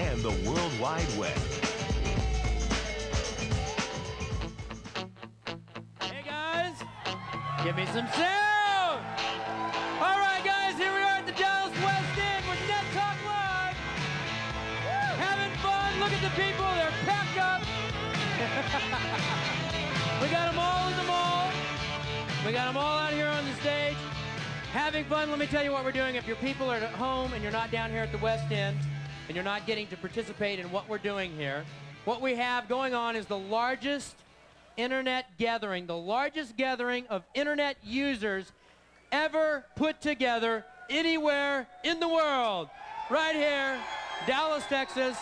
and the World Wide Web. Hey guys, give me some sound. All right guys, here we are at the Dallas West End with Net Talk Live. Having fun, look at the people, they're packed up. We got them all in the mall. We got them all out here on the stage. Having fun. Let me tell you what we're doing. If your people are at home and you're not down here at the West End and you're not getting to participate in what we're doing here, what we have going on is the largest internet gathering, the largest gathering of internet users ever put together anywhere in the world. Right here, Dallas, Texas.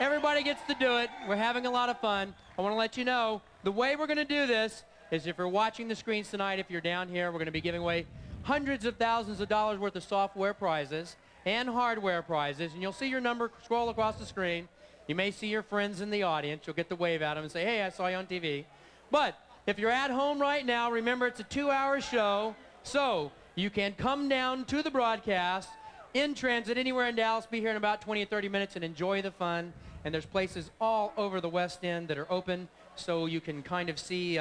Everybody gets to do it. We're having a lot of fun. I want to let you know, the way we're going to do this is if you're watching the screens tonight, if you're down here, we're going to be giving away hundreds of thousands of dollars worth of software prizes and hardware prizes. And you'll see your number scroll across the screen. You may see your friends in the audience. You'll get to wave at them and say, hey, I saw you on TV. But if you're at home right now, remember it's a 2-hour show. So you can come down to the broadcast in transit anywhere in Dallas, be here in about 20 or 30 minutes and enjoy the fun. And there's places all over the West End that are open so you can kind of see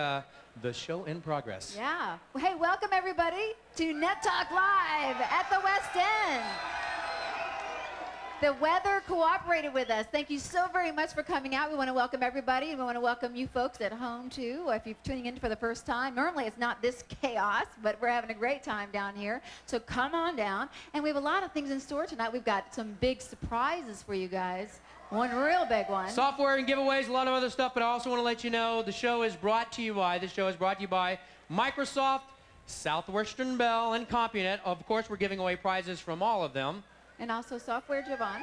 the show in progress. Yeah. Well, hey, welcome everybody to Net Talk Live at the West End. The weather cooperated with us. Thank you so very much for coming out. We want to welcome everybody, and we want to welcome you folks at home, too. If you're tuning in for the first time, normally it's not this chaos, but we're having a great time down here. So come on down. And we have a lot of things in store tonight. We've got some big surprises for you guys. One real big one. Software and giveaways, a lot of other stuff, but I also want to let you know this show is brought to you by Microsoft, Southwestern Bell, and CompuNet. Of course, we're giving away prizes from all of them. And also Software Javon.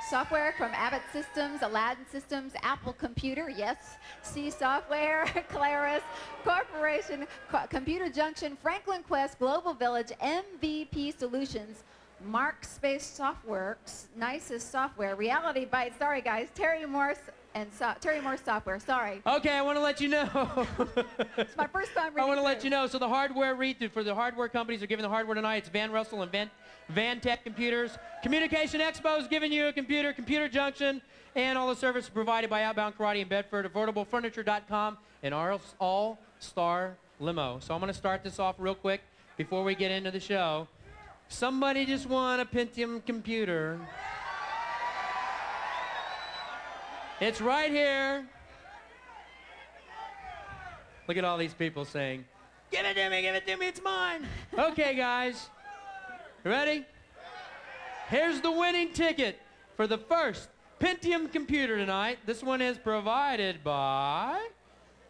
Software from Abbott Systems, Aladdin Systems, Apple Computer, yes, C Software, Claris Corporation, Computer Junction, Franklin Quest, Global Village, MVP Solutions, MarkSpace Softworks, Nicest Software, Reality Bytes, sorry guys, Terry Morse Software, sorry. Okay, I want to let you know. It's my first time reading I want to through. let you know, so the hardware read-through for the hardware companies are giving the hardware tonight. It's Van Russell and Van Tech Computers. Communication Expo is giving you a computer, Computer Junction, and all the services provided by Outbound Karate in Bedford, AffordableFurniture.com, and our All-Star Limo. So I'm going to start this off real quick before we get into the show. Somebody just won a Pentium computer. It's right here. Look at all these people saying, give it to me, it's mine. Okay, guys. You ready? Here's the winning ticket for the first Pentium computer tonight. This one is provided by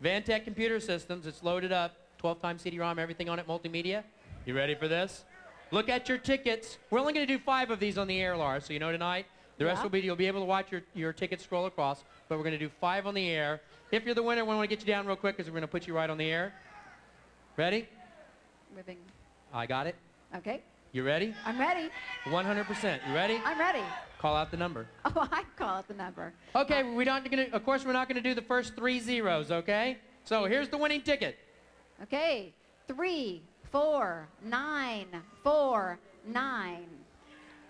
Vantech Computer Systems. It's loaded up, 12x CD-ROM, everything on it, multimedia. You ready for this? Look at your tickets. We're only going to do 5 of these on the air, Lars, so you know tonight. The rest will be, you'll be able to watch your tickets scroll across, but we're going to do 5 on the air. If you're the winner, we want to get you down real quick because we're going to put you right on the air. Ready? Moving. I got it. Okay. You ready? I'm ready. 100%. You ready? I'm ready. Call out the number. Oh, I call it the number. Okay, of course, we're not going to do the first 3 zeros, okay? So here's the winning ticket. Okay. 3, 4, 9, 4, 9.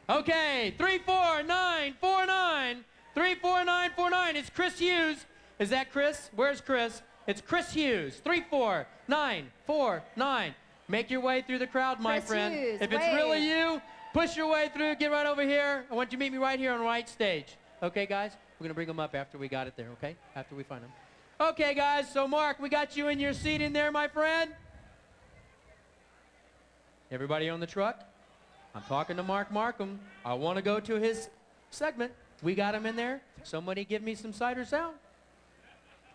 Okay, 34949. 34949. It's Chris Hughes. Is that Chris? Where's Chris? It's Chris Hughes. 34949. Make your way through the crowd, my Chris friend. Hughes, If it's really you, push your way through. Get right over here. I want you to meet me right here on right stage. Okay, guys? We're going to bring them up after we got it there, okay? After we find them. Okay, guys. So, Mark, we got you in your seat in there, my friend. Everybody on the truck? I'm talking to Mark Markham. I want to go to his segment. We got him in there. Somebody give me some cider sound.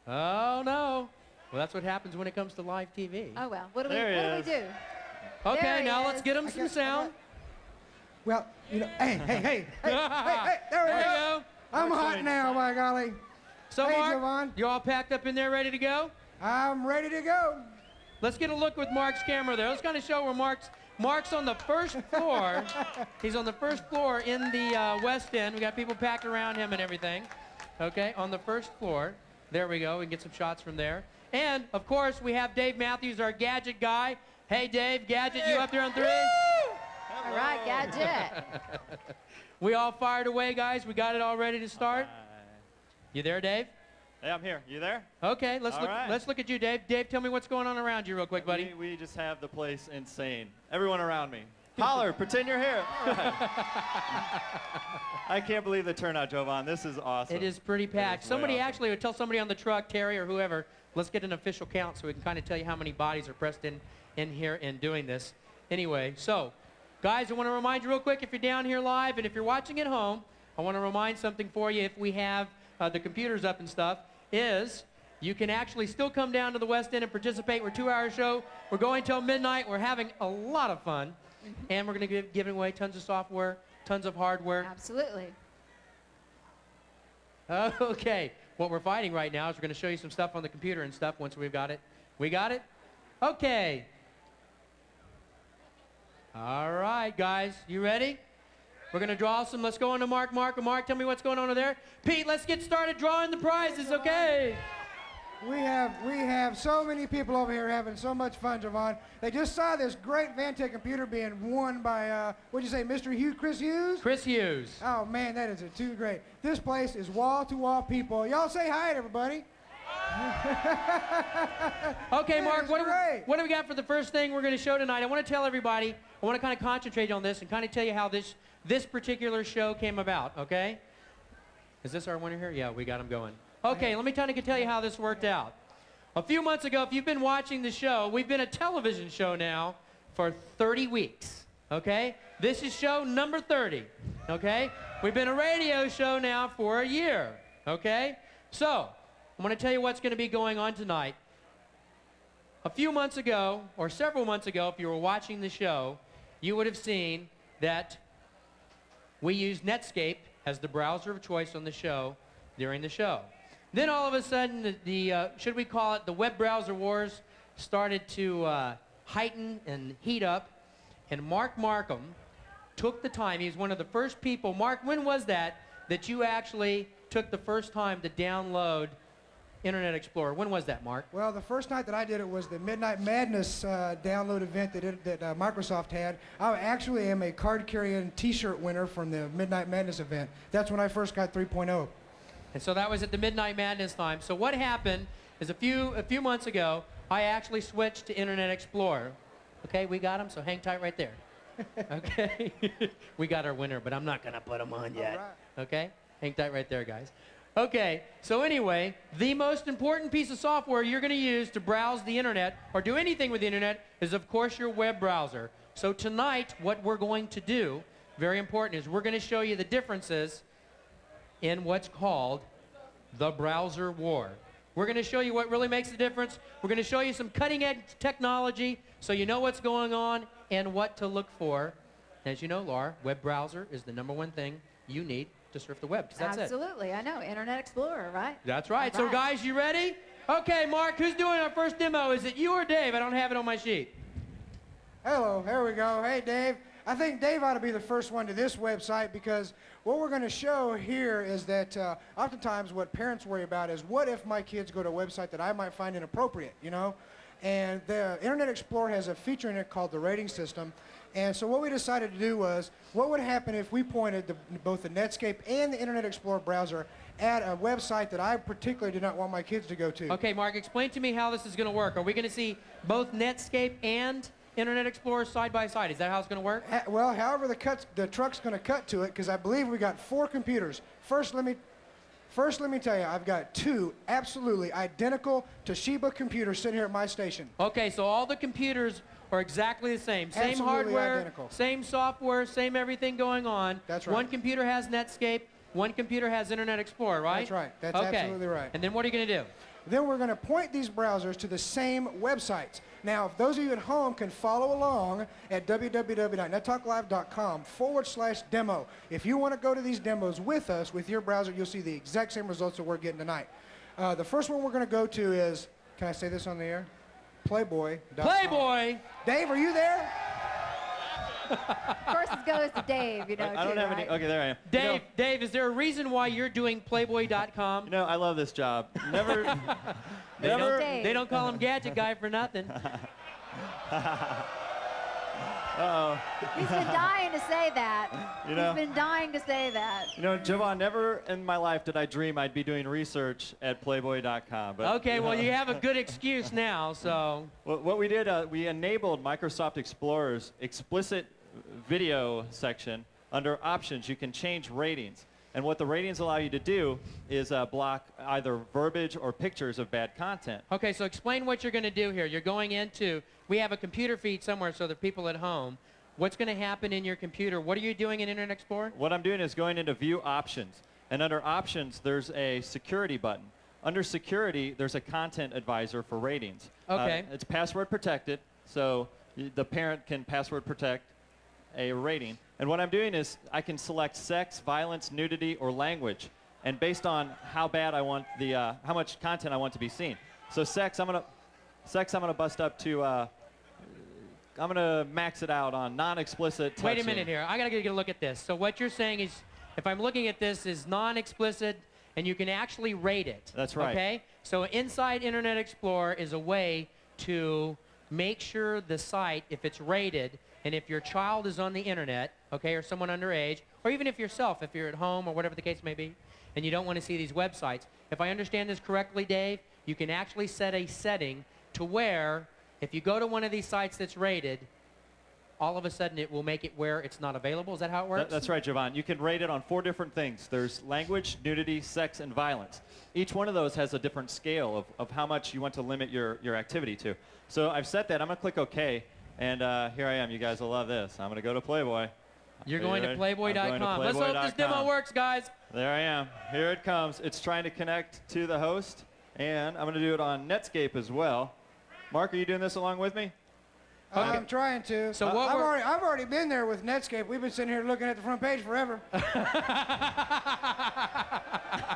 Oh, no. Well, that's what happens when it comes to live TV. Oh, well. What do we do? Okay, now let's get him some sound. Well, you know, hey, there we go. I'm hot now, by golly. So, Hey, Mark, Javon. you all packed up in there, ready to go? I'm ready to go. Let's get a look with Mark's camera there. Let's kind of show where Mark's on the first floor. He's on the first floor in the West End. We got people packed around him and everything. Okay, on the first floor. There we go. We can get some shots from there. And, of course, we have Dave Matthews, our gadget guy. Hey, Dave, gadget, you up there on 3? right, Gadget. We all fired away, guys. We got it all ready to start. You there, Dave? Hey, I'm here. You there? Okay, let's All look. right. Let's look at you, Dave. Dave, tell me what's going on around you, real quick, buddy. We just have the place insane. Everyone around me. Holler, pretend you're here. All right. I can't believe the turnout, Jovan. This is awesome. It is pretty packed. way Somebody awesome. actually would tell somebody on the truck, Terry or whoever, let's get an official count so we can kind of tell you how many bodies are pressed in here and doing this. Anyway, so, guys, I want to remind you real quick, if you're down here live and if you're watching at home, I want to remind something for you if we have the computers up and stuff, is you can actually still come down to the West End and participate. We're a 2-hour show. We're going till midnight. We're having a lot of fun. And we're going to be giving away tons of software, tons of hardware. Absolutely. Okay, what we're fighting right now is we're going to show you some stuff on the computer and stuff once we've got it. We got it? Okay. All right, guys, you ready? We're going to draw some. Let's go on to Mark. Mark, tell me what's going on over there. Pete, let's get started drawing the prizes, okay? We have so many people over here having so much fun, Javon. They just saw this great Vantech computer being won by, what'd you say, Mr. Hughes, Chris Hughes? Chris Hughes. Oh, man, that is too great. This place is wall-to-wall people. Y'all say hi to everybody. Okay, Man, Mark, it's what do we got for the first thing we're going to show tonight? I want to tell everybody, I want to kind of concentrate on this and kind of tell you how this particular show came about, okay? Is this our winner here? Yeah, we got him going. Okay, let me kind of tell you how this worked out. A few months ago, if you've been watching the show, we've been a television show now for 30 weeks, okay? This is show number 30, okay? We've been a radio show now for a year, okay? So, I'm going to tell you what's going to be going on tonight. A few months ago, or several months ago, if you were watching the show, you would have seen that we used Netscape as the browser of choice on the show during the show. Then all of a sudden, should we call it the web browser wars, started to heighten and heat up. And Mark Markham took the time. He was one of the first people. Mark, when was that you actually took the first time to download Internet Explorer? When was that, Mark? Well, the first night that I did it was the Midnight Madness download event that Microsoft had. I actually am a card-carrying T-shirt winner from the Midnight Madness event. That's when I first got 3.0. And so that was at the Midnight Madness time. So what happened is a few months ago, I actually switched to Internet Explorer. Okay, we got him, so hang tight right there. Okay? We got our winner, but I'm not going to put him on yet. All right. Okay? Hang tight right there, guys. Okay, so anyway, the most important piece of software you're going to use to browse the internet or do anything with the internet is, of course, your web browser. So tonight, what we're going to do, very important, is we're going to show you the differences in what's called the browser war. We're going to show you what really makes the difference. We're going to show you some cutting-edge technology so you know what's going on and what to look for. As you know, Laura, web browser is the #1 thing you need to surf the web, 'cause that's Absolutely, I know. Internet Explorer, right? That's right. All So right. guys, you ready? Okay, Mark, who's doing our first demo? Is it you or Dave? I don't have it on my sheet. Hello, here we go. Hey, Dave. I think Dave ought to be the first one to this website because what we're going to show here is that oftentimes what parents worry about is what if my kids go to a website that I might find inappropriate, you know? And the Internet Explorer has a feature in it called the rating system. And so what we decided to do was, what would happen if we pointed both the Netscape and the Internet Explorer browser at a website that I particularly did not want my kids to go to? Okay, Mark, explain to me how this is going to work. Are we going to see both Netscape and Internet Explorer side by side? Is that how it's going to work? Well, however the truck's going to cut to it, because I believe we got 4 computers. First, let me tell you, I've got 2 absolutely identical Toshiba computers sitting here at my station. Okay, so all the computers are exactly the same. Same Absolutely hardware, identical. same software, same everything going on. That's right. One computer has Netscape, one computer has Internet Explorer, right? That's right. That's okay. absolutely right. And then what are you going to do? Then we're going to point these browsers to the same websites. Now, if those of you at home can follow along at www.nettalklive.com/demo. If you want to go to these demos with us, with your browser, you'll see the exact same results that we're getting tonight. The first one we're going to go to is, can I say this on the air? Playboy.com. Playboy! Dave, are you there? Of course, it goes to Dave, you know, I don't too, have right? any. Okay, there I am. Dave, Dave, is there a reason why you're doing Playboy.com? You know, I love this job. Never. They never. Dave. They don't call him Gadget Guy for nothing. Uh-oh. He's been dying to say that. You know- He's been dying to say that. You know, Jovan, never in my life did I dream I'd be doing research at Playboy.com. But, Okay, well, you have a good excuse now, so. What we did, we enabled Microsoft Explorer's explicit video section. Under options, you can change ratings. And what the ratings allow you to do is block either verbiage or pictures of bad content. Okay, so explain what you're going to do here. You're going into, we have a computer feed somewhere so the people at home. What's going to happen in your computer? What are you doing in Internet Explorer? What I'm doing is going into View Options. And under Options, there's a Security button. Under Security, there's a Content Advisor for ratings. Okay. It's password protected, so the parent can password protect a rating. And what I'm doing is I can select sex, violence, nudity, or language. And based on how bad I want the, how much content I want to be seen. So sex, I'm gonna bust up to, I'm gonna max it out on non-explicit touching. Wait a minute here. I got to get a look at this. So what you're saying is, if I'm looking at this, is non-explicit, and you can actually rate it. That's right. Okay? So inside Internet Explorer is a way to make sure the site, if it's rated, and if your child is on the internet, okay, or someone underage, or even if yourself, if you're at home or whatever the case may be, and you don't want to see these websites, if I understand this correctly, Dave, you can actually set a setting to where if you go to one of these sites that's rated, all of a sudden it will make it where it's not available. Is that how it works? That's right, Jovan. You can rate it on 4 different things. There's language, nudity, sex, and violence. Each one of those has a different scale of how much you want to limit your activity to. So I've set that. I'm going to click OK. And here I am. You guys will love this. I'm going to go to Playboy. You're Are you going to ready? Playboy.com. I'm going to Let's hope this demo Playboy.com. works, guys. There I am. Here it comes. It's trying to connect to the host. And I'm going to do it on Netscape as well. Mark, are you doing this along with me? I'm trying to. So what we're- I've already been there with Netscape. We've been sitting here looking at the front page forever.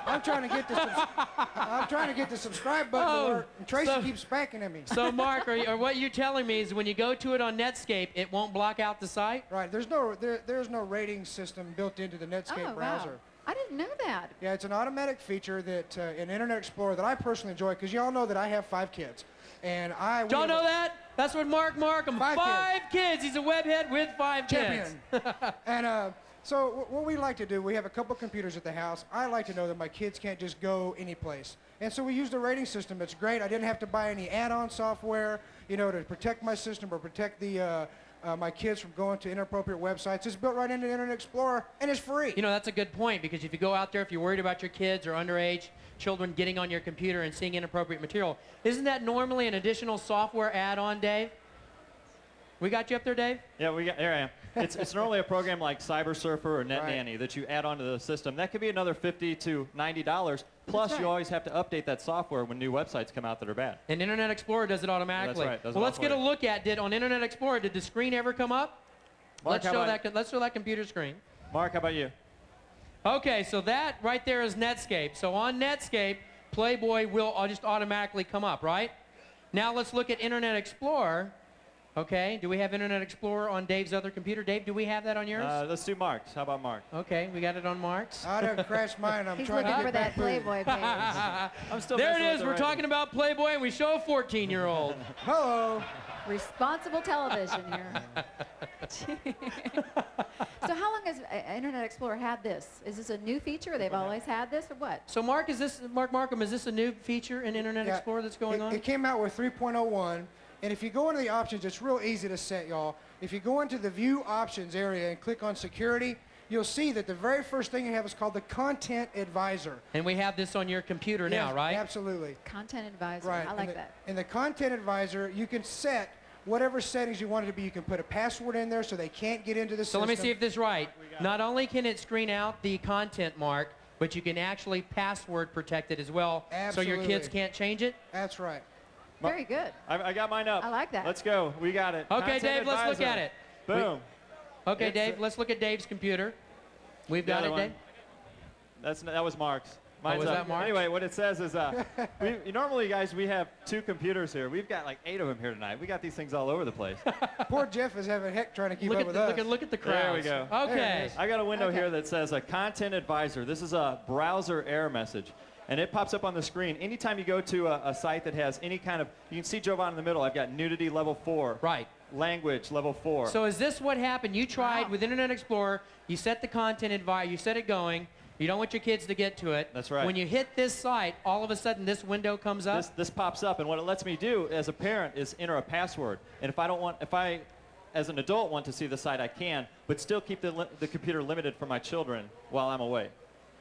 I'm trying to get the subscribe button to work, and Tracy so- keeps smacking at me. So, Mark, or what you're telling me is when you go to it on Netscape, it won't block out the site? Right. There's no rating system built into the Netscape Oh, browser. wow. I didn't know that. Yeah, it's an automatic feature that in Internet Explorer that I personally enjoy because y'all know that I have 5 kids, and Y'all know that? That's what Mark Markham. 5 5 kids. He's a webhead with 5 kids. champion. And so what we like to do, we have a couple computers at the house. I like to know that my kids can't just go any place. And so we use the rating system. It's great. I didn't have to buy any add-on software, to protect my system or protect my kids from going to inappropriate websites. It's built right into Internet Explorer, and it's free. You know, that's a good point because if you go out there, if you're worried about your kids or underage children getting on your computer and seeing inappropriate material, isn't that normally an additional software add-on, Dave? We got you up there, Dave? Yeah, here I am. It's normally a program like Cyber Surfer or Right. NetNanny that you add onto the system. That could be another $50 to $90. Plus, right. you always have to update that software when new websites come out that are bad. And Internet Explorer does it automatically. That's right, does it Well, all let's for get a you. look at on Internet Explorer, did the screen ever come up? Mark, how about- Let's show that computer screen. Mark, how about you? Okay, so that right there is Netscape. So on Netscape, Playboy will just automatically come up, right? Now let's look at Internet Explorer. Okay, do we have Internet Explorer on Dave's other computer? Dave, do we have that on yours? Let's do Mark's. How about Mark? Okay, we got it on Mark's. I'd have crashed mine. I'm He's trying to looking get for that back moving. Playboy page. I'm still There it messing with is. the We're rating. talking about Playboy, and we show a 14-year-old. Hello. Responsible television here. So how long has Internet Explorer had this? Is this a new feature? They've always had this, or what? So Mark Markham, is this a new feature in Internet Yeah, Explorer that's going on? It came out with 3.01, and if you go into the options, it's real easy to set, y'all. If you go into the View Options area and click on Security, you'll see that the very first thing you have is called the Content Advisor. And we have this on your computer now, Yes, right? Absolutely. Content advisor. Right. I like that. In the Content Advisor, you can set whatever settings you want it to be. You can put a password in there so they can't get into the So system. let me see if this is right. Not only can it screen out the content, Mark, but you can actually password protect it as well, so your kids Absolutely. can't change it. That's right. Very good. I got mine up. I like that. Let's go. We got it. Okay, Content Dave, let's look Advisor. at it. Boom. Okay, It's, Dave, let's look at Dave's computer. We've The got other it, one. Dave. That was Mark's. Mine's was up. that Mark's? Anyway, what it says is, normally, guys, we have 2 computers here. We've got like 8 of them here tonight. We got these things all over the place. Poor Jeff is having heck trying to keep Look up at, with the, us. look at the There we crowds. go. There it Okay. is. I got a window Okay. here that says a Content Advisor. This is a browser error message. And it pops up on the screen. Anytime you go to a site that has any kind of, you can see Jovan in the middle. I've got nudity level 4. Right. language, level 4. So is this what happened? You tried with Internet Explorer, you set the content invite, you set it going, you don't want your kids to get to it. That's right. When you hit this site, all of a sudden this window comes up? This pops up, and what it lets me do as a parent is enter a password. And if I, as an adult, want to see the site, I can, but still keep the computer limited for my children while I'm away.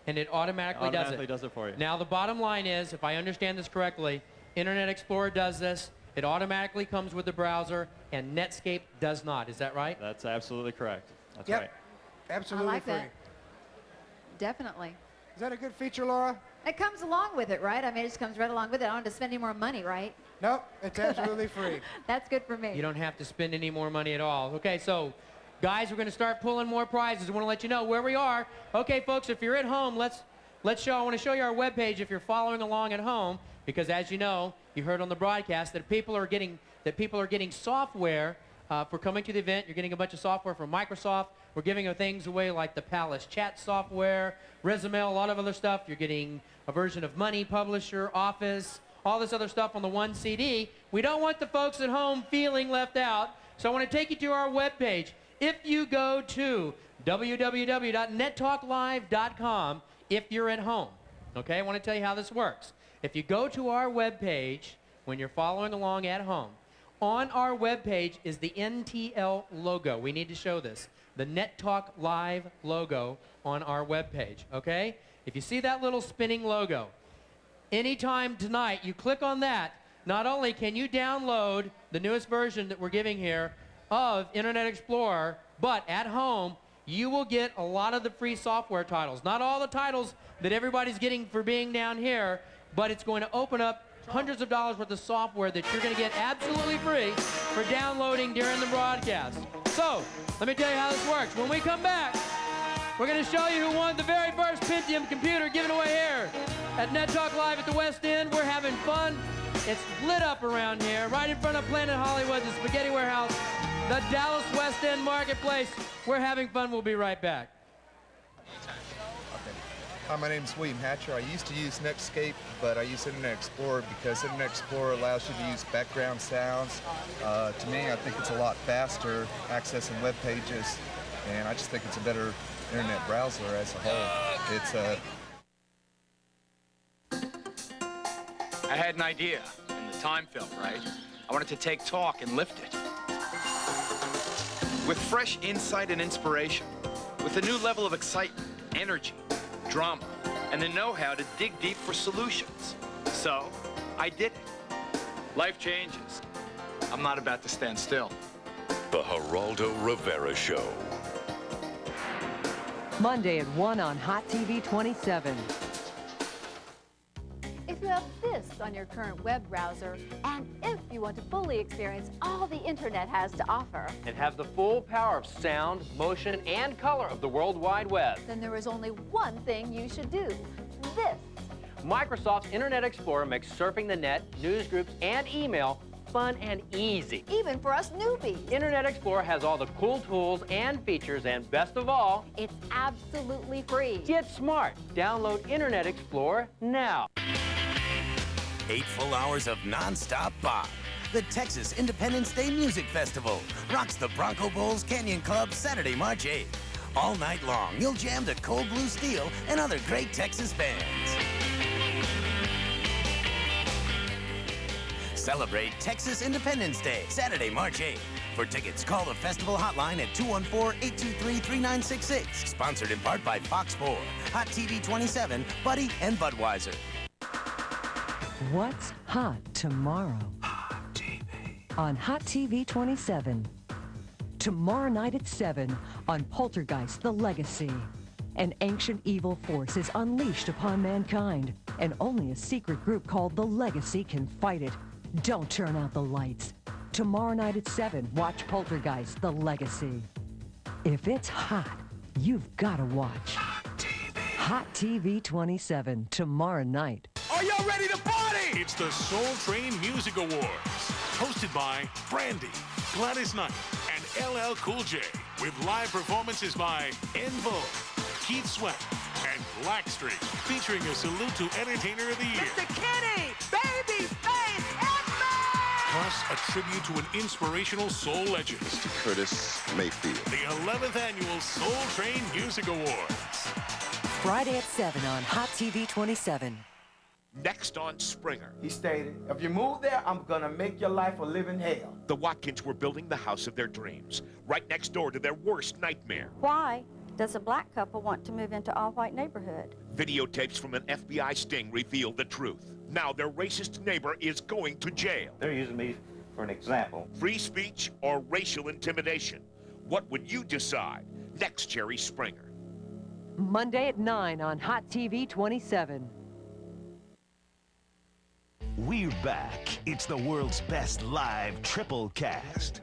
And it automatically does it for you. Now the bottom line is, if I understand this correctly, Internet Explorer does this, it automatically comes with the browser, and Netscape does not. Is that right? That's absolutely correct. That's Yep. right. Absolutely I like free. that. Definitely. Is that a good feature, Laura? It comes along with it, right? I mean, it just comes right along with it. I don't have to spend any more money, right? Nope, it's absolutely free. That's good for me. You don't have to spend any more money at all. Okay, so guys, we're going to start pulling more prizes. I want to let you know where we are. Okay, folks, if you're at home, I want to show you our webpage if you're following along at home, because as you know, you heard on the broadcast that people are getting software for coming to the event. You're getting a bunch of software from Microsoft. We're giving things away like the Palace chat software, Resume, a lot of other stuff. You're getting a version of Money, Publisher, Office, all this other stuff on the one CD. We don't want the folks at home feeling left out, so I want to take you to our webpage. If you go to www.nettalklive.com, if you're at home, okay, I want to tell you how this works. If you go to our webpage when you're following along at home, on our webpage is the NTL logo. We need to show this. The Net Talk Live logo on our webpage, okay? If you see that little spinning logo, anytime tonight you click on that, not only can you download the newest version that we're giving here of Internet Explorer, but at home, you will get a lot of the free software titles. Not all the titles that everybody's getting for being down here, but it's going to open up hundreds of dollars worth of software that you're going to get absolutely free for downloading during the broadcast. So, let me tell you how this works. When we come back, we're going to show you who won the very first Pentium computer given away here at Net Talk Live at the West End. We're having fun. It's lit up around here, right in front of Planet Hollywood, the Spaghetti Warehouse, the Dallas West End Marketplace. We're having fun. We'll be right back. Hi, my name is William Hatcher. I used to use Netscape, but I use Internet Explorer because Internet Explorer allows you to use background sounds. To me, I think it's a lot faster accessing web pages, and I just think it's a better internet browser as a whole. I had an idea, and the time felt right. I wanted to take talk and lift it. With fresh insight and inspiration, with a new level of excitement, energy, drama, and the know-how to dig deep for solutions. So, I did it. Life changes. I'm not about to stand still. The Geraldo Rivera Show. Monday at 1 on Hot TV 27. If you have this on your current web browser, and if you want to fully experience all the internet has to offer, and have the full power of sound, motion, and color of the World Wide Web, then there is only one thing you should do. This. Microsoft's Internet Explorer makes surfing the net, news groups, and email fun and easy. Even for us newbies. Internet Explorer has all the cool tools and features, and best of all, it's absolutely free. Get smart. Download Internet Explorer now. 8 full hours of non-stop pop. The Texas Independence Day Music Festival rocks the Bronco Bowls Canyon Club Saturday, March 8th. All night long, you'll jam to Cold Blue Steel and other great Texas bands. Celebrate Texas Independence Day, Saturday, March 8th. For tickets, call the festival hotline at 214-823-3966. Sponsored in part by Fox 4, Hot TV 27, Buddy, and Budweiser. What's hot tomorrow? Hot TV. On Hot TV 27. Tomorrow night at 7 on Poltergeist: The Legacy. An ancient evil force is unleashed upon mankind, and only a secret group called The Legacy can fight it. Don't turn out the lights. Tomorrow night at 7, watch Poltergeist: The Legacy. If it's hot, you've got to watch. Hot TV. Hot TV 27, tomorrow night. Are y'all ready to party? It's the Soul Train Music Awards, hosted by Brandy, Gladys Knight, and LL Cool J, with live performances by En Vogue, Keith Sweat, and Blackstreet, featuring a salute to Entertainer of the Year. Mr. Kenny, Babyface Edmonds! Plus, a tribute to an inspirational soul legend. Mr. Curtis Mayfield. The 11th Annual Soul Train Music Awards. Friday at 7 on Hot TV 27. Next on Springer. He stated, if you move there, I'm gonna make your life a living hell. The Watkins were building the house of their dreams, right next door to their worst nightmare. Why does a black couple want to move into all-white neighborhood? Videotapes from an FBI sting revealed the truth. Now their racist neighbor is going to jail. They're using me for an example. Free speech or racial intimidation? What would you decide? Next, Jerry Springer. Monday at 9 on Hot TV 27. We're back. It's the world's best live triple cast.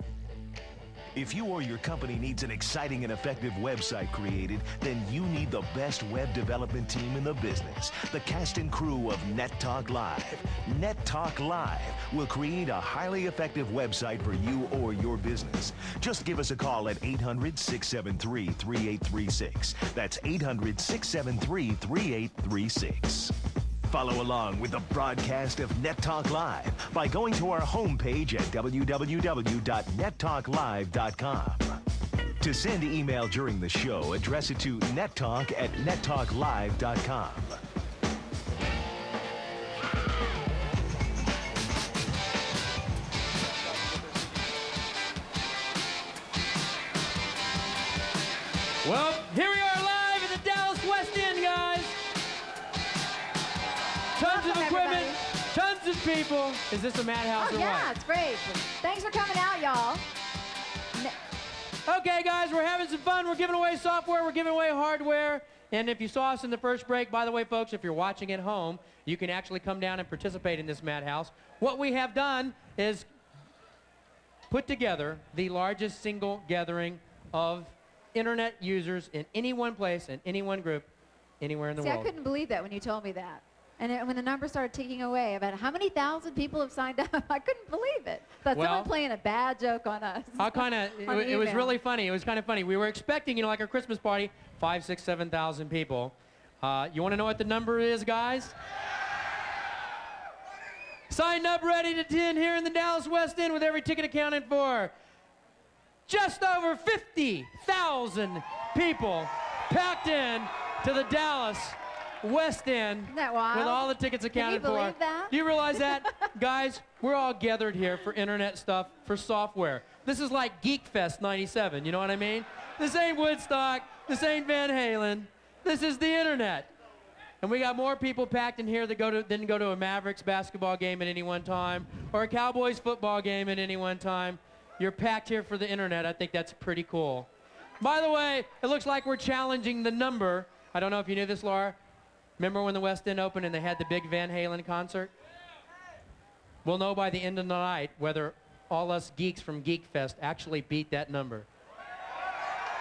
If you or your company needs an exciting and effective website created, then you need the best web development team in the business. The cast and crew of NetTalk Live. NetTalk Live will create a highly effective website for you or your business. Just give us a call at 800-673-3836. That's 800-673-3836. Follow along with the broadcast of NetTalk Live by going to our homepage at www.nettalklive.com. To send email during the show, address it to nettalk@nettalklive.com. Well, here we are live at the Dallas West End, guys. Tons of equipment, tons of people. Is this a madhouse or yeah, what? it's great. Thanks for coming out, y'all. Okay, guys, we're having some fun. We're giving away software. We're giving away hardware. And if you saw us in the first break, by the way, folks, if you're watching at home, you can actually come down and participate in this madhouse. What we have done is put together the largest single gathering of internet users in any one place, in any one group, anywhere in the world. I couldn't believe that when you told me that. And when the numbers started ticking away about how many thousand people have signed up, I couldn't believe it. But Well, someone playing a bad joke on us. How kind of, it was really funny. It was kind of funny. We were expecting, like our Christmas party, 5, 6, 7,000 people. You want to know what the number is, guys? Signed up, ready to attend here in the Dallas West End with every ticket accounted for. Just over 50,000 people packed in to the Dallas West End. Isn't that wild? With all the tickets accounted for. Can you believe that? Do you realize that? Guys, we're all gathered here for internet stuff, for software. This is like Geek Fest 97, you know what I mean? This ain't Woodstock, this ain't Van Halen, this is the internet. And we got more people packed in here that didn't go to a Mavericks basketball game at any one time, or a Cowboys football game at any one time. You're packed here for the internet. I think that's pretty cool. By the way, it looks like we're challenging the number. I don't know if you knew this, Laura. Remember when the West End opened and they had the big Van Halen concert? We'll know by the end of the night whether all us geeks from Geek Fest actually beat that number.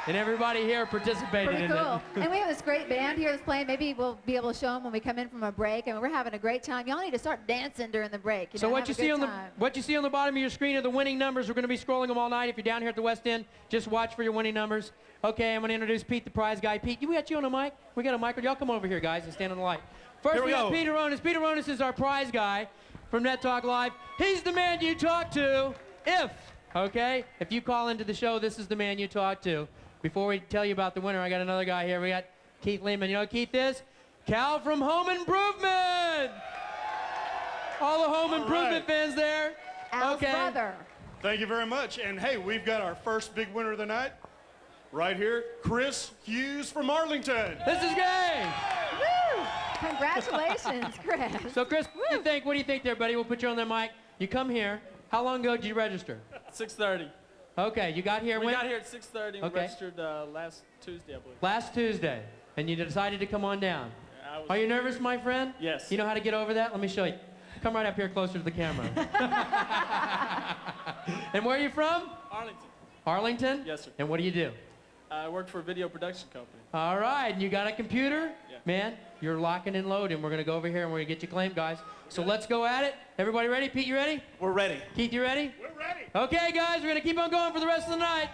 And everybody here participated Pretty in cool. it. And we have this great band here that's playing. Maybe we'll be able to show them when we come in from a break. And we're having a great time. Y'all need to start dancing during the break. So what you see on the bottom of your screen are the winning numbers. We're going to be scrolling them all night. If you're down here at the West End, just watch for your winning numbers. Okay, I'm going to introduce Pete, the prize guy. Pete, we got you on a mic? We got a mic. Y'all come over here, guys, and stand on the light. First, we got Peter Ronis. Peter Ronis is our prize guy from NetTalk Live. He's the man you talk to if you call into the show, this is the man you talk to. Before we tell you about the winner, I got another guy here. We got Keith Lehman. You know who Keith is? Cal from Home Improvement. All the Home Improvement fans there. Al's brother. Thank you very much. And hey, we've got our first big winner of the night right here, Chris Hughes from Arlington. This is great. Woo! Congratulations, Chris. So, Chris, what do you think there, buddy? We'll put you on the mic. You come here. How long ago did you register? 6:30. Okay, you got here when? We got here at 6:30 and Okay. registered last Tuesday, I believe. Last Tuesday. And you decided to come on down. Yeah, Are you nervous, my friend? Yes. You know how to get over that? Let me show you. Come right up here closer to the camera. And where are you from? Arlington. Arlington? Yes, sir. And what do you do? I work for a video production company. All right, and you got a computer? Yeah. Man, you're locking and loading. We're going to go over here and we're going to get you claimed, guys. So let's go at it. Everybody ready? Pete, you ready? We're ready. Keith, you ready? We're ready. Okay, guys, we're going to keep on going for the rest of the night.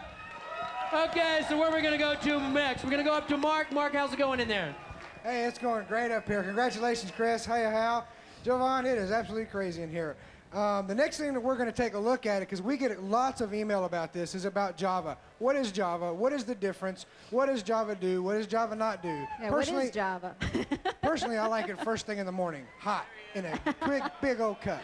Okay, so where are we going to go to next? We're going to go up to Mark. Mark, how's it going in there? Hey, it's going great up here. Congratulations, Chris. Hey, Hal. Jovan, it is absolutely crazy in here. The next thing that we're going to take a look at, because we get lots of email about this, is about Java. What is Java? What is the difference? What does Java do? What does Java not do? Yeah, what is Java? Personally, I like it first thing in the morning, hot, in a big old cup.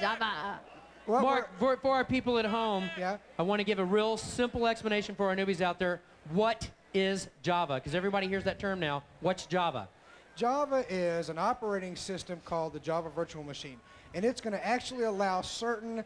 Java. Well, Mark, for our people at home, I want to give a real simple explanation for our newbies out there. What is Java? Because everybody hears that term now. What's Java? Java is an operating system called the Java Virtual Machine, and it's going to actually allow certain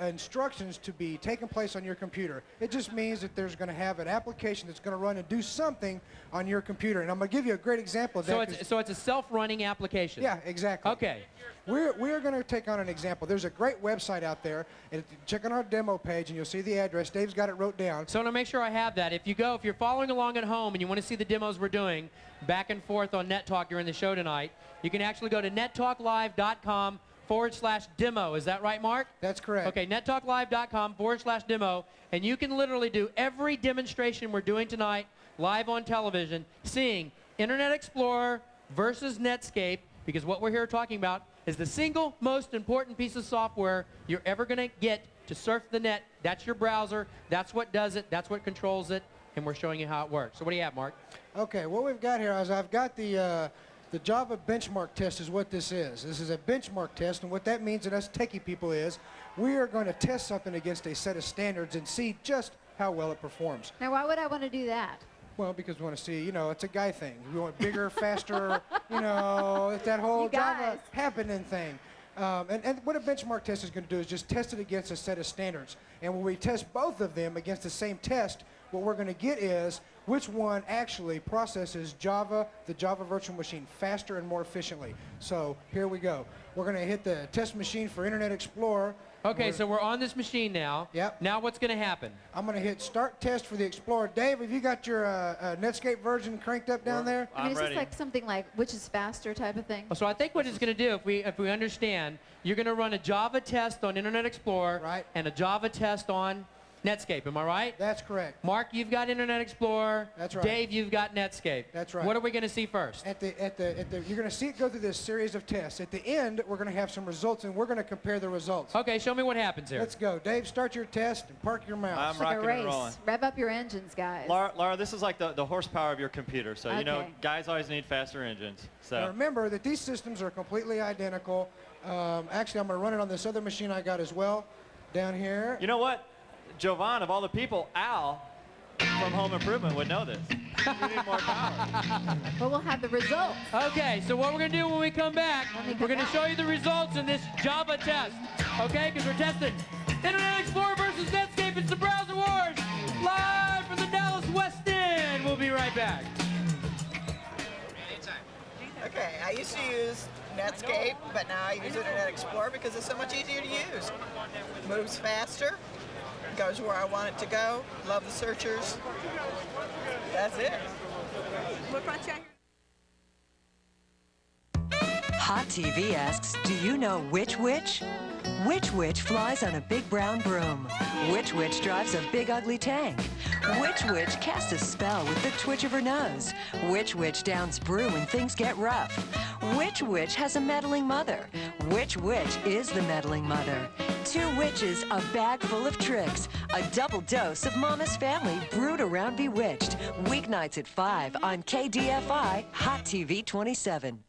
instructions to be taking place on your computer. It just means that there's going to have an application that's going to run and do something on your computer, and I'm going to give you a great example of that. So it's a self-running application? Yeah, exactly. Okay. We're going to take on an example. There's a great website out there, and check on our demo page, and you'll see the address. Dave's got it wrote down. So to make sure I have that, if you're following along at home and you want to see the demos we're doing back and forth on Net Talk during the show tonight, you can actually go to nettalklive.com/demo. Is that right, Mark? That's correct. Okay, nettalklive.com/demo, and you can literally do every demonstration we're doing tonight live on television, seeing Internet Explorer versus Netscape, because what we're here talking about is the single most important piece of software you're ever going to get to surf the net. That's your browser. That's what does it. That's what controls it, and we're showing you how it works. So what do you have, Mark? Okay, what we've got here is I've got the Java benchmark test is what this is. This is a benchmark test, and what that means to us techie people is we are going to test something against a set of standards and see just how well it performs. Now, why would I want to do that? Well, because we want to see, it's a guy thing. We want bigger, faster, it's that whole Java happening thing. And what a benchmark test is going to do is just test it against a set of standards. And when we test both of them against the same test, what we're going to get is which one actually processes Java, the Java Virtual Machine, faster and more efficiently. So here we go. We're going to hit the test machine for Internet Explorer. Okay, so we're on this machine now. Yep. Now what's going to happen? I'm going to hit Start Test for the Explorer. Dave, have you got your Netscape version cranked up down there? I mean, is this like something like which is faster type of thing? So I think what it's going to do, if we understand, you're going to run a Java test on Internet Explorer and a Java test on Netscape. Am I right? That's correct. Mark, you've got Internet Explorer. That's right. Dave, you've got Netscape. That's right. What are we going to see first? You're going to see it go through this series of tests. At the end, we're going to have some results, and we're going to compare the results. Okay, show me what happens here. Let's go. Dave, start your test and park your mouse. I'm It's like a rocking race. and rolling. Rev up your engines, guys. Laura, this is like the horsepower of your computer. So, Okay. guys always need faster engines. Now So remember that these systems are completely identical. Actually, I'm going to run it on this other machine I got as well down here. you know what? Jovan, of all the people, Al from Home Improvement would know this. You need more power. But we'll have the results. Okay, so what we're going to do when we come back, we're going to show you the results in this Java test. Okay, because we're testing Internet Explorer versus Netscape. It's the Browser Wars, live from the Dallas West End. We'll be right back. Okay, I used to use Netscape, but now I use Internet Explorer because it's so much easier to use. Moves faster, goes where I want it to go. Love the searchers. That's it. Hot TV asks, do you know which witch? Which witch flies on a big brown broom? Which witch drives a big ugly tank? Which witch casts a spell with the twitch of her nose? Which witch downs brew when things get rough? Which witch has a meddling mother? Which witch is the meddling mother? Two witches, a bag full of tricks. A double dose of Mama's Family brewed around Bewitched. Weeknights at 5 on KDFI Hot TV 27.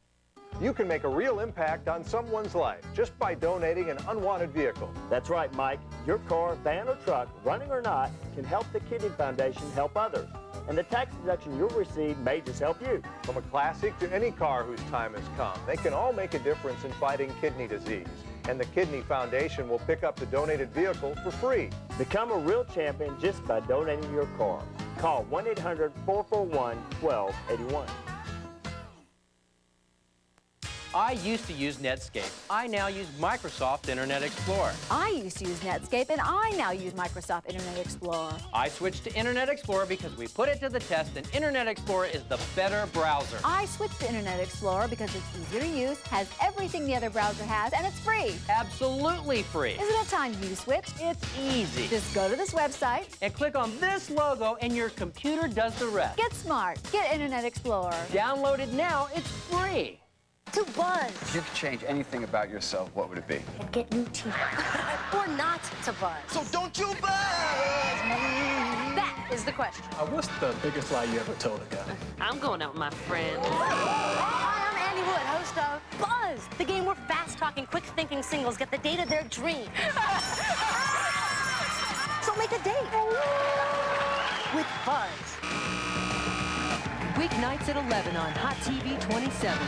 You can make a real impact on someone's life just by donating an unwanted vehicle. That's right, Mike. Your car, van, or truck, running or not, can help the Kidney Foundation help others. And the tax deduction you'll receive may just help you. From a classic to any car whose time has come, they can all make a difference in fighting kidney disease. And the Kidney Foundation will pick up the donated vehicle for free. Become a real champion just by donating your car. Call 1-800-441-1281. I used to use Netscape. I now use Microsoft Internet Explorer. I used to use Netscape, and I now use Microsoft Internet Explorer. I switched to Internet Explorer because we put it to the test, and Internet Explorer is the better browser. I switched to Internet Explorer because it's easier to use, has everything the other browser has, and it's free. Absolutely free. Isn't it time you switched? It's easy. Just go to this website and click on this logo, and your computer does the rest. Get smart. Get Internet Explorer. Download it now. It's free. To Buzz. If you could change anything about yourself, what would it be? And get new teeth. Or not to Buzz. So don't you buzz! That is the question. What's the biggest lie you ever told a guy? I'm going out with my friends. Hi, I'm Andy Wood, host of Buzz, the game where fast-talking, quick-thinking singles get the date of their dream. So make a date with Buzz. Weeknights at 11 on Hot TV 27.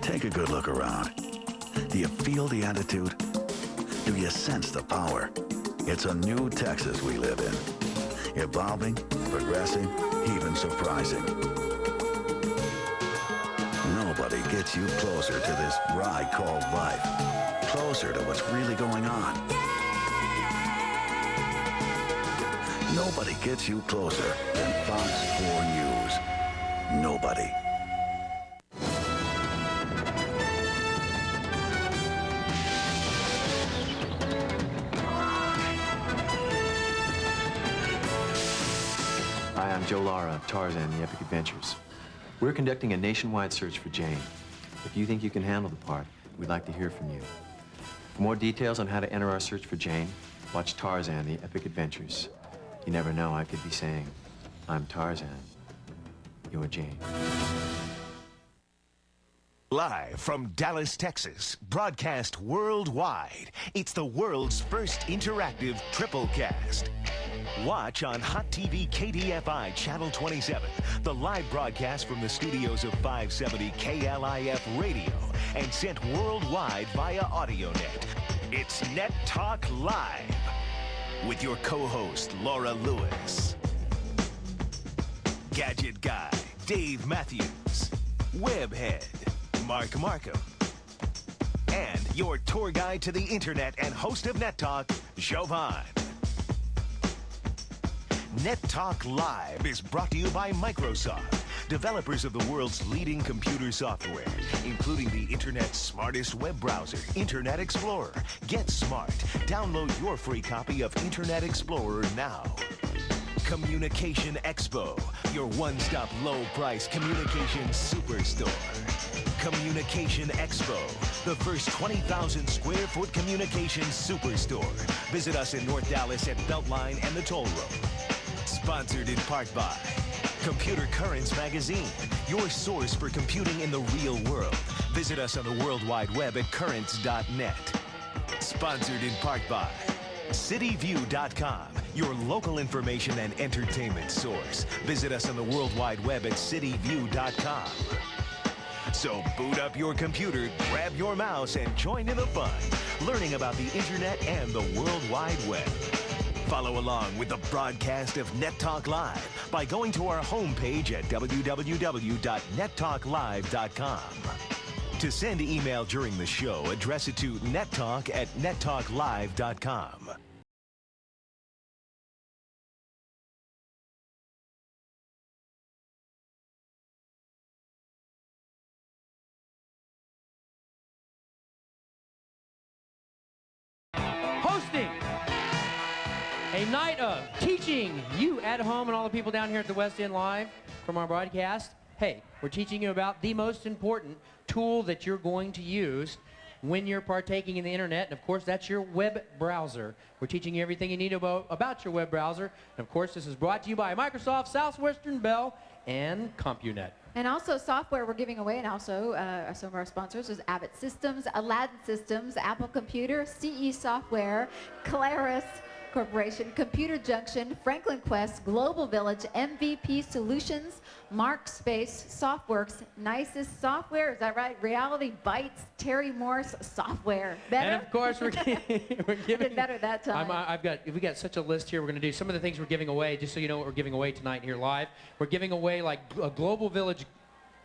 Take a good look around. Do you feel the attitude? Do you sense the power? It's a new Texas we live in. Evolving, progressing, even surprising. Nobody gets you closer to this ride called life. Closer to what's really going on. Nobody gets you closer than Fox 4 News. Nobody. Hi, I'm Joe Lara of Tarzan, The Epic Adventures. We're conducting a nationwide search for Jane. If you think you can handle the part, we'd like to hear from you. For more details on how to enter our search for Jane, watch Tarzan, The Epic Adventures. You never know, I could be saying, I'm Tarzan, you're Jane. Live from Dallas, Texas, broadcast worldwide, it's the world's first interactive triple cast. Watch on Hot TV KDFI Channel 27, the live broadcast from the studios of 570 KLIF Radio, and sent worldwide via AudioNet. It's Net Talk Live, with your co-host, Laura Lewis. Gadget Guy, Dave Matthews. Webhead, Mark Markham. And your tour guide to the internet and host of Net Talk, Jovan. Net Talk Live is brought to you by Microsoft, developers of the world's leading computer software, including the internet's smartest web browser, Internet Explorer. Get smart. Download your free copy of Internet Explorer now. Communication Expo, your one-stop low-price communication superstore. Communication Expo, the first 20,000 square foot communication superstore. Visit us in North Dallas at Beltline and the Toll Road. Sponsored in part by Computer Currents Magazine, your source for computing in the real world. Visit us on the World Wide Web at currents.net. Sponsored in part by CityView.com, your local information and entertainment source. Visit us on the World Wide Web at CityView.com. So boot up your computer, grab your mouse, and join in the fun, learning about the internet and the World Wide Web. Follow along with the broadcast of Net Talk Live by going to our homepage at www.nettalklive.com. To send email during the show, address it to nettalk@nettalklive.com. Hosting a night of teaching you at home and all the people down here at the West End Live from our broadcast. Hey, we're teaching you about the most important tool that you're going to use when you're partaking in the internet, and of course that's your web browser. We're teaching you everything you need about your web browser, and of course this is brought to you by Microsoft, Southwestern Bell, and CompuNet. And also software we're giving away, and also some of our sponsors is Abbott Systems, Aladdin Systems, Apple Computer, CE Software, Claris Corporation, Computer Junction, Franklin Quest, Global Village, MVP Solutions, MarkSpace, SoftWorks, Nicest Software, is that right? Reality Bytes, Terry Morse Software. Better? And of course we're giving did better that time. we got such a list here. We're going to do some of the things we're giving away, just so you know what we're giving away tonight here live. We're giving away like a Global Village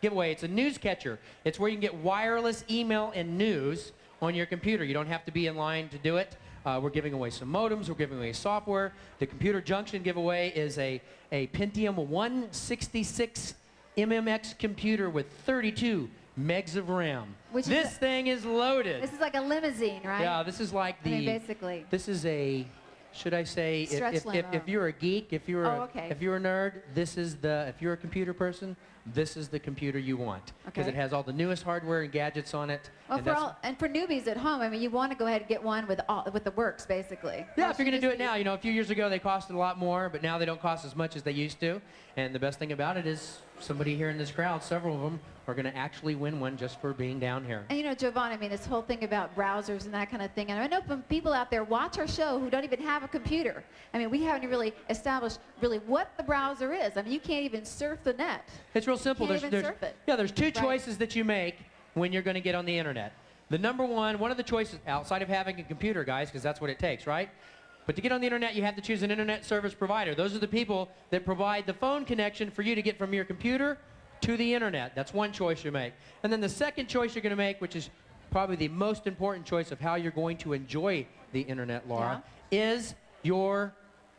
giveaway. It's a news catcher. It's where you can get wireless email and news on your computer. You don't have to be in line to do it. We're giving away some modems. We're giving away software. The Computer Junction giveaway is a Pentium 166 MMX computer with 32 megs of RAM. This thing is loaded. This is like a limousine, right? Yeah, this is like the... I mean, basically. This is a should I say, Stretch if limo. you're a geek, if you're Oh, okay. if you're a nerd, this is the, if you're a computer person, this is the computer you want. Because Okay. it has all the newest hardware and gadgets on it. Well, and for that's- all, and for newbies at home, I mean, you want to go ahead and get one with the works, basically. Yeah, if you're going to do it now, you know, a few years ago they costed a lot more, but now they don't cost as much as they used to. And the best thing about it is somebody here in this crowd, several of them, are going to actually win one just for being down here. And you know, Jovan, I mean, this whole thing about browsers and that kind of thing, and I know some people out there watch our show who don't even have a computer. I mean, we haven't really established really what the browser is. I mean, you can't even surf the net. It's real simple. Can't even surf it. Yeah, there's two choices that you make when you're going to get on the internet. The number one of the choices, outside of having a computer, guys, because that's what it takes, right? But to get on the internet, you have to choose an internet service provider. Those are the people that provide the phone connection for you to get from your computer to the internet. That's one choice you make. And then the second choice you're going to make, which is probably the most important choice of how you're going to enjoy the internet, Laura, is your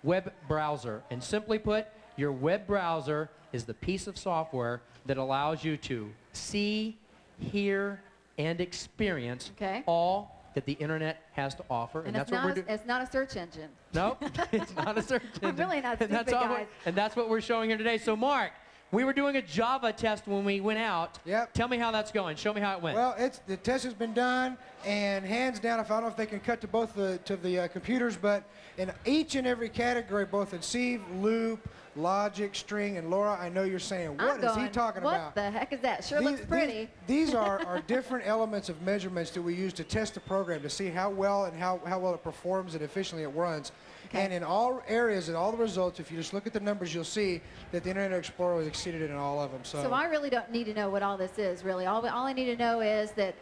web browser. And simply put, your web browser is the piece of software that allows you to see, hear, and experience all that the internet has to offer. And that's what we're doing. it's not a search engine. Nope, it's not a search engine. I'm really not And stupid, that's all guys. and that's what we're showing here today. So, Mark, we were doing a Java test when we went out. Yep. Tell me how that's going. Show me how it went. Well, the test has been done, and hands down, I don't know if they can cut to both the computers, but in each and every category, both in sieve, loop, logic, string, and Laura, I know you're saying, what is he talking what about? What the heck is that? Sure looks pretty. These are different elements of measurements that we use to test the program to see how well and how well it performs and efficiently it runs. And in all areas and all the results, if you just look at the numbers, you'll see that the Internet Explorer was exceeded in all of them. So I really don't need to know what all this is, really. All I need to know is that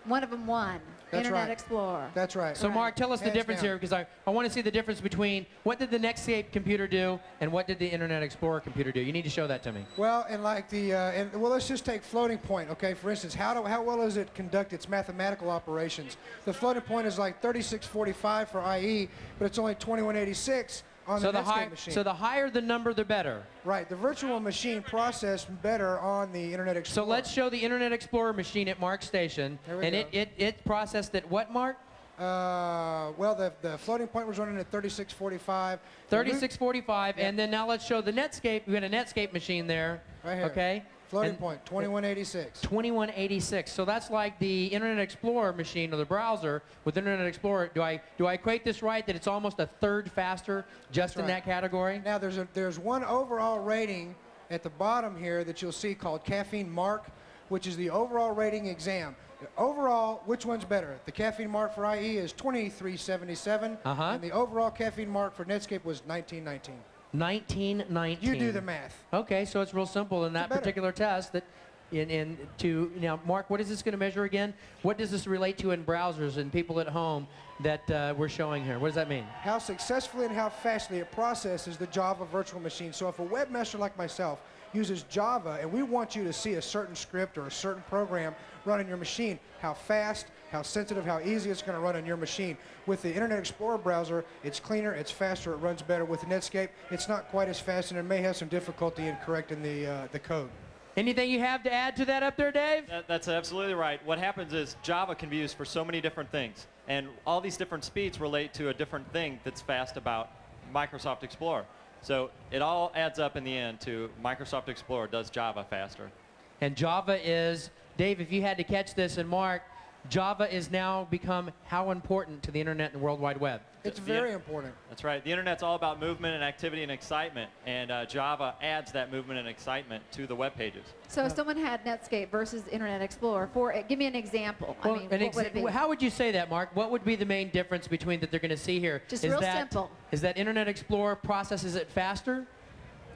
one of them won. That's Internet right. Explorer. That's right. So, Mark, tell us the Hands difference down. here, because I want to see the difference between what did the Netscape computer do and what did the Internet Explorer computer do. You need to show that to me. Well, and like well, let's just take floating point, okay? For instance, how well does it conduct its mathematical operations? The floating point is like 3645 for IE, but it's only 2186 on the Netscape machine. So the higher the number, the better. Right. The virtual machine processed better on the Internet Explorer. So let's show the Internet Explorer machine at Mark's station. There we And go. it processed at what, Mark? Well, the floating point was running at 3645. 3645, and then now let's show the Netscape. We got a Netscape machine there. Right here. Okay. Floating And- point, 2186. 2186. So that's like the Internet Explorer machine or the browser with Internet Explorer. Do I equate this right, that it's almost a third faster just in that category? Now there's one overall rating at the bottom here that you'll see called Caffeine Mark, which is the overall rating exam. Overall, which one's better? The Caffeine Mark for IE is 2377, and the overall Caffeine Mark for Netscape was 1919. 1919. You do the math. Okay, so it's real simple in that better. particular test. That now, Mark, what is this going to measure again? What does this relate to in browsers and people at home that we're showing here? What does that mean? How successfully and how fastly it processes the Java virtual machine. So if a webmaster like myself uses Java and we want you to see a certain script or a certain program run on your machine, how fast, how sensitive, how easy it's going to run on your machine. With the Internet Explorer browser, it's cleaner, it's faster, it runs better. With Netscape, it's not quite as fast and it may have some difficulty in correcting the code. Anything you have to add to that up there, Dave? That's absolutely right. What happens is Java can be used for so many different things, and all these different speeds relate to a different thing that's fast about Microsoft Explorer. So it all adds up in the end to Microsoft Explorer does Java faster. And Java is, Dave, if you had to catch this, and Mark, Java is now become how important to the internet and the World Wide Web? It's very important. That's right. The internet's all about movement and activity and excitement, and Java adds that movement and excitement to the web pages. So if someone had Netscape versus Internet Explorer, give me an example. Well, I mean, what would it be? How would you say that, Mark? What would be the main difference between that they're going to see here? Just real simple. Is that Internet Explorer processes it faster?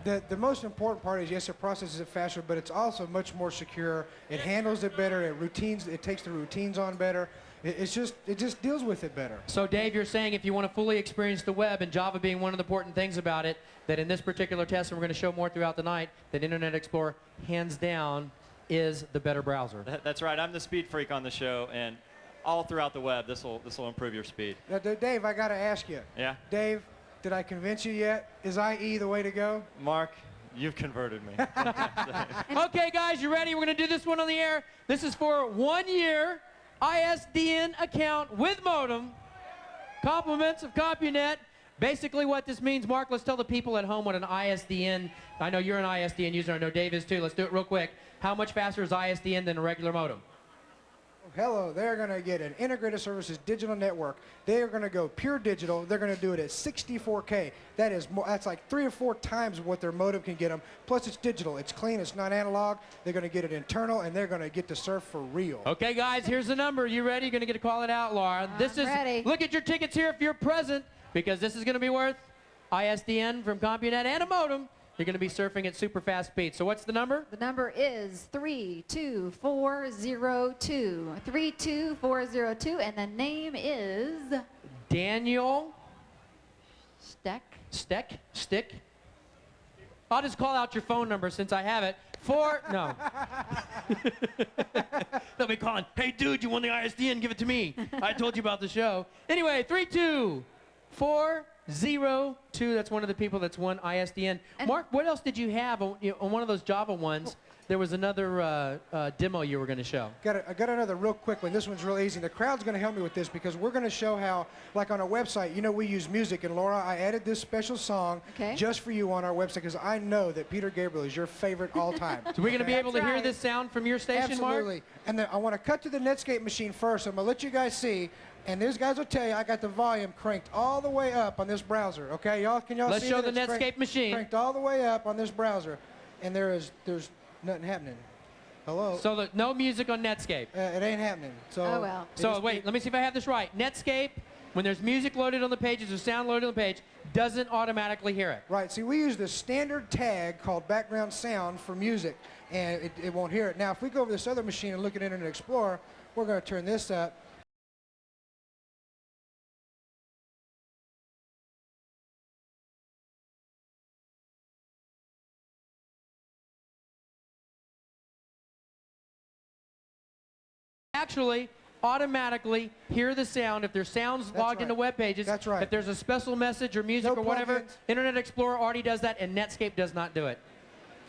The most important part is, yes, it processes it faster, but it's also much more secure. It handles it better. It takes the routines on better. It just deals with it better. So, Dave, you're saying if you want to fully experience the web, and Java being one of the important things about it, that in this particular test, and we're going to show more throughout the night, that Internet Explorer, hands down, is the better browser. That's right. I'm the speed freak on the show, and all throughout the web, this will improve your speed. Now, Dave, I got to ask you. Yeah? Dave, did I convince you yet? Is IE the way to go? Mark, you've converted me. Okay, guys, you ready? We're going to do this one on the air. This is for 1 year ISDN account with modem. Compliments of CompuNet. Basically what this means, Mark, let's tell the people at home what an ISDN, I know you're an ISDN user, I know Dave is too, let's do it real quick. How much faster is ISDN than a regular modem? Hello, they're going to get an integrated services digital network. They are going to go pure digital. They're going to do it at 64K. That's like 3 or 4 times what their modem can get them. Plus it's digital. It's clean. It's not analog. They're going to get it internal, and they're going to get to surf for real. Okay, guys, here's the number. You ready? You're going to get to call it out, Laura. I'm ready. Look at your tickets here if you're present, because this is going to be worth ISDN from CompuNet and a modem. You're going to be surfing at super fast speed. So what's the number? The number is 32402. 32402, and the name is Daniel Stick. I'll just call out your phone number since I have it. No. They'll be calling, hey dude, you won the ISDN, give it to me. I told you about the show. Anyway, 32402, that's one of the people that's won ISDN. And Mark, what else did you have on one of those Java ones? There was another demo you were going to show. I got another real quick one. This one's real easy. The crowd's going to help me with this because we're going to show how, like on our website, you know we use music. And Laura, I added this special song just for you on our website because I know that Peter Gabriel is your favorite all time. So we're going to be able to hear this sound from your station, Mark? Absolutely. And then I want to cut to the Netscape machine first. I'm going to let you guys see. And these guys will tell you I got the volume cranked all the way up on this browser. Okay, y'all, can y'all see? Let's show the Netscape machine. Cranked all the way up on this browser, and there's nothing happening. Hello. So no music on Netscape. It ain't happening. So. Oh well. So wait, let me see if I have this right. Netscape, when there's music loaded on the pages or sound loaded on the page, doesn't automatically hear it. Right. See, we use the standard tag called background sound for music, and it won't hear it. Now, if we go over this other machine and look at Internet Explorer, we're going to turn this up. Actually automatically hear the sound if there's sounds logged into web pages. That's right. If there's a special message or music or whatever, Internet Explorer already does that, and Netscape does not do it.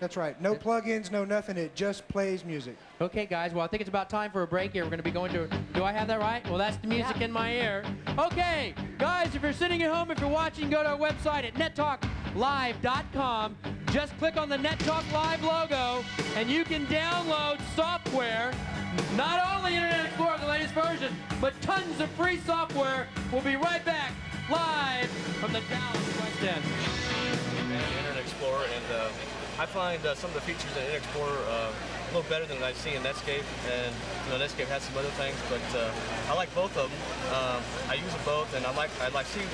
That's right. No plugins, no nothing. It just plays music. Okay, guys. Well, I think it's about time for a break here. We're going to be going to... Do I have that right? Well, that's the music in my ear. Okay, guys, if you're sitting at home, if you're watching, go to our website at nettalklive.com. Just click on the Net Talk Live logo, and you can download software. Not only Internet Explorer, the latest version, but tons of free software. We'll be right back, live from the Dallas West End. Internet Explorer, and I find some of the features in Internet Explorer a little better than I see in Netscape. And Netscape has some other things, but I like both of them. I use them both, and I like what I see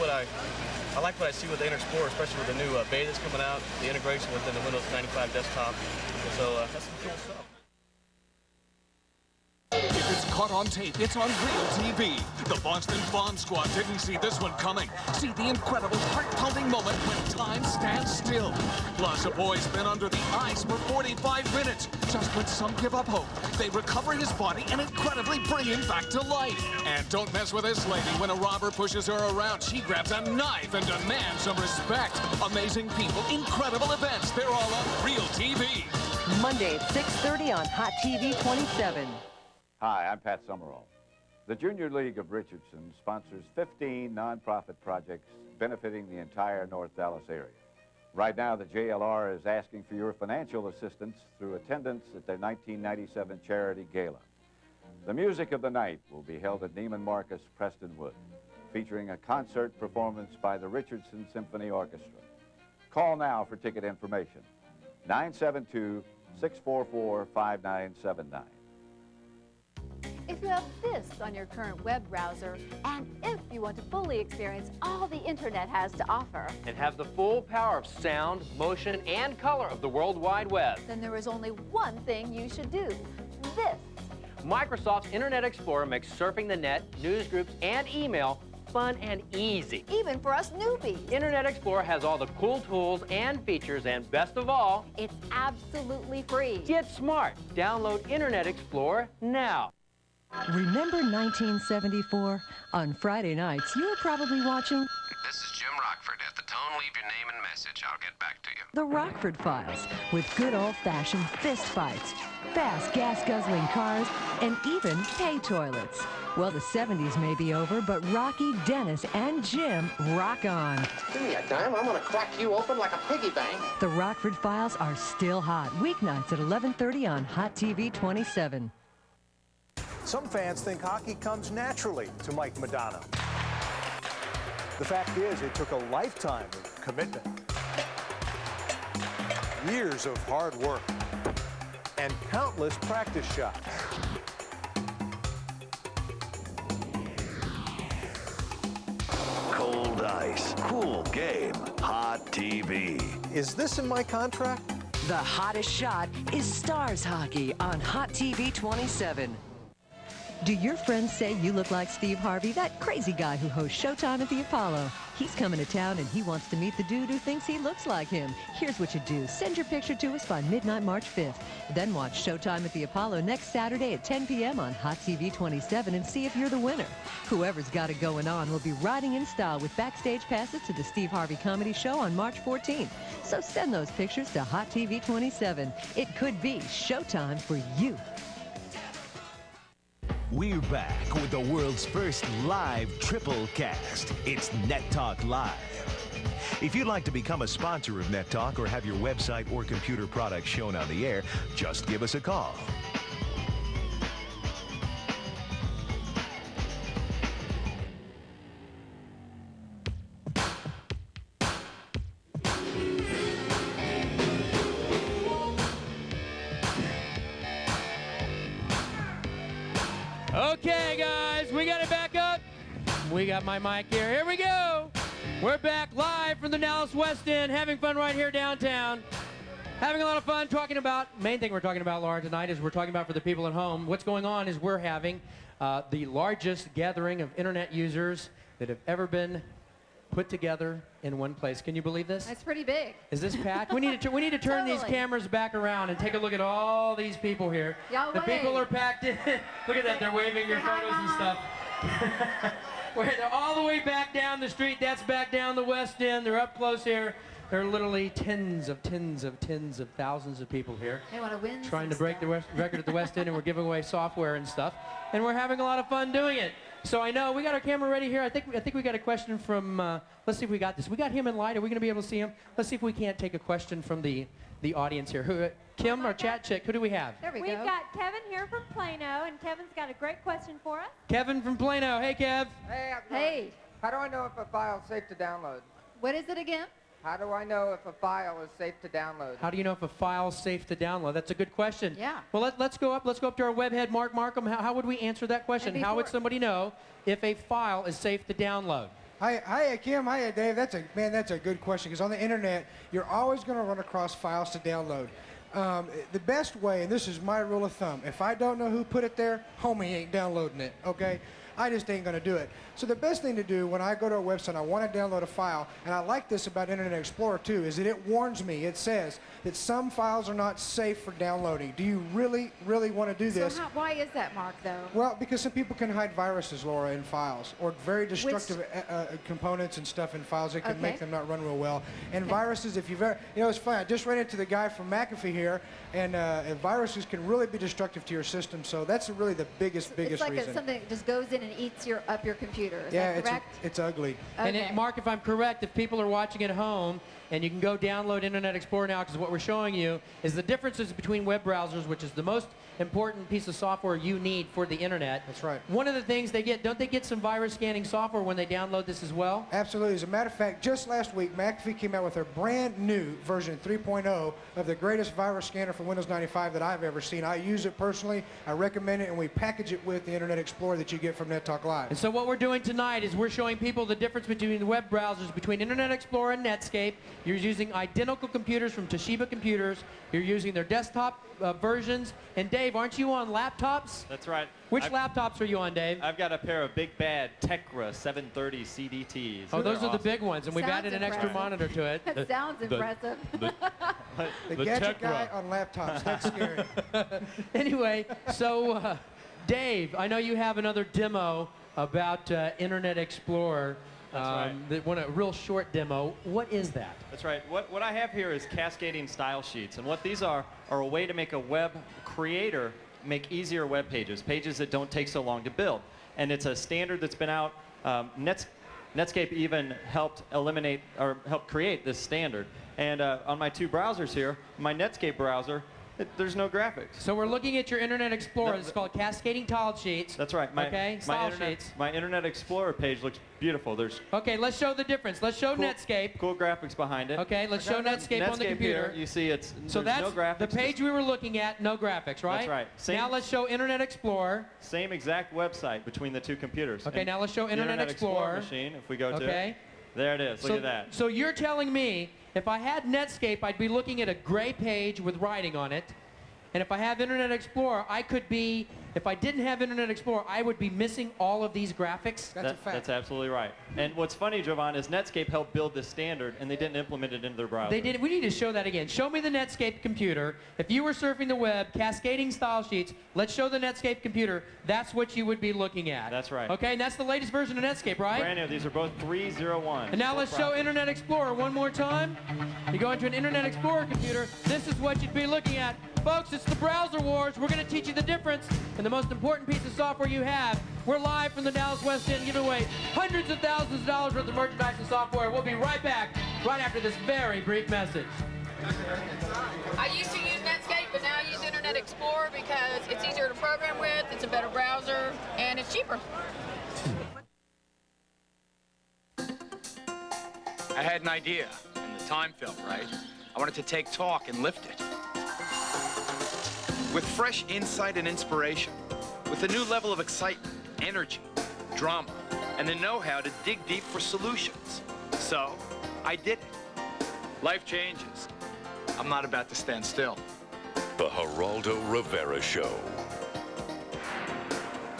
with the Internet Explorer, especially with the new beta that's coming out, the integration within the Windows 95 desktop. So that's some cool stuff. If it's caught on tape, it's on real TV. The Boston Bomb Squad didn't see this one coming. See the incredible heart-pounding moment when time stands still. Plus, a boy's been under the ice for 45 minutes. Just when some give up hope, they recover his body and incredibly bring him back to life. And don't mess with this lady. When a robber pushes her around, she grabs a knife and demands some respect. Amazing people, incredible events. They're all on real TV. Monday at 6:30 on Hot TV 27. Hi, I'm Pat Summerall. The Junior League of Richardson sponsors 15 nonprofit projects benefiting the entire North Dallas area. Right now, the JLR is asking for your financial assistance through attendance at their 1997 charity gala. The music of the night will be held at Neiman Marcus Prestonwood, featuring a concert performance by the Richardson Symphony Orchestra. Call now for ticket information, 972-644-5979. If you have this on your current web browser, and if you want to fully experience all the internet has to offer, and have the full power of sound, motion, and color of the World Wide Web, then there is only one thing you should do. This. Microsoft's Internet Explorer makes surfing the net, news groups, and email fun and easy. Even for us newbies. Internet Explorer has all the cool tools and features, and best of all, it's absolutely free. Get smart. Download Internet Explorer now. Remember 1974? On Friday nights, you were probably watching This is Jim Rockford. At the tone, leave your name and message. I'll get back to you. The Rockford Files, with good old-fashioned fist fights, fast gas-guzzling cars, and even pay toilets. Well, the 70s may be over, but Rocky, Dennis, and Jim rock on. Give me a dime. I'm going to crack you open like a piggy bank. The Rockford Files are still hot, weeknights at 11:30 on Hot TV 27. Some fans think hockey comes naturally to Mike Madonna. The fact is, it took a lifetime of commitment, years of hard work, and countless practice shots. Cold ice, cool game, hot TV. Is this in my contract? The hottest shot is Stars Hockey on Hot TV 27. Do your friends say you look like Steve Harvey, that crazy guy who hosts Showtime at the Apollo? He's coming to town and he wants to meet the dude who thinks he looks like him. Here's what you do. Send your picture to us by midnight March 5th. Then watch Showtime at the Apollo next Saturday at 10 p.m. on Hot TV 27 and see if you're the winner. Whoever's got it going on will be riding in style with backstage passes to the Steve Harvey Comedy Show on March 14th. So send those pictures to Hot TV 27. It could be Showtime for you. We're back with the world's first live triple cast. It's Net Talk Live. If you'd like to become a sponsor of Net Talk or have your website or computer products shown on the air, just give us a call. Okay, guys, we got it back up. We got my mic here. Here we go. We're back live from the Dallas West End, having fun right here downtown. Having a lot of fun talking about, main thing we're talking about, Laura, tonight is we're talking about for the people at home. What's going on is we're having the largest gathering of internet users that have ever been put together in one place. Can you believe this? That's pretty big. Is this packed? We need to turn these cameras back around and take a look at all these people here. Y'all the wave. people are packed in. Look at that, they're waving your photos and stuff. They're all the way back down the street. That's back down the West End. They're up close here. There are literally tens of thousands of people here. They want to win. Trying to break the record at the West End, and we're giving away software and stuff. And we're having a lot of fun doing it. So I know we got our camera ready here. I think we got a question from. Let's see if we got this. We got him in light. Are we going to be able to see him? Let's see if we can't take a question from the audience here. Who? Kim, our chat chick. Who do we have? There we go. We've got Kevin here from Plano, and Kevin's got a great question for us. Kevin from Plano. Hey, Kev. Hey. How do I know if a file is safe to download? What is it again? How do I know if a file is safe to download? How do you know if a file's safe to download? That's a good question. Yeah. Well, let's go up to our web head, Mark Markham. How would we answer that question? How would somebody know if a file is safe to download? Hi, Kim. Hi, Dave. That's a good question, because on the internet, you're always going to run across files to download. The best way, and this is my rule of thumb, if I don't know who put it there, homie ain't downloading it, okay? I just ain't going to do it. So the best thing to do when I go to a website and I want to download a file, and I like this about Internet Explorer too, is that it warns me. It says that some files are not safe for downloading. Do you really want to do this? So why is that, Mark, though? Well, because some people can hide viruses, Laura, in files, or very destructive components and stuff in files that can make them not run real well. And viruses, if you've ever, it's funny, I just ran into the guy from McAfee here, and viruses can really be destructive to your system, so that's really the biggest It's like reason. something that just goes in and eats up your computer. Is that correct? It's ugly. Okay. And Mark, if I'm correct, if people are watching at home, and you can go download Internet Explorer now, because what we're showing you is the differences between web browsers, which is the most important piece of software you need for the internet. That's right. One of the things don't they get some virus scanning software when they download this as well? Absolutely. As a matter of fact, just last week, McAfee came out with their brand new version 3.0 of the greatest virus scanner for Windows 95 that I've ever seen. I use it personally. I recommend it, and we package it with the Internet Explorer that you get from NetTalk Live. And so what we're doing tonight is we're showing people the difference between the web browsers, between Internet Explorer and Netscape. You're using identical computers from Toshiba Computers. You're using their desktop versions. And Dave, aren't you on laptops? That's right. Which laptops are you on, Dave? I've got a pair of big bad Tecra 730 CDTs. Oh, those are the big ones, and we've Sounds added an extra impressive. monitor to it. That sounds impressive. The gadget guy on laptops. That's scary. Anyway, so Dave, I know you have another demo about Internet Explorer. That's right. A real short demo. What is that? That's right. What I have here is cascading style sheets. And what these are a way to make a web creator make easier web pages, pages that don't take so long to build. And it's a standard that's been out. Netscape even helped eliminate or help create this standard. And on my two browsers here, my Netscape browser, there's no graphics. So we're looking at your Internet Explorer. It's called Cascading Tile Sheets. That's right. Style sheets. My Internet Explorer page looks beautiful. Okay, let's show the difference. Let's show Netscape. Cool graphics behind it. Okay, let's show Netscape on the computer. Here, you see there's so that's no graphics. The page we were looking at, no graphics, right? That's right. Now let's show Internet Explorer. Same exact website between the two computers. Okay, now let's show Internet Explorer. Machine, if we go to it. There it is. Look at that. So you're telling me if I had Netscape, I'd be looking at a gray page with writing on it. And if I have Internet Explorer, if I didn't have Internet Explorer, I would be missing all of these graphics? That's a fact. That's absolutely right. And what's funny, Jovan, is Netscape helped build this standard, and they didn't implement it into their browser. They did. We need to show that again. Show me the Netscape computer. If you were surfing the web, cascading style sheets, let's show the Netscape computer. That's what you would be looking at. That's right. Okay, and that's the latest version of Netscape, right? Brand new. These are both 3.01. And now let's show Internet Explorer one more time. You go into an Internet Explorer computer, this is what you'd be looking at. Folks, it's the Browser Wars. We're going to teach you the difference and the most important piece of software you have. We're live from the Dallas West End, giving away hundreds of thousands of dollars worth of merchandise and software. We'll be right back right after this very brief message. I used to use Netscape, but now I use Internet Explorer because it's easier to program with, it's a better browser, and it's cheaper. I had an idea, and the time felt right. I wanted to take talk and lift it. With fresh insight and inspiration, with a new level of excitement, energy, drama, and the know-how to dig deep for solutions. So, I did it. Life changes. I'm not about to stand still. The Geraldo Rivera Show.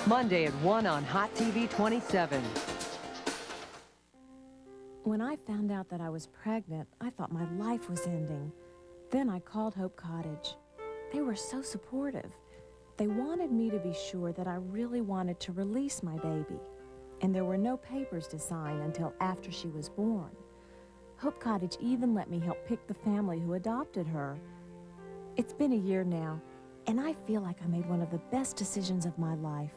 Monday at 1 on Hot TV 27. When I found out that I was pregnant, I thought my life was ending. Then I called Hope Cottage. They were so supportive. They wanted me to be sure that I really wanted to release my baby. And there were no papers to sign until after she was born. Hope Cottage even let me help pick the family who adopted her. It's been a year now, and I feel like I made one of the best decisions of my life.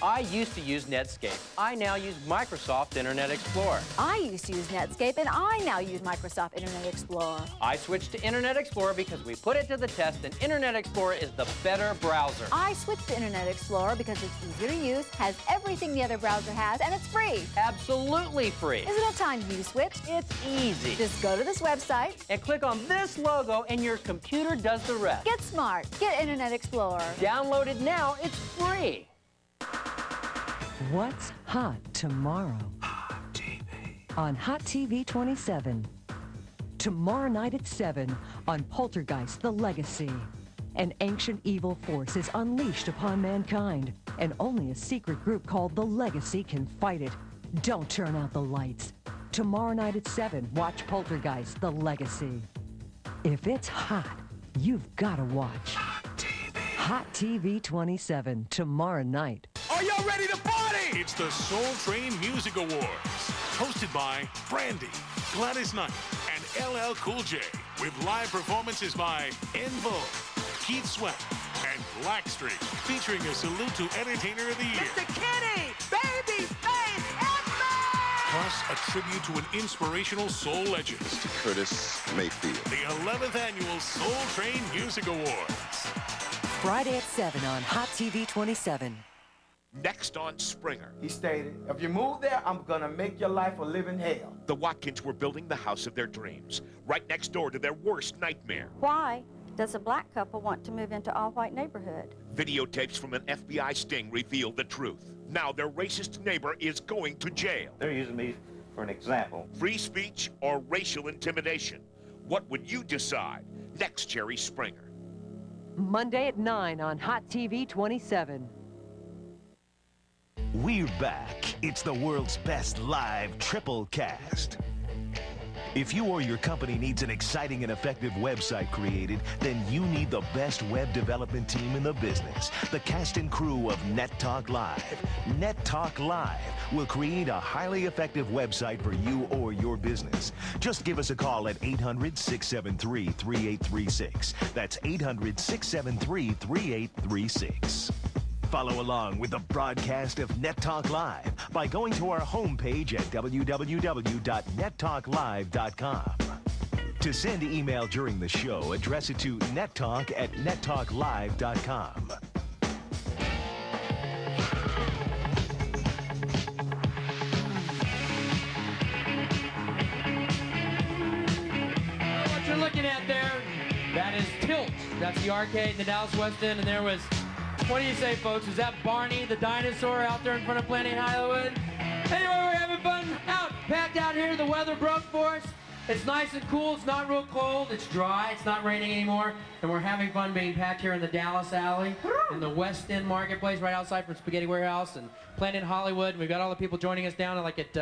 I used to use Netscape. I now use Microsoft Internet Explorer. I used to use Netscape, and I now use Microsoft Internet Explorer. I switched to Internet Explorer because we put it to the test, and Internet Explorer is the better browser. I switched to Internet Explorer because it's easier to use, has everything the other browser has, and it's free. Absolutely free. Is it not time for you to switch? It's easy. Just go to this website and click on this logo, and your computer does the rest. Get smart. Get Internet Explorer. Download it now. It's free. What's hot tomorrow? Hot TV. On Hot TV 27. Tomorrow night at 7 on Poltergeist: The Legacy. An ancient evil force is unleashed upon mankind, and only a secret group called The Legacy can fight it. Don't turn out the lights. Tomorrow night at 7, watch Poltergeist: The Legacy. If it's hot, you've got to watch. Hot TV. Hot TV 27, tomorrow night. Are y'all ready to party? It's the Soul Train Music Awards, hosted by Brandy, Gladys Knight, and LL Cool J, with live performances by En Vogue, Keith Sweat, and Blackstreet, featuring a salute to Entertainer of the Year. Mr. Kenny, Babyface, Plus, a tribute to an inspirational soul legend. Mr. Curtis Mayfield. The 11th Annual Soul Train Music Awards. Friday at 7 on Hot TV 27. Next on Springer. He stated, if you move there, I'm gonna make your life a living hell. The Watkins were building the house of their dreams, right next door to their worst nightmare. Why does a black couple want to move into all-white neighborhood? Videotapes from an FBI sting revealed the truth. Now their racist neighbor is going to jail. They're using me for an example. Free speech or racial intimidation? What would you decide? Next, Jerry Springer. Monday at 9 on Hot TV 27. We're back. It's the world's best live triple cast. If you or your company needs an exciting and effective website created, then you need the best web development team in the business. The cast and crew of NetTalk Live. NetTalk Live will create a highly effective website for you or your business. Just give us a call at 800-673-3836. That's 800-673-3836. Follow along with the broadcast of NetTalk Live by going to our homepage at www.nettalklive.com. To send email during the show, address it to nettalk@nettalklive.com. What you're looking at there, that is Tilt. That's the arcade in the Dallas West End, and there was, what do you say, folks? Is that Barney the dinosaur out there in front of Planet Hollywood? Anyway, we're having fun out, packed out here. The weather broke for us. It's nice and cool. It's not real cold. It's dry. It's not raining anymore. And we're having fun being packed here in the Dallas Alley, in the West End Marketplace, right outside from Spaghetti Warehouse and Planet Hollywood. And we've got all the people joining us down like at,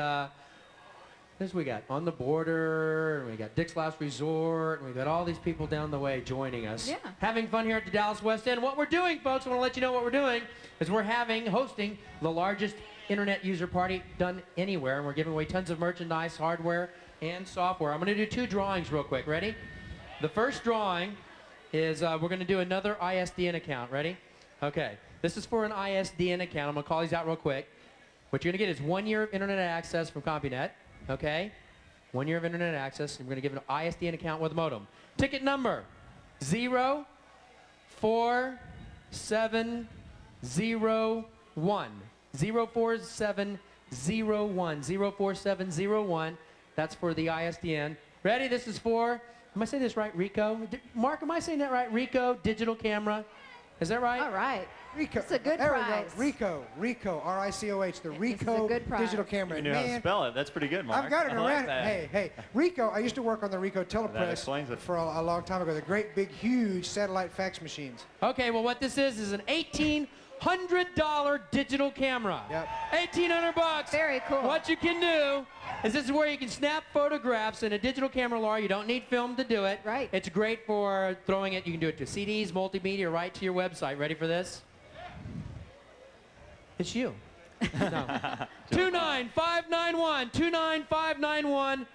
this we got On the Border, and we got Dick's Last Resort, and we've got all these people down the way joining us. Yeah. Having fun here at the Dallas West End. What we're doing, folks, I want to let you know what we're doing, is we're hosting the largest internet user party done anywhere, and we're giving away tons of merchandise, hardware, and software. I'm going to do 2 drawings real quick. Ready? The first drawing is we're going to do another ISDN account. Ready? Okay. This is for an ISDN account. I'm going to call these out real quick. What you're going to get is 1 year of internet access from CompuNet. Okay? 1 year of internet access. And we're going to give an ISDN account with a modem. Ticket number 04701. 04701. 04701. That's for the ISDN. Ready? This is for, am I saying this right, Rico? Mark, am I saying that right? Rico Digital Camera. Is that right? All right. Rico. It's a good there prize. We go. Rico, R-I-C-O-H, the Rico good prize. digital camera. You knew how to spell it. That's pretty good, Mark. I've got it I around. like that. Hey, Rico, I used to work on the Rico That Telepress explains it. for a long time ago. The great, big, huge satellite fax machines. Okay, well, what this is an $1,800 digital camera. Yep. $1,800. Very cool. What you can do is this is where you can snap photographs in a digital camera, Laura. You don't need film to do it. Right. It's great for throwing it. You can do it to CDs, multimedia, right to your website. Ready for this? It's you. No. 29591. 29591.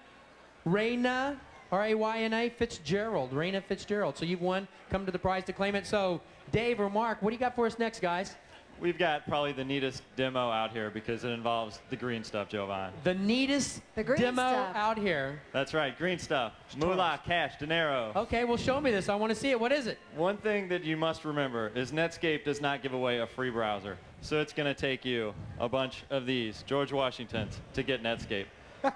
Raina, R-A-Y-N-A, Fitzgerald. Raina Fitzgerald. So you've won. Come to the prize to claim it. So, Dave or Mark, what do you got for us next, guys? We've got probably the neatest demo out here because it involves the green stuff, Jovan. The neatest green demo stuff. out here. That's right, green stuff. Moolah, cash, dinero. Okay, well, show me this. I want to see it. What is it? One thing that you must remember is Netscape does not give away a free browser. So it's going to take you a bunch of these George Washingtons to get Netscape. Mark,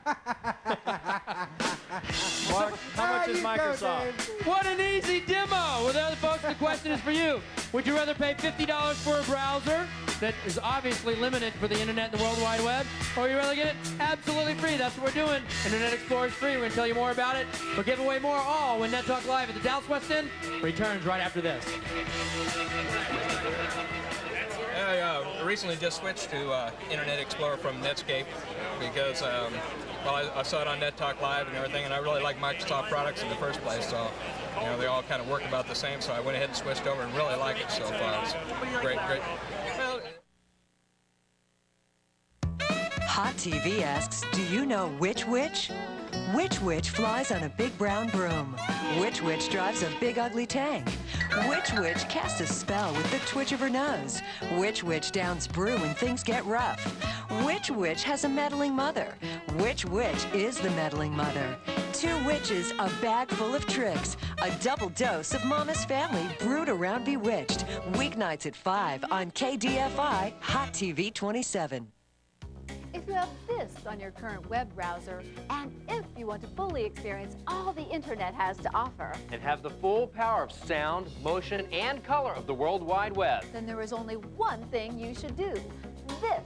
how much is Microsoft? What an easy demo! Well, the other folks, the question is for you. Would you rather pay $50 for a browser that is obviously limited for the internet and the World Wide Web, or would you rather get it absolutely free? That's what we're doing. Internet Explorer is free. We're going to tell you more about it. We'll give away more all when NetTalk Live at the Dallas West End returns right after this. I recently just switched to Internet Explorer from Netscape because, well, I saw it on NetTalk Live and everything, and I really like Microsoft products in the first place, so, you know, they all kind of work about the same, so I went ahead and switched over and really like it so far. It's great. Well, Hot TV asks, do you know which witch? Which witch flies on a big brown broom? Which witch drives a big ugly tank? Which witch casts a spell with the twitch of her nose? Which witch downs brew when things get rough? Which witch has a meddling mother? Which witch is the meddling mother? 2 witches, a bag full of tricks. A double dose of Mama's Family brewed around Bewitched. Weeknights at 5 on KDFI Hot TV 27. If you have this on your current web browser, and if you want to fully experience all the internet has to offer, And have the full power of sound, motion, and color of the World Wide Web. then there is only one thing you should do. This.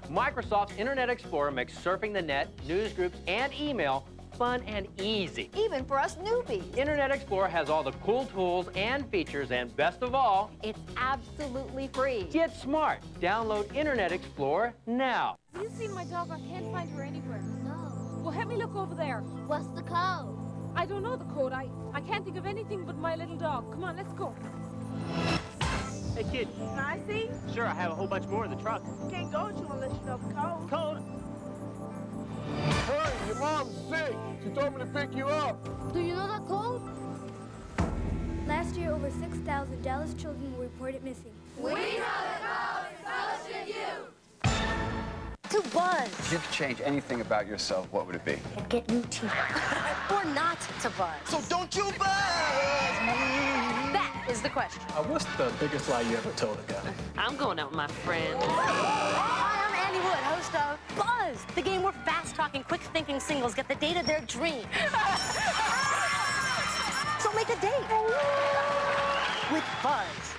Microsoft's Internet Explorer makes surfing the net, news groups, and email fun and easy. Even for us newbies. Internet Explorer has all the cool tools and features, and best of all, it's absolutely free. Get smart. Download Internet Explorer now. Have you seen my dog? I can't find her anywhere. No. Well, help me look over there. What's the code? I don't know the code. I can't think of anything but my little dog. Come on, let's go. Hey, kid. Can I see? Sure, I have a whole bunch more in the truck. Can't go with you unless you know the code. Code? Hey, your mom's sick. She told me to pick you up. Do you know the code? Last year, over 6,000 Dallas children were reported missing. We know the code. So should you. To Buzz. If you could change anything about yourself, what would it be? And get new teeth. Or not to Buzz. So don't you buzz me! That is the question. What's the biggest lie you ever told a guy? I'm going out with my friends. Hi, I'm Andy Wood, host of Buzz, the game where fast-talking, quick-thinking singles get the date of their dream. So make a date with Buzz.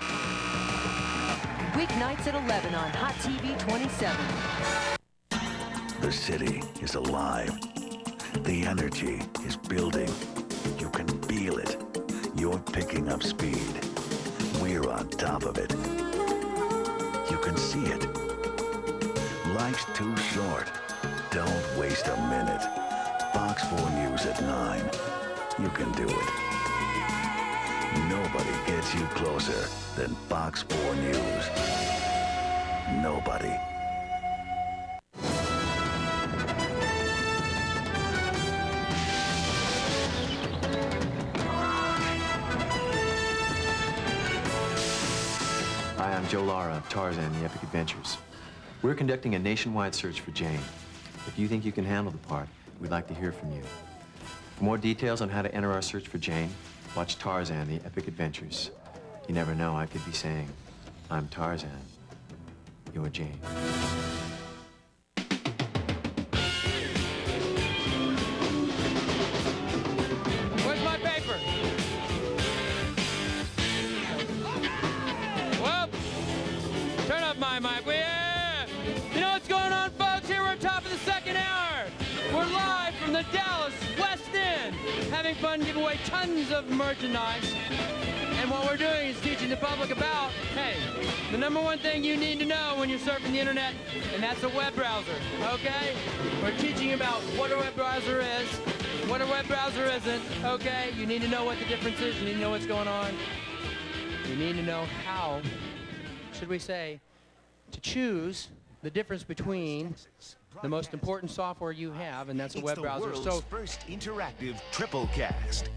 Weeknights at 11 on Hot TV 27. The city is alive. The energy is building. You can feel it. You're picking up speed. We're on top of it. You can see it. Life's too short. Don't waste a minute. Fox 4 News at 9. You can do it. Nobody gets you closer than Fox 4 News. Nobody. Hi, I'm Joe Lara of Tarzan, The Epic Adventures. We're conducting a nationwide search for Jane. If you think you can handle the part, we'd like to hear from you. For more details on how to enter our search for Jane, watch Tarzan, The Epic Adventures. You never know, I could be saying, I'm Tarzan, you're Jane. Where's my paper? Well, turn up my mic. Yeah! You know what's going on, folks? Here we're at top of the second hour. We're live from the Dallas West End, having fun, giving away tons of merchandise. And what we're doing is teaching the public about, hey, the number one thing you need to know when you're surfing the internet, and that's a web browser, okay? We're teaching about what a web browser is, what a web browser isn't, okay? You need to know what the difference is, you need to know what's going on. You need to know how, should we say, to choose the difference between the most important software you have, and that's a web browser. It's the world's first interactive triple cast.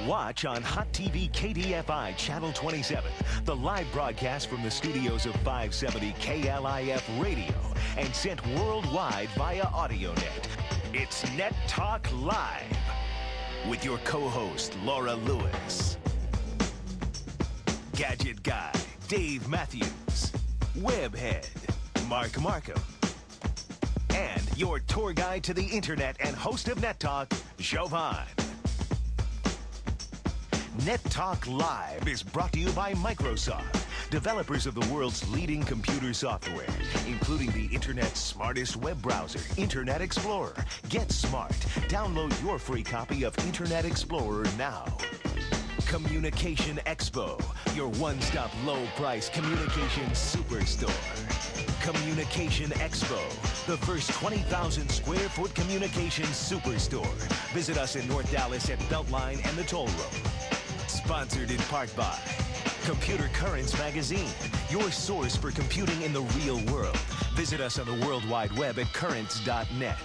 Watch on Hot TV KDFI Channel 27, the live broadcast from the studios of 570 KLIF Radio, and sent worldwide via AudioNet. It's Net Talk Live with your co-host Laura Lewis, Gadget Guy Dave Matthews, Webhead Mark Markham, and your tour guide to the internet and host of Net Talk, Jovan. Net Talk Live is brought to you by Microsoft, developers of the world's leading computer software, including the internet's smartest web browser, Internet Explorer. Get smart. Download your free copy of Internet Explorer now. Communication Expo, your one-stop low-price communication superstore. Communication Expo, the first 20,000 square foot communication superstore. Visit us in North Dallas at Beltline and the Toll Road. Sponsored in part by Computer Currents Magazine, your source for computing in the real world. Visit us on the World Wide Web at currents.net.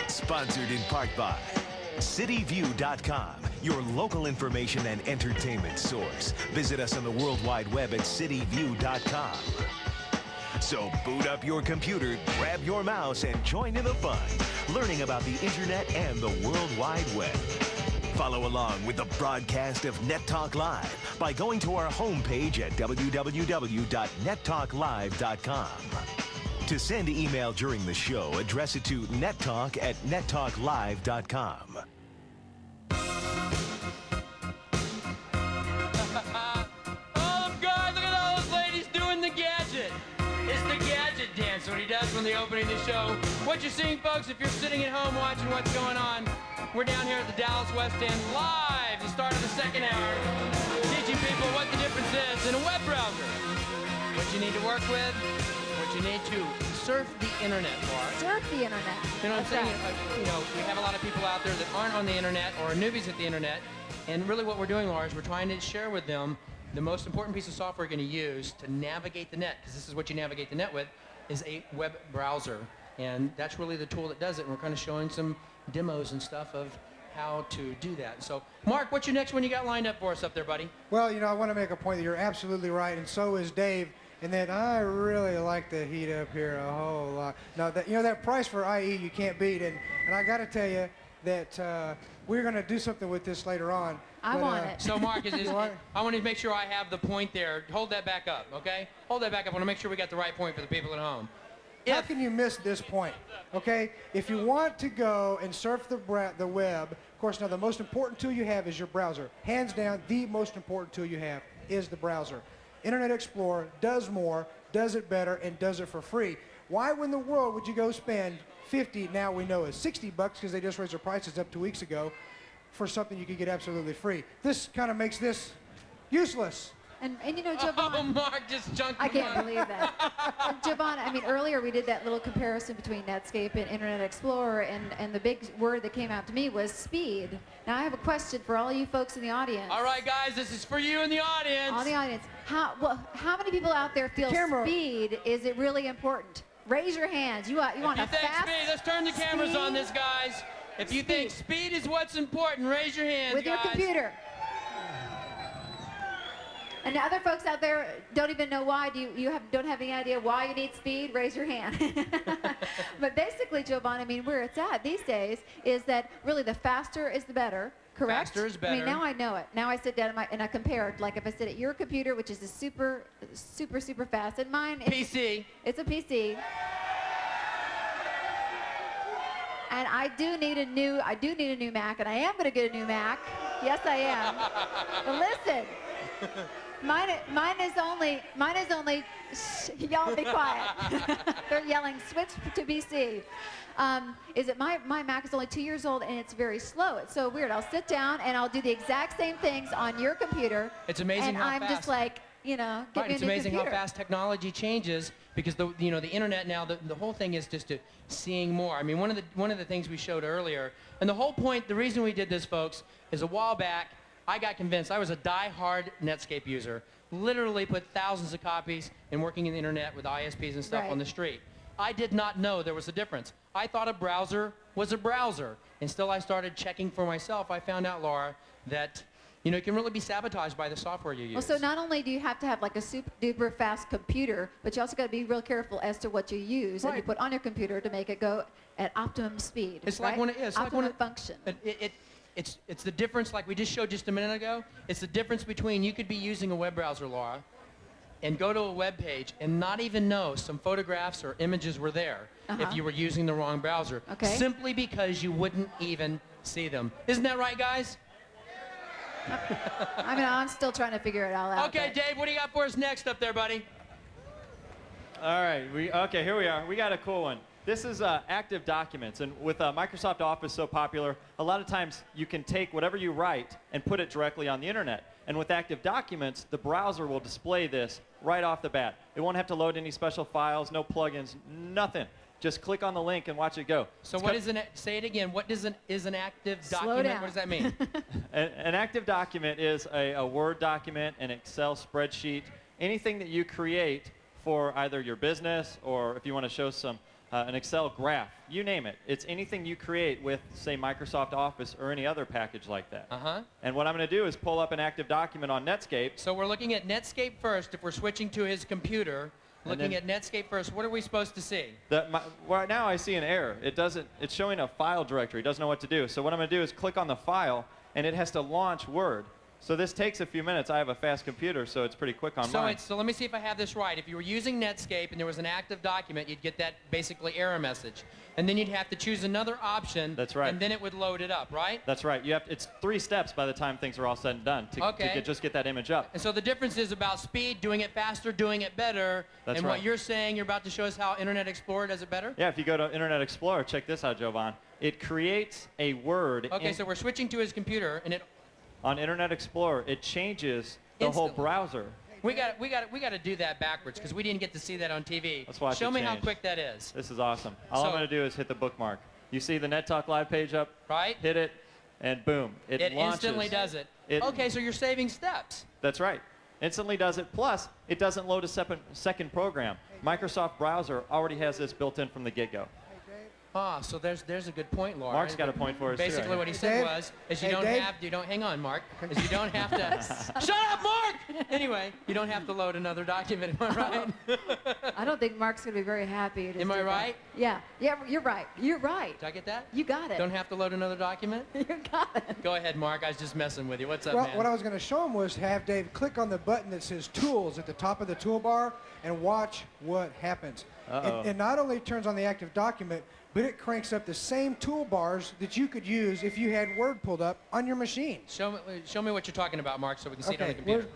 Sponsored in part by CityView.com, your local information and entertainment source. Visit us on the World Wide Web at CityView.com. So boot up your computer, grab your mouse, and join in the fun, learning about the internet and the World Wide Web. Follow along with the broadcast of Net Talk Live by going to our homepage at www.nettalklive.com. To send email during the show, address it to nettalk@nettalklive.com. Oh, God, look at all those ladies doing the gadget. It's the gadget dance, what he does when they're opening the show. What you're seeing, folks, if you're sitting at home watching what's going on, we're down here at the Dallas West End live, the start of the second hour, teaching people what the difference is in a web browser. What you need to work with, what you need to surf the internet, Laura. Surf the internet. You know what I'm That's saying? right. You know, we have a lot of people out there that aren't on the internet or are newbies at the internet. And really what we're doing, Laura, is we're trying to share with them the most important piece of software you're going to use to navigate the net, because this is what you navigate the net with, is a web browser. And that's really the tool that does it. And we're kind of showing some demos and stuff of how to do that. So, Mark, what's your next one you got lined up for us up there, buddy? Well, you know, I want to make a point that you're absolutely right, and so is Dave, and that I really like the heat up here a whole lot. Now, that, you know, that price for IE you can't beat, and I got to tell you that we're going to do something with this later on. I want it. So, Mark, I want to make sure I have the point there. Hold that back up, okay? Hold that back up. I want to make sure we got the right point for the people at home. How can you miss this point? Okay, if you want to go and surf the web, of course, now the most important tool you have is your browser. Hands down, the most important tool you have is the browser. Internet Explorer does more, does it better, and does it for free. Why in the world would you go spend 50, now we know is 60 bucks, because they just raised their prices up 2 weeks ago, for something you could get absolutely free? This kind of makes this useless. And you know, Javon. Oh, Mark just junked I can't believe that. Javon, I mean, earlier we did that little comparison between Netscape and Internet Explorer, and the big word that came out to me was speed. Now, I have a question for all you folks in the audience. All right, guys, this is for you in the audience. All the audience. How many people out there feel speed is it really important? Raise your hands. You want a fast speed, let's turn the cameras speed? on this, guys. If you think speed is what's important, raise your hands, With guys. your computer. And the other folks out there don't even know why. Don't have any idea why you need speed? Raise your hand. But basically, Jovan, I mean, where it's at these days is that really the faster is the better, correct? Faster is better. I mean, now I know it. Now I sit down and I compared. Like if I sit at your computer, which is a super fast, and mine is PC. It's a PC. And I do need a new Mac, and I am going to get a new Mac. Yes, I am. But listen. Mine is only, y'all be quiet. They're yelling, switch to BC. Is it my Mac is only 2 years old and it's very slow. It's so weird. I'll sit down and I'll do the exact same things on your computer. It's amazing and how I'm fast. just like, you know, get me a It's new amazing computer. how fast technology changes, because the internet now, the whole thing is just seeing more. I mean, one of the things we showed earlier, and the whole point, the reason we did this, folks, is a while back I got convinced. I was a die-hard Netscape user, literally put thousands of copies and working in the internet with ISPs and stuff on the street. I did not know there was a difference. I thought a browser was a browser. Until I started checking for myself, I found out, Laura, that it can really be sabotaged by the software you use. Well, so not only do you have to have like a super duper fast computer, but you also got to be real careful as to what you use and you put on your computer to make it go at optimum speed. It's right? like when it is. Optimum function. It's the difference, like we just showed just a minute ago. It's the difference between you could be using a web browser, Laura, and go to a web page and not even know some photographs or images were there if you were using the wrong browser. Okay. Simply because you wouldn't even see them. Isn't that right, guys? I mean, I'm still trying to figure it all out. Okay, Dave, what do you got for us next up there, buddy? All right, okay, here we are. We got a cool one. This is Active Documents, and with Microsoft Office so popular, a lot of times you can take whatever you write and put it directly on the internet. And with Active Documents, the browser will display this right off the bat. It won't have to load any special files, no plugins, nothing. Just click on the link and watch it go. So say it again, what is an active Slow document? down. What does that mean? An active document is a Word document, an Excel spreadsheet, anything that you create for either your business or if you want to show some an Excel graph, you name it. It's anything you create with, say, Microsoft Office or any other package like that. And what I'm going to do is pull up an active document on Netscape. So we're looking at Netscape first. If we're switching to his computer, looking at Netscape first, what are we supposed to see? Right now I see an error. It's showing a file directory. It doesn't know what to do. So what I'm going to do is click on the file, and it has to launch Word. So this takes a few minutes. I have a fast computer, so it's pretty quick on mine. So let me see if I have this right. If you were using Netscape and there was an active document, you'd get that basically error message. And then you'd have to choose another option. That's right. And then it would load it up, right? That's right. It's 3 steps by the time things are all said and done to just get that image up. And so the difference is about speed, doing it faster, doing it better. That's and right. what you're saying, you're about to show us how Internet Explorer does it better? Yeah, if you go to Internet Explorer, check this out, Jovan. It creates a Word. Okay, so we're switching to his computer, and on Internet Explorer, it changes the whole browser. We got to do that backwards because we didn't get to see that on TV. Let's watch Show it me how change. quick that is. This is awesome. All I'm So- going to do is hit the bookmark. You see the Net Talk Live page up? Right. Hit it, and boom, it launches. Instantly does it. Okay, so you're saving steps. That's right. Instantly does it. Plus, it doesn't load a second program. Microsoft Browser already has this built in from the get-go. Ah, so there's a good point, Laura. Mark's got a point for us, too, Basically, right? what he said Dave? was, is Hey, Dave? hang on, Mark, is you don't have to. Shut up, Mark. Anyway, you don't have to load another document. Am I right? I don't think Mark's going to be very happy. to Am I do that. right? Yeah, you're right. You're right. Did I get that? You got it. Don't have to load another document? You got it. Go ahead, Mark. I was just messing with you. What's up, Well, man? what I was going to show him was have Dave click on the button that says Tools at the top of the toolbar and watch what happens. It not only turns on the active document, but it cranks up the same toolbars that you could use if you had Word pulled up on your machine. Show me what you're talking about, Mark, so we can see it on the computer.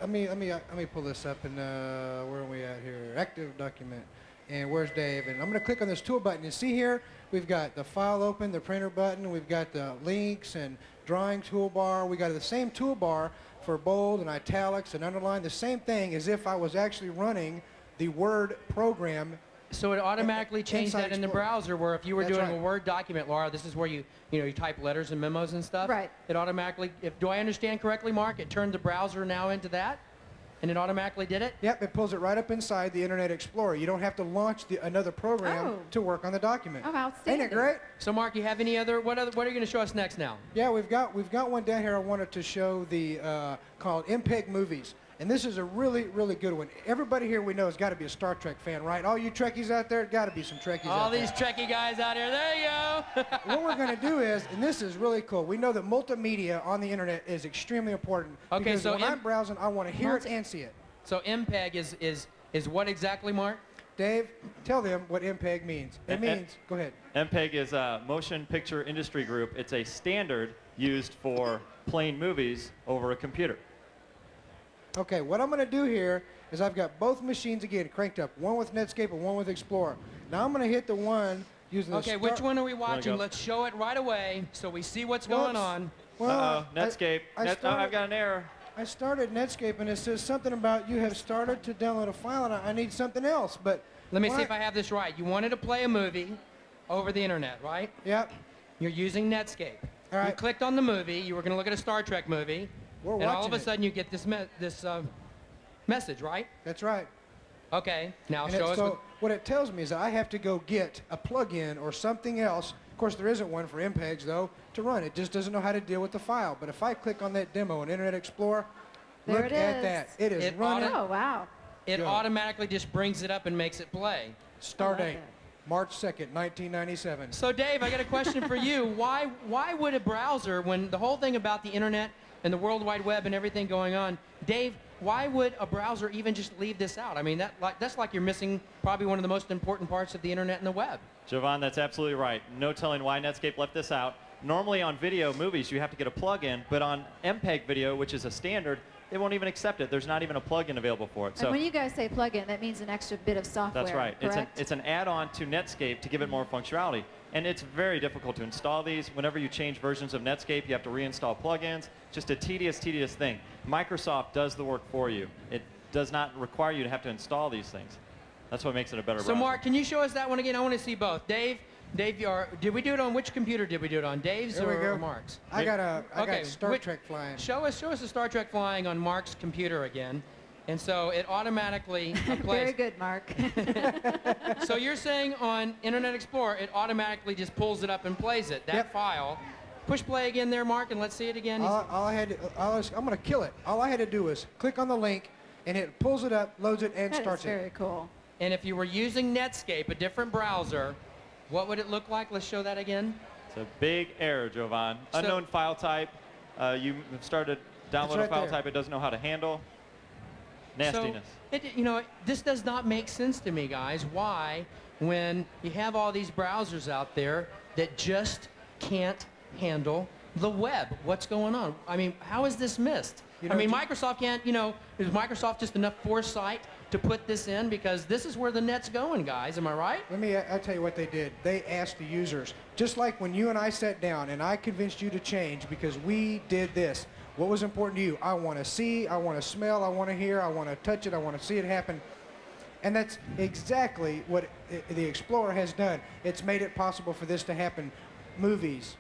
Let me pull this up and where are we at here? Active document. And where's Dave? And I'm going to click on this tool button. You see here, we've got the file open, the printer button, we've got the links and drawing toolbar. We got the same toolbar for bold and italics and underline. The same thing as if I was actually running the Word program. So it automatically changed that in the Explorer. browser, where if you were That's doing right. a Word document, Laura, this is where you type letters and memos and stuff. Right. It automatically. Do I understand correctly, Mark? It turned the browser now into that, and it automatically did it. Yep, it pulls it right up inside the Internet Explorer. You don't have to launch another program to work on the document. Oh, outstanding. Ain't it great? So, Mark, you have any other? What are you going to show us next now? Yeah, we've got one down here. I wanted to show the called MPEG Movies, and this is a really, really good one. Everybody here we know has got to be a Star Trek fan, right? All you Trekkies out there, got to be some Trekkies All out there. these Trekkie guys out here. There you go. What we're going to do is, and this is really cool, we know that multimedia on the internet is extremely important. Okay, because so when I'm browsing, I want to hear it and see it. So MPEG is what exactly, Mark? Dave, tell them what MPEG means. It means, go ahead. MPEG is a Motion Picture Industry Group. It's a standard used for playing movies over a computer. Okay, what I'm going to do here is I've got both machines again cranked up, one with Netscape and one with Explorer. Now I'm going to hit the one using the Okay, which one are we watching? Let's show it right away so we see what's going on. Well, Netscape. I've got an error. I started Netscape and it says something about you have started to download a file and I need something else. But let me see if I have this right. You wanted to play a movie over the internet, right? Yep. You're using Netscape. All right. You clicked on the movie. You were going to look at a Star Trek movie. We're and all watching of a it. sudden you get this message, right? That's right. Okay. Now And show us. so what it tells me is that I have to go get a plug-in or something else. Of course, there isn't one for MPEGs, though, to run. It just doesn't know how to deal with the file. But if I click on that demo in Internet Explorer, There look it at is. that. It is running. Oh, wow. It Go. automatically just brings it up and makes it play. Start date, March 2nd, 1997. So Dave, I got a question for you. Why would a browser, when the whole thing about the internet and the World Wide Web and everything going on, Dave, why would a browser even just leave this out? I mean, that's like you're missing probably one of the most important parts of the internet and the web. Jovan, that's absolutely right. No telling why Netscape left this out. Normally on video movies, you have to get a plug-in, but on MPEG video, which is a standard, they won't even accept it. There's not even a plug-in available for it. And when you guys say plug-in, that means an extra bit of software, That's right. correct? It's an add-on to Netscape to give it more functionality. And it's very difficult to install these. Whenever you change versions of Netscape, you have to reinstall plugins. Just a tedious thing. Microsoft does the work for you. It does not require you to have to install these things. That's what makes it a better So browser. Mark, can you show us that one again? I want to see both. Dave, did we do it on which computer did we do it on? Dave's There we or go. Mark's? I got Star Trek flying. Show us the Star Trek flying on Mark's computer again. And so it automatically plays. Very good, Mark. So you're saying on Internet Explorer, it automatically just pulls it up and plays it, that file. Push play again there, Mark, and let's see it again. I'm going to kill it. All I had to do was click on the link, and it pulls it up, loads it, and starts it. Very cool. And if you were using Netscape, a different browser, what would it look like? Let's show that again. It's a big error, Jovan. Unknown file type. You started download right a file there. type it doesn't know how to handle. Nastiness. So, this does not make sense to me, guys. Why, when you have all these browsers out there that just can't handle the web? What's going on? I mean, how is this missed? Microsoft can't, is Microsoft just enough foresight to put this in? Because this is where the net's going, guys. Am I right? I'll tell you what they did. They asked the users, just like when you and I sat down and I convinced you to change because we did this. What was important to you? I want to see, I want to smell, I want to hear, I want to touch it, I want to see it happen. And that's exactly what the Explorer has done. It's made it possible for this to happen. Movies,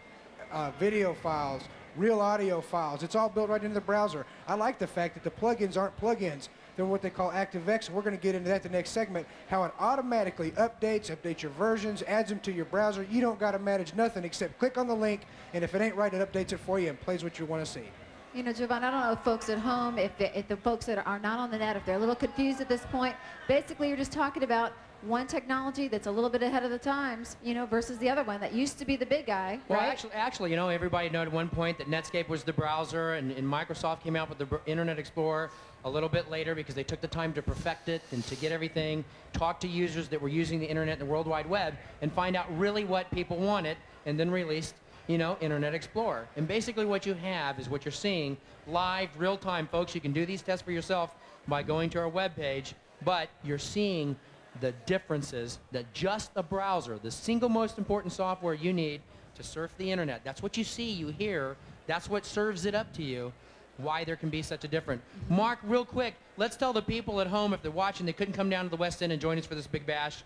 video files, real audio files. It's all built right into the browser. I like the fact that the plugins aren't plugins. They're what they call ActiveX. We're going to get into that the next segment, how it automatically updates your versions, adds them to your browser. You don't got to manage nothing except click on the link, and if it ain't right, it updates it for you and plays what you want to see. You know, Javon, I don't know if folks at home, if the folks that are not on the net, if they're a little confused at this point, basically you're just talking about one technology that's a little bit ahead of the times, you know, versus the other one that used to be the big guy, well, right? actually, you know, everybody noted at one point that Netscape was the browser, and Microsoft came out with the Internet Explorer a little bit later because they took the time to perfect it and to get everything, talk to users that were using the Internet and the World Wide Web, and find out really what people wanted, and then released, you know, Internet Explorer. And basically what you have is what you're seeing live, real time, folks. You can do these tests for yourself by going to our webpage, but you're seeing the differences that just a browser, the single most important software you need to surf the internet. That's what you see, you hear, that's what serves it up to you, why there can be such a difference. Mark, real quick, let's tell the people at home, if they're watching, they couldn't come down to the West End and join us for this big bash,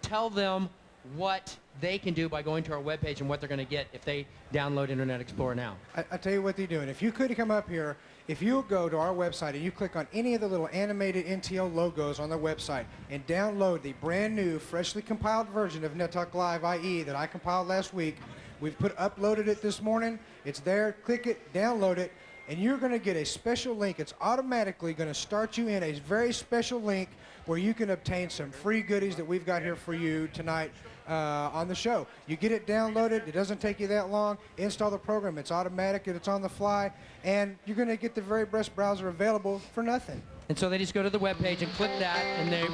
tell them what they can do by going to our webpage and what they're going to get if they download Internet Explorer now. I tell you what they're doing. If you could come up here, if you go to our website and you click on any of the little animated NTL logos on the website and download the brand new, freshly compiled version of NetTalk Live IE that I compiled last week, we've uploaded it this morning. It's there. Click it, download it, and you're going to get a special link. It's automatically going to start you in a very special link where you can obtain some free goodies that we've got here for you tonight on the show. You get it downloaded. It doesn't take you that long. Install the program. It's automatic and it's on the fly. And you're going to get the very best browser available for nothing. And so they just go to the webpage and click that, and they,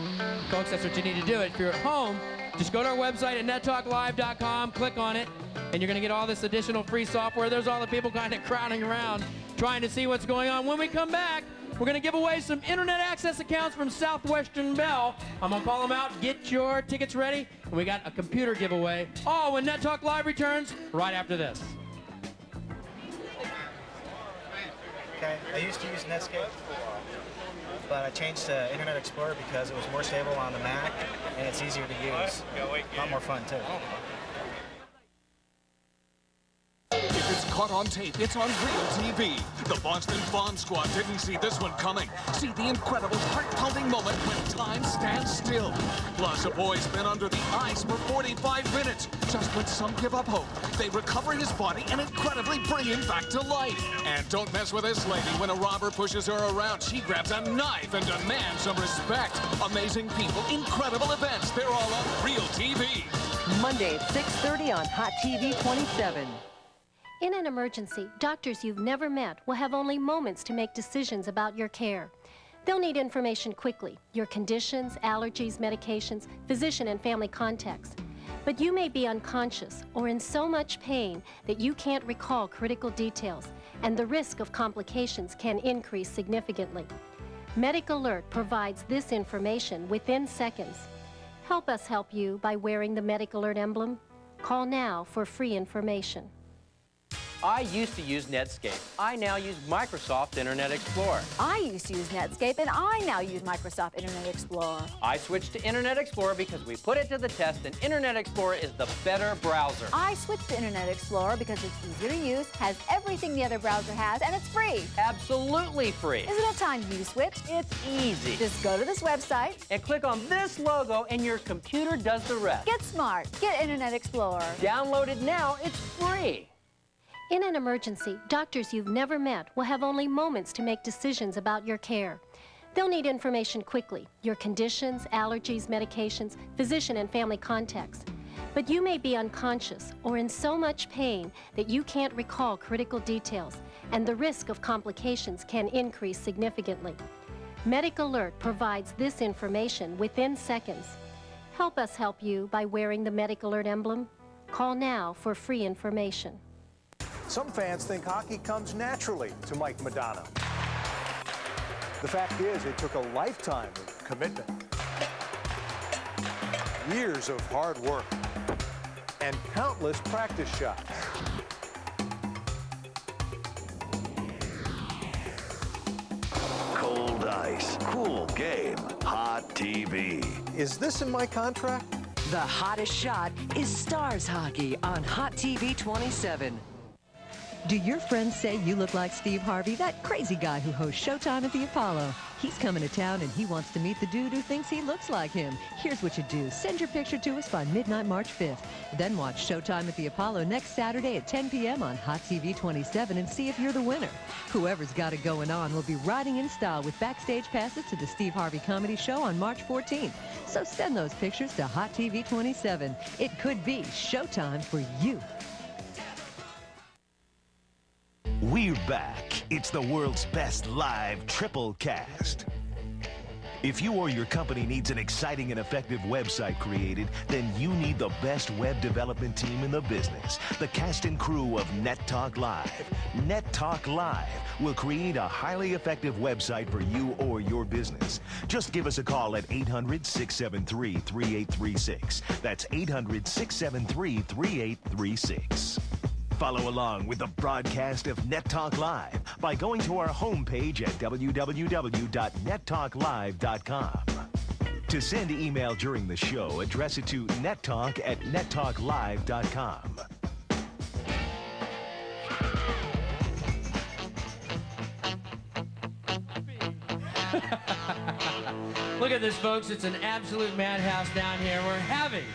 folks, that's what you need to do. If you're at home, just go to our website at nettalklive.com, click on it, and you're going to get all this additional free software. There's all the people kind of crowding around trying to see what's going on. When we come back, we're going to give away some internet access accounts from Southwestern Bell. I'm going to call them out. Get your tickets ready. And we got a computer giveaway. All when Net Talk Live returns right after this. Okay, I used to use Netscape, but I changed to Internet Explorer because it was more stable on the Mac and it's easier to use. A lot more fun too. If it's caught on tape, it's on real TV. The Boston Bond Squad didn't see this one coming. See the incredible heart-pounding moment when time stands still. Plus, a boy's been under the ice for 45 minutes. Just when some give up hope, they recover his body and incredibly bring him back to life. And don't mess with this lady. When a robber pushes her around, she grabs a knife and demands some respect. Amazing people, incredible events. They're all on real TV. Monday at 6:30 on Hot TV 27. In an emergency, doctors you've never met will have only moments to make decisions about your care. They'll need information quickly, your conditions, allergies, medications, physician and family contacts. But you may be unconscious or in so much pain that you can't recall critical details, and the risk of complications can increase significantly. MedicAlert provides this information within seconds. Help us help you by wearing the MedicAlert emblem. Call now for free information. I used to use Netscape. I now use Microsoft Internet Explorer. I used to use Netscape, and I now use Microsoft Internet Explorer. I switched to Internet Explorer because we put it to the test, and Internet Explorer is the better browser. I switched to Internet Explorer because it's easier to use, has everything the other browser has, and it's free. Absolutely free. Is it time you switch? It's easy. Just go to this website and click on this logo, and your computer does the rest. Get smart. Get Internet Explorer. Download it now. It's free. In an emergency, doctors you've never met will have only moments to make decisions about your care. They'll need information quickly, your conditions, allergies, medications, physician and family contacts. But you may be unconscious or in so much pain that you can't recall critical details, and the risk of complications can increase significantly. MedicAlert provides this information within seconds. Help us help you by wearing the MedicAlert emblem. Call now for free information. Some fans think hockey comes naturally to Mike Modano. The fact is, it took a lifetime of commitment, years of hard work, and countless practice shots. game, Hot TV. Is this in my contract? The hottest shot is Stars Hockey on Hot TV 27. Do your friends say you look like Steve Harvey, that crazy guy who hosts Showtime at the Apollo? He's coming to town and he wants to meet the dude who thinks he looks like him. Here's what you do. Send your picture to us by midnight March 5th. Then watch Showtime at the Apollo next Saturday at 10 p.m. on Hot TV 27 and see if you're the winner. Whoever's got it going on will be riding in style with backstage passes to the Steve Harvey Comedy Show on March 14th. So send those pictures to Hot TV 27. It could be Showtime for you. We're back. It's the world's best live triple cast. If you or your company needs an exciting and effective website created, then you need the best web development team in the business. The cast and crew of NetTalk Live. NetTalk Live will create a highly effective website for you or your business. Just give us a call at 800-673-3836. That's 800-673-3836. Follow along with the broadcast of NetTalk Live by going to our homepage at www.nettalklive.com. To send email during the show, address it to nettalk@nettalklive.com. Look at this, folks. It's an absolute madhouse down here. We're having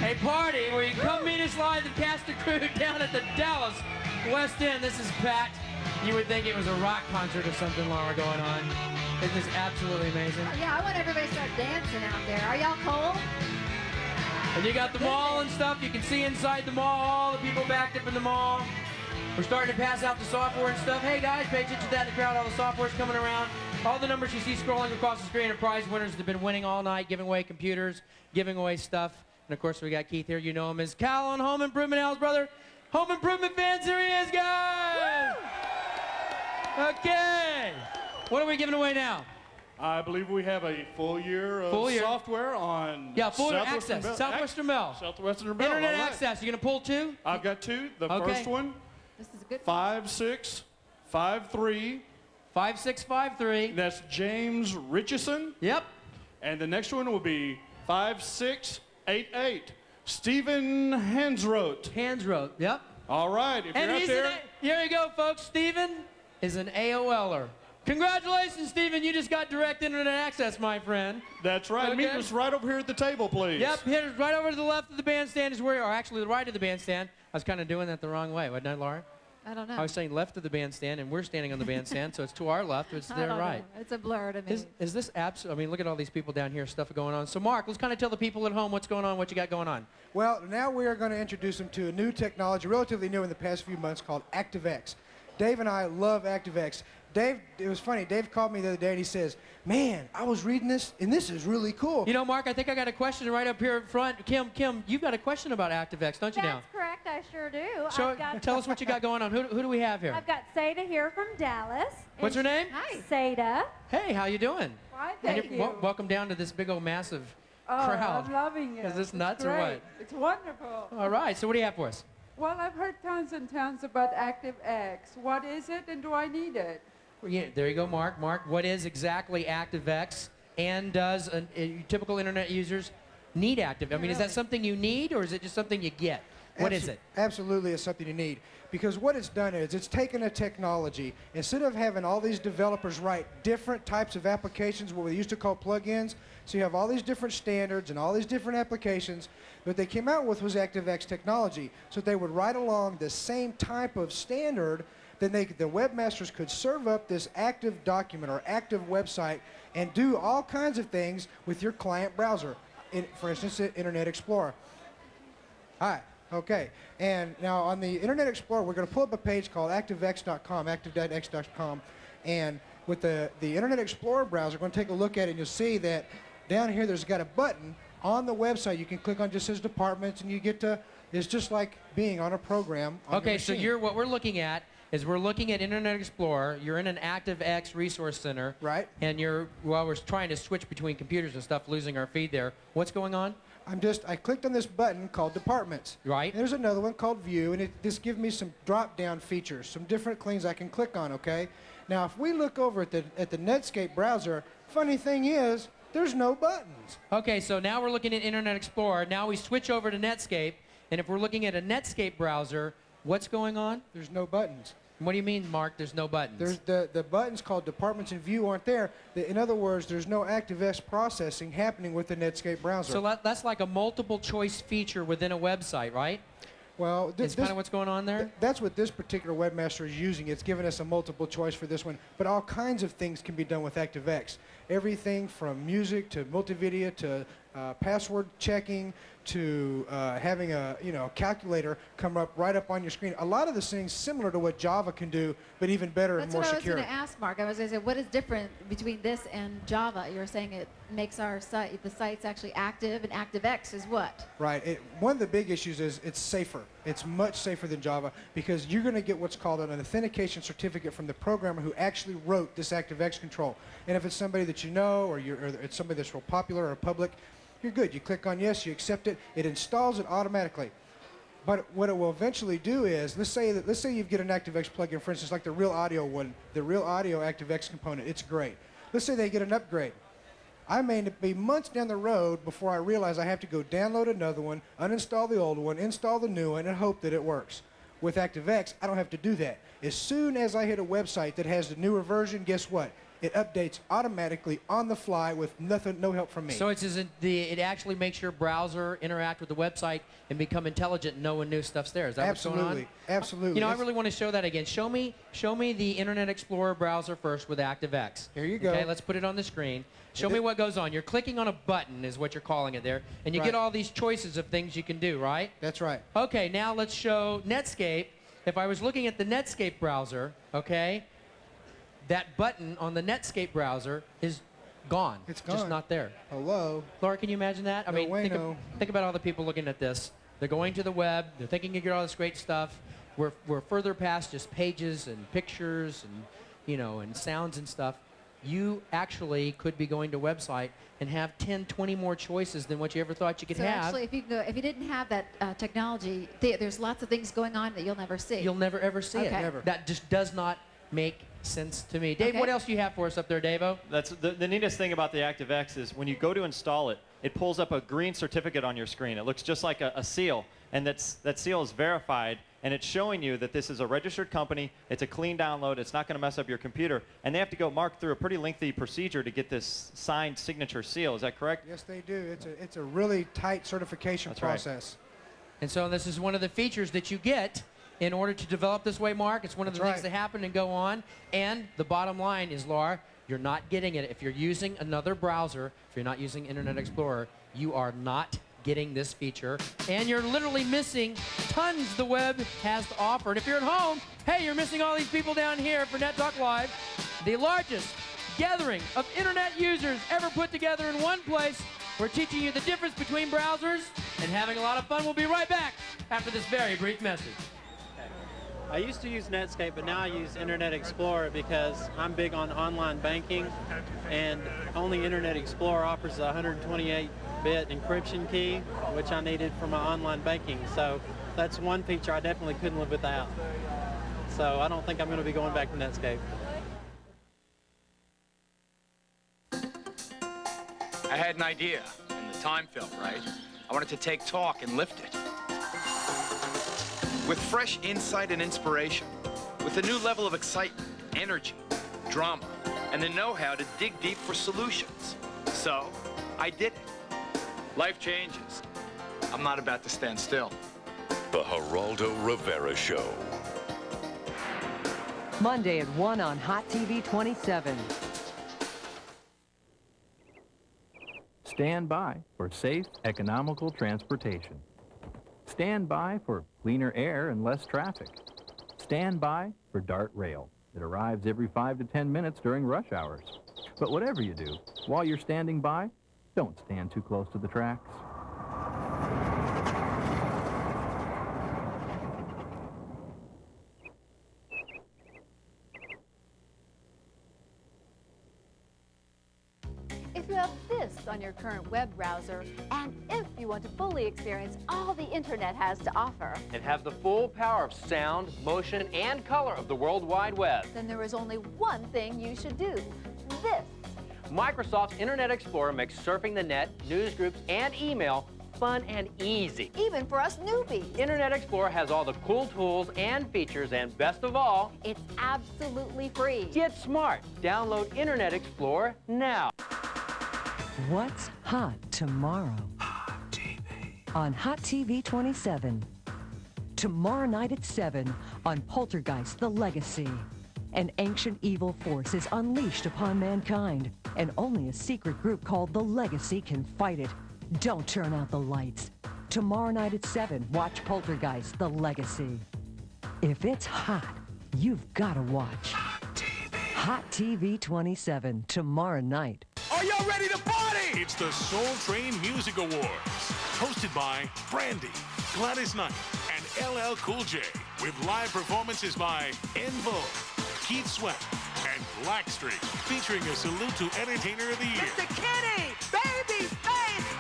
a party where you can come meet us live, the cast and crew down at the Dallas West End. This is packed. You would think it was a rock concert or something, Laura, going on. It is absolutely amazing. Oh, yeah, I want everybody to start dancing out there. Are y'all cold? And you got the mall and stuff. You can see inside the mall, all the people backed up in the mall. We're starting to pass out the software and stuff. Hey, guys, pay attention to that in the crowd. All the software's coming around. All the numbers you see scrolling across the screen are prize winners that have been winning all night, giving away computers, giving away stuff. And, of course, we got Keith here. You know him as Cal on Home Improvement, Al's brother. Home Improvement fans, here he is, guys! Woo! Okay. What are we giving away now? I believe we have a full year of software on full access. Southwestern Bell. Southwestern Bell. Internet access. You going to pull two? I've got two. The first one, this is a good 5653. 5653. That's James Richardson. Yep. And the next one will be 5688. Stephen Hansroth. Hansroth, yep. All right, if you're out there. Here you go, folks. Stephen is an AOLer. Congratulations, Stephen. You just got direct internet access, my friend. That's right. Okay. Meet us right over here at the table, please. Yep, here, right over to the left of the bandstand is where, or actually the right of the bandstand. I was kind of doing that the wrong way, wasn't I, Laura? I don't know. I was saying left of the bandstand, and we're standing on the bandstand, so it's to our left, it's their right. Know. It's a blur to me. Is this absolute? I mean, look at all these people down here, stuff going on. So, Mark, let's kind of tell the people at home what's going on, what you got going on. Well, now we are going to introduce them to a new technology, relatively new in the past few months, called ActiveX. Dave and I love ActiveX. Dave, it was funny, Dave called me the other day and he says, man, I was reading this and this is really cool. You know, Mark, I think I got a question right up here in front. Kim, you've got a question about ActiveX, don't you now? That's correct, I sure do. Tell us what you got going on. Who do we have here? I've got Seda here from Dallas. What's her name? Hi. Seda. Hey, how you doing? Fine, thank you. Welcome down to this big old massive crowd. I'm loving it. Is this nuts or what? It's wonderful. All right, so what do you have for us? Well, I've heard tons and tons about ActiveX. What is it and do I need it? Well, yeah, there you go, Mark. Mark, what is exactly ActiveX, and does typical internet users need Active? I mean, is that something you need, or is it just something you get? What is it? Absolutely, it's something you need. Because what it's done is it's taken a technology, instead of having all these developers write different types of applications, what we used to call plugins, so you have all these different standards and all these different applications, what they came out with was ActiveX technology. So they would write along the same type of standard, then the webmasters could serve up this active document or active website and do all kinds of things with your client browser. For instance, Internet Explorer. Hi. Okay, and now on the Internet Explorer, we're going to pull up a page called ActiveX.com, active.x.com, and with the Internet Explorer browser, we're going to take a look at it, and you'll see that down here there's got a button on the website. You can click on just says departments, and you get to, it's just like being on a program on Okay, your so machine. what we're looking at is we're looking at Internet Explorer. You're in an ActiveX resource center. Right. And while we're trying to switch between computers and stuff, losing our feed there. What's going on? I clicked on this button called Departments. Right. And there's another one called View, and this gives me some drop-down features, some different things I can click on, okay? Now, if we look over at the Netscape browser, Funny thing is, there's no buttons. Okay, so now we're looking at Internet Explorer. Now we switch over to Netscape, and if we're looking at a Netscape browser, what's going on? There's no buttons. What do you mean, Mark, there's no buttons? There's the buttons called Departments in View aren't there. In other words, there's no ActiveX processing happening with the Netscape browser. So that's like a multiple choice feature within a website, right? Well, That's kind of what's going on there? That's what this particular webmaster is using. It's given us a multiple choice for this one. But all kinds of things can be done with ActiveX. Everything from music to multimedia to password checking to having a calculator come up right up on your screen. A lot of this things similar to what Java can do, but even better and more secure. That's what I was going to ask, Mark. I was going to say, what is different between this and Java? You're saying it makes our site, the site's actually active, and ActiveX is what? Right. One of the big issues is it's safer. It's much safer than Java because you're going to get what's called an authentication certificate from the programmer who actually wrote this ActiveX control. And if it's somebody that you know or it's somebody that's real popular or public, you're good. You click on yes, you accept it, it installs it automatically. But what it will eventually do is, let's say you get an ActiveX plugin, for instance, like the Real Audio one, the Real Audio ActiveX component, it's great. Let's say they get an upgrade. I may be months down the road before I realize I have to go download another one, uninstall the old one, install the new one, and hope that it works. With ActiveX, I don't have to do that. As soon as I hit a website that has the newer version, guess what? It updates automatically on the fly with no help from me. So it actually makes your browser interact with the website and become intelligent and know when new stuff's there. Is that what's going on? Absolutely. You know, I really want to show that again. Show me the Internet Explorer browser first with ActiveX. Here you go. Okay, let's put it on the screen. Show me what goes on. You're clicking on a button is what you're calling it there. And you get all these choices of things you can do, right? That's right. Okay, now let's show Netscape. If I was looking at the Netscape browser, okay, that button on the Netscape browser is gone. It's gone. Just not there. Hello. Laura, can you imagine that? I mean, think about all the people looking at this. They're going to the web. They're thinking you get all this great stuff. We're further past just pages and pictures and, and sounds and stuff. You actually could be going to a website and have 10, 20 more choices than what you ever thought you could have. So actually, if you didn't have that technology, there's lots of things going on that you'll never see. You'll never, ever see it. Never. That just does not make sense to me. Dave, what else do you have for us up there, Dave-O? That's the neatest thing about the ActiveX is when you go to install it, it pulls up a green certificate on your screen. It looks just like a seal, and that seal is verified, and it's showing you that this is a registered company, it's a clean download, it's not going to mess up your computer, and they have to go mark through a pretty lengthy procedure to get this signed signature seal. Is that correct? Yes, they do. It's a really tight certification process. Right. And so this is one of the features that you get in order to develop this way, Mark. It's one of the things that happen and go on. And the bottom line is, Laura, you're not getting it. If you're using another browser, if you're not using Internet Explorer, you are not getting this feature. And you're literally missing tons the web has to offer. And if you're at home, hey, you're missing all these people down here for Net Talk Live, the largest gathering of Internet users ever put together in one place. We're teaching you the difference between browsers and having a lot of fun. We'll be right back after this very brief message. I used to use Netscape, but now I use Internet Explorer because I'm big on online banking, and only Internet Explorer offers a 128-bit encryption key, which I needed for my online banking. So that's one feature I definitely couldn't live without. So I don't think I'm going to be going back to Netscape. I had an idea, and the time felt right. I wanted to take talk and lift it. With fresh insight and inspiration, with a new level of excitement, energy, drama, and the know-how to dig deep for solutions. So, I did it. Life changes. I'm not about to stand still. The Geraldo Rivera Show. Monday at 1 on Hot TV 27. Stand by for safe, economical transportation. Stand by for cleaner air and less traffic. Stand by for DART Rail. It arrives every 5 to 10 minutes during rush hours. But whatever you do, while you're standing by, don't stand too close to the tracks. If you have this on your current web browser, and if you want to fully experience all the internet has to offer, and have the full power of sound, motion, and color of the World Wide Web, then there is only one thing you should do. This. Microsoft's Internet Explorer makes surfing the net, news groups, and email fun and easy. Even for us newbies. Internet Explorer has all the cool tools and features, and best of all, it's absolutely free. Get smart. Download Internet Explorer now. What's hot tomorrow? Hot TV. On Hot TV 27. Tomorrow night at 7 on Poltergeist: The Legacy. An ancient evil force is unleashed upon mankind, and only a secret group called The Legacy can fight it. Don't turn out the lights. Tomorrow night at 7, watch Poltergeist: The Legacy. If it's hot, you've got to watch. Hot TV 27, tomorrow night. Are y'all ready to party? It's the Soul Train Music Awards, hosted by Brandy, Gladys Knight, and LL Cool J, with live performances by En Vogue, Keith Sweat, and Blackstreet, featuring a salute to Entertainer of the Year. Mr. Kenny, Babyface,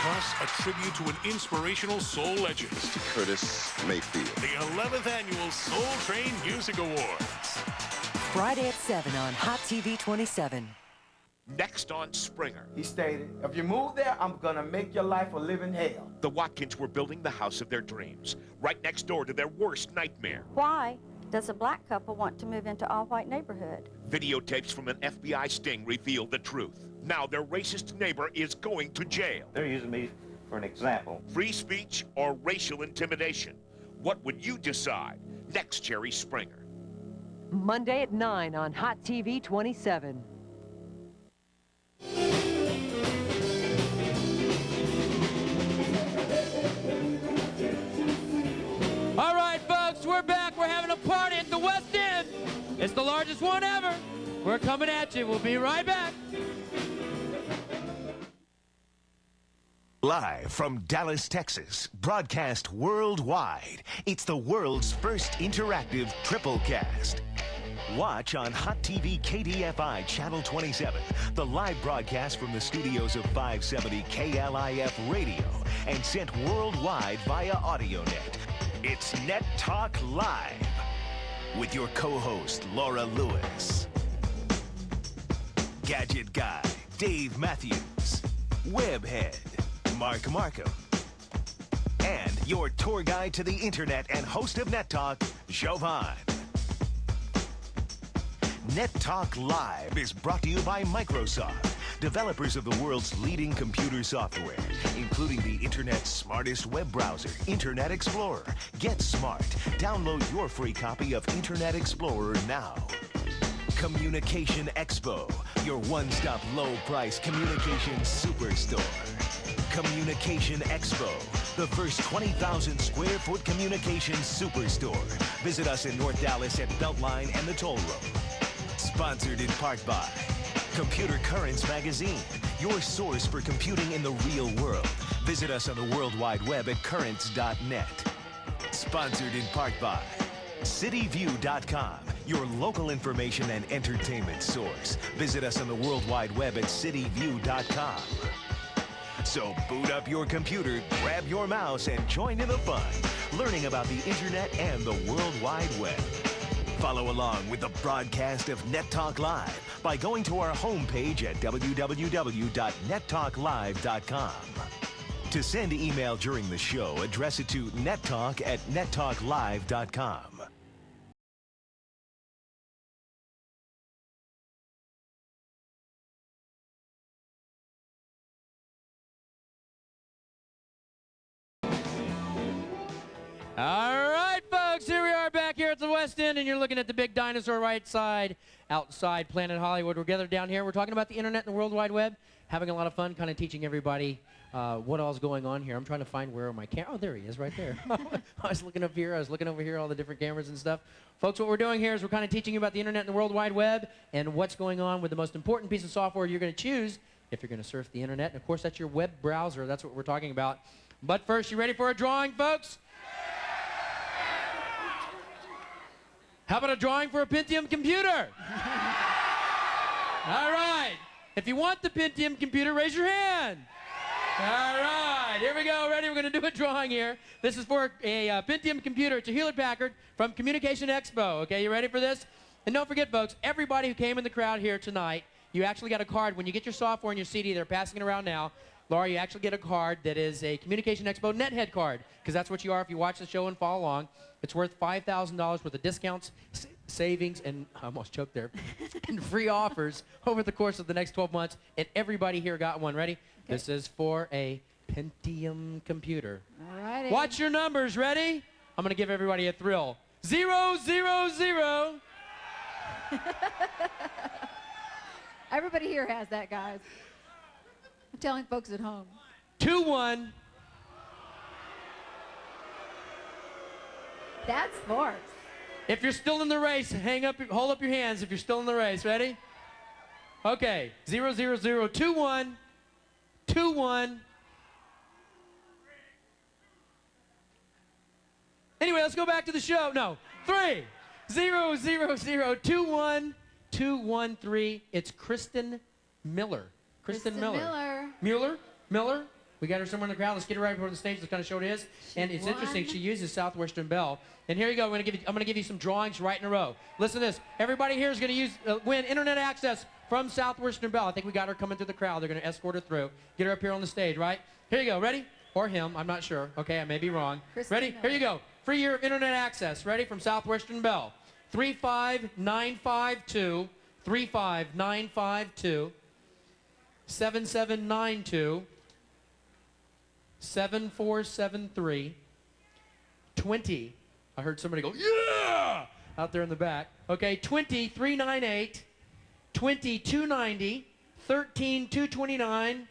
Plus, a tribute to an inspirational soul legend. Curtis Mayfield. The 11th Annual Soul Train Music Awards. Friday at 7 on Hot TV 27. Next on Springer. He stated, if you move there, I'm gonna make your life a living hell. The Watkins were building the house of their dreams, right next door to their worst nightmare. Why does a black couple want to move into all-white neighborhood? Videotapes from an FBI sting revealed the truth. Now their racist neighbor is going to jail. They're using me for an example. Free speech or racial intimidation? What would you decide? Next, Jerry Springer. Monday at 9 on Hot TV 27. All right, folks, we're back. We're having a party at the West End. It's the largest one ever. We're coming at you. We'll be right back. Live from Dallas, Texas, broadcast worldwide. It's the world's first interactive triple cast. Watch on Hot TV KDFI Channel 27, the live broadcast from the studios of 570 KLIF Radio, and sent worldwide via AudioNet. It's Net Talk Live with your co-host, Laura Lewis. Gadget Guy, Dave Matthews. Webhead, Mark Markham. And your tour guide to the internet and host of Net Talk, Jovan. Net Talk Live is brought to you by Microsoft, developers of the world's leading computer software, including the internet's smartest web browser, Internet Explorer. Get smart. Download your free copy of Internet Explorer now. Communication Expo, your one-stop low-price communication superstore. Communication Expo, the first 20,000 square foot communication superstore. Visit us in North Dallas at Beltline and the Toll Road. Sponsored in part by Computer Currents Magazine, your source for computing in the real world. Visit us on the World Wide Web at currents.net. Sponsored in part by cityview.com, your local information and entertainment source. Visit us on the World Wide Web at cityview.com. So boot up your computer, grab your mouse, and join in the fun, learning about the internet and the World Wide Web. Follow along with the broadcast of Net Talk Live by going to our homepage at www.nettalklive.com. To send email during the show, address it to nettalk@nettalklive.com. All right, folks, here we are back here at the West End, and you're looking at the big dinosaur right side outside Planet Hollywood. We're gathered down here. We're talking about the internet and the World Wide Web, having a lot of fun, kind of teaching everybody what all's going on here. I'm trying to find where my camera. Oh, there he is, right there. I was looking up here. I was looking over here, all the different cameras and stuff. Folks, what we're doing here is we're kind of teaching you about the internet and the World Wide Web and what's going on with the most important piece of software you're going to choose if you're going to surf the internet. And, of course, that's your web browser. That's what we're talking about. But first, you ready for a drawing, folks? How about a drawing for a Pentium computer? All right. If you want the Pentium computer, raise your hand. All right. Here we go. Ready? We're going to do a drawing here. This is for a Pentium computer. It's a Hewlett-Packard from Communication Expo. Okay, you ready for this? And don't forget, folks, everybody who came in the crowd here tonight you actually got a card. When you get your software and your CD, they're passing it around now. Laura, you actually get a card that is a Communication Expo Nethead card, because that's what you are if you watch the show and follow along. It's worth $5,000 worth of discounts, savings, and I almost choked there, and free offers over the course of the next 12 months, and everybody here got one. Ready? Okay. This is for a Pentium computer. All righty. Watch your numbers. Ready? I'm going to give everybody a thrill. 0, 0, 0. Everybody here has that, guys. I'm telling folks at home. 2, 1. That's sports. If you're still in the race, hold up your hands if you're still in the race. Ready? Okay. 0, 0, 0, 2, 1. 2, 1. Anyway, let's go back to the show. No. 3, 0, 0, 0, 2, 1, 2, 1, 3. It's Kristen Miller. Kristen Miller. Miller. We got her somewhere in the crowd. Let's get her right before the stage. Let's kind of show what it is. And it's interesting. She uses Southwestern Bell. And here you go. I'm going to give you some drawings right in a row. Listen to this. Everybody here is going to win internet access from Southwestern Bell. I think we got her coming through the crowd. They're going to escort her through. Get her up here on the stage, right? Here you go. Ready? Or him. I'm not sure. Okay, I may be wrong. Ready? Here you go. Free year of internet access. Ready? From Southwestern Bell. 35952. 35952. 7792. 7473. 20. I heard somebody go, yeah! Out there in the back. Okay, 20398. 20290. 13229.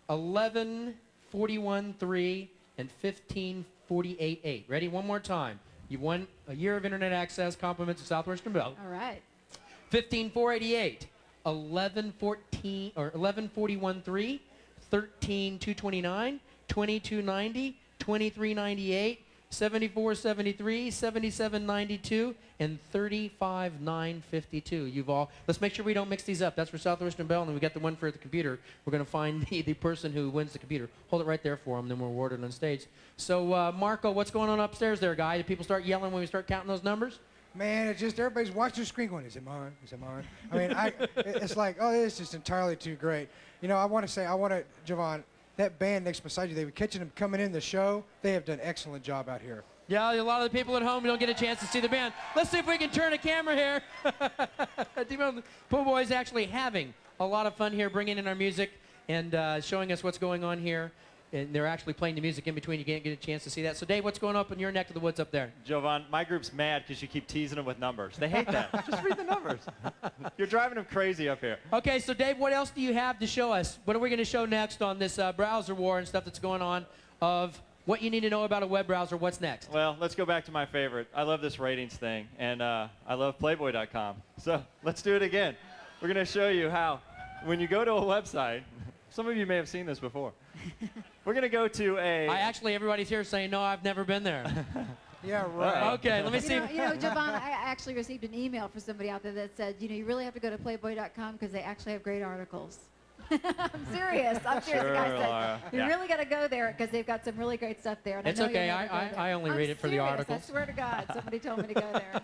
11413. And 15488. Ready? One more time. You won a year of internet access, compliments of Southwestern Bell. All right. 15488. 1114 or 11413. 13229. 2290. 2398. 7473, 7792, and 35952. You've all. Let's make sure we don't mix these up. That's for Southwestern Bell, and we got the one for the computer. We're going to find the person who wins the computer. Hold it right there for them, then we'll award it on stage. So, Marco, what's going on upstairs there, guy? Did people start yelling when we start counting those numbers? Man, it's just everybody's watching the screen going, is it mine? Is it mine? I mean, it's like, oh, this is just entirely too great. You know, Javon, that band next beside you, they were catching them coming in the show. They have done an excellent job out here. Yeah, a lot of the people at home don't get a chance to see the band. Let's see if we can turn a camera here. Po' Boy's actually having a lot of fun here, bringing in our music and showing us what's going on here. And they're actually playing the music in between. You can't get a chance to see that. So, Dave, what's going on in your neck of the woods up there? Jovan, my group's mad because you keep teasing them with numbers. They hate that. Just read the numbers. You're driving them crazy up here. Okay, so, Dave, what else do you have to show us? What are we going to show next on this browser war and stuff that's going on of what you need to know about a web browser? What's next? Well, let's go back to my favorite. I love this ratings thing, and I love Playboy.com. So let's do it again. We're going to show you how when you go to a website, some of you may have seen this before. We're going to go to everybody's here saying, no, I've never been there. Yeah, right. Okay, let me see. You know, Javon, I actually received an email from somebody out there that said, you know, you really have to go to Playboy.com because they actually have great articles. I'm serious. I'm serious. Sure, the guy said, Laura. you really got to go there because they've got some really great stuff there. And It's I know okay. you'll never go there. I only read it for the serious. articles. I swear to God, somebody told me to go there.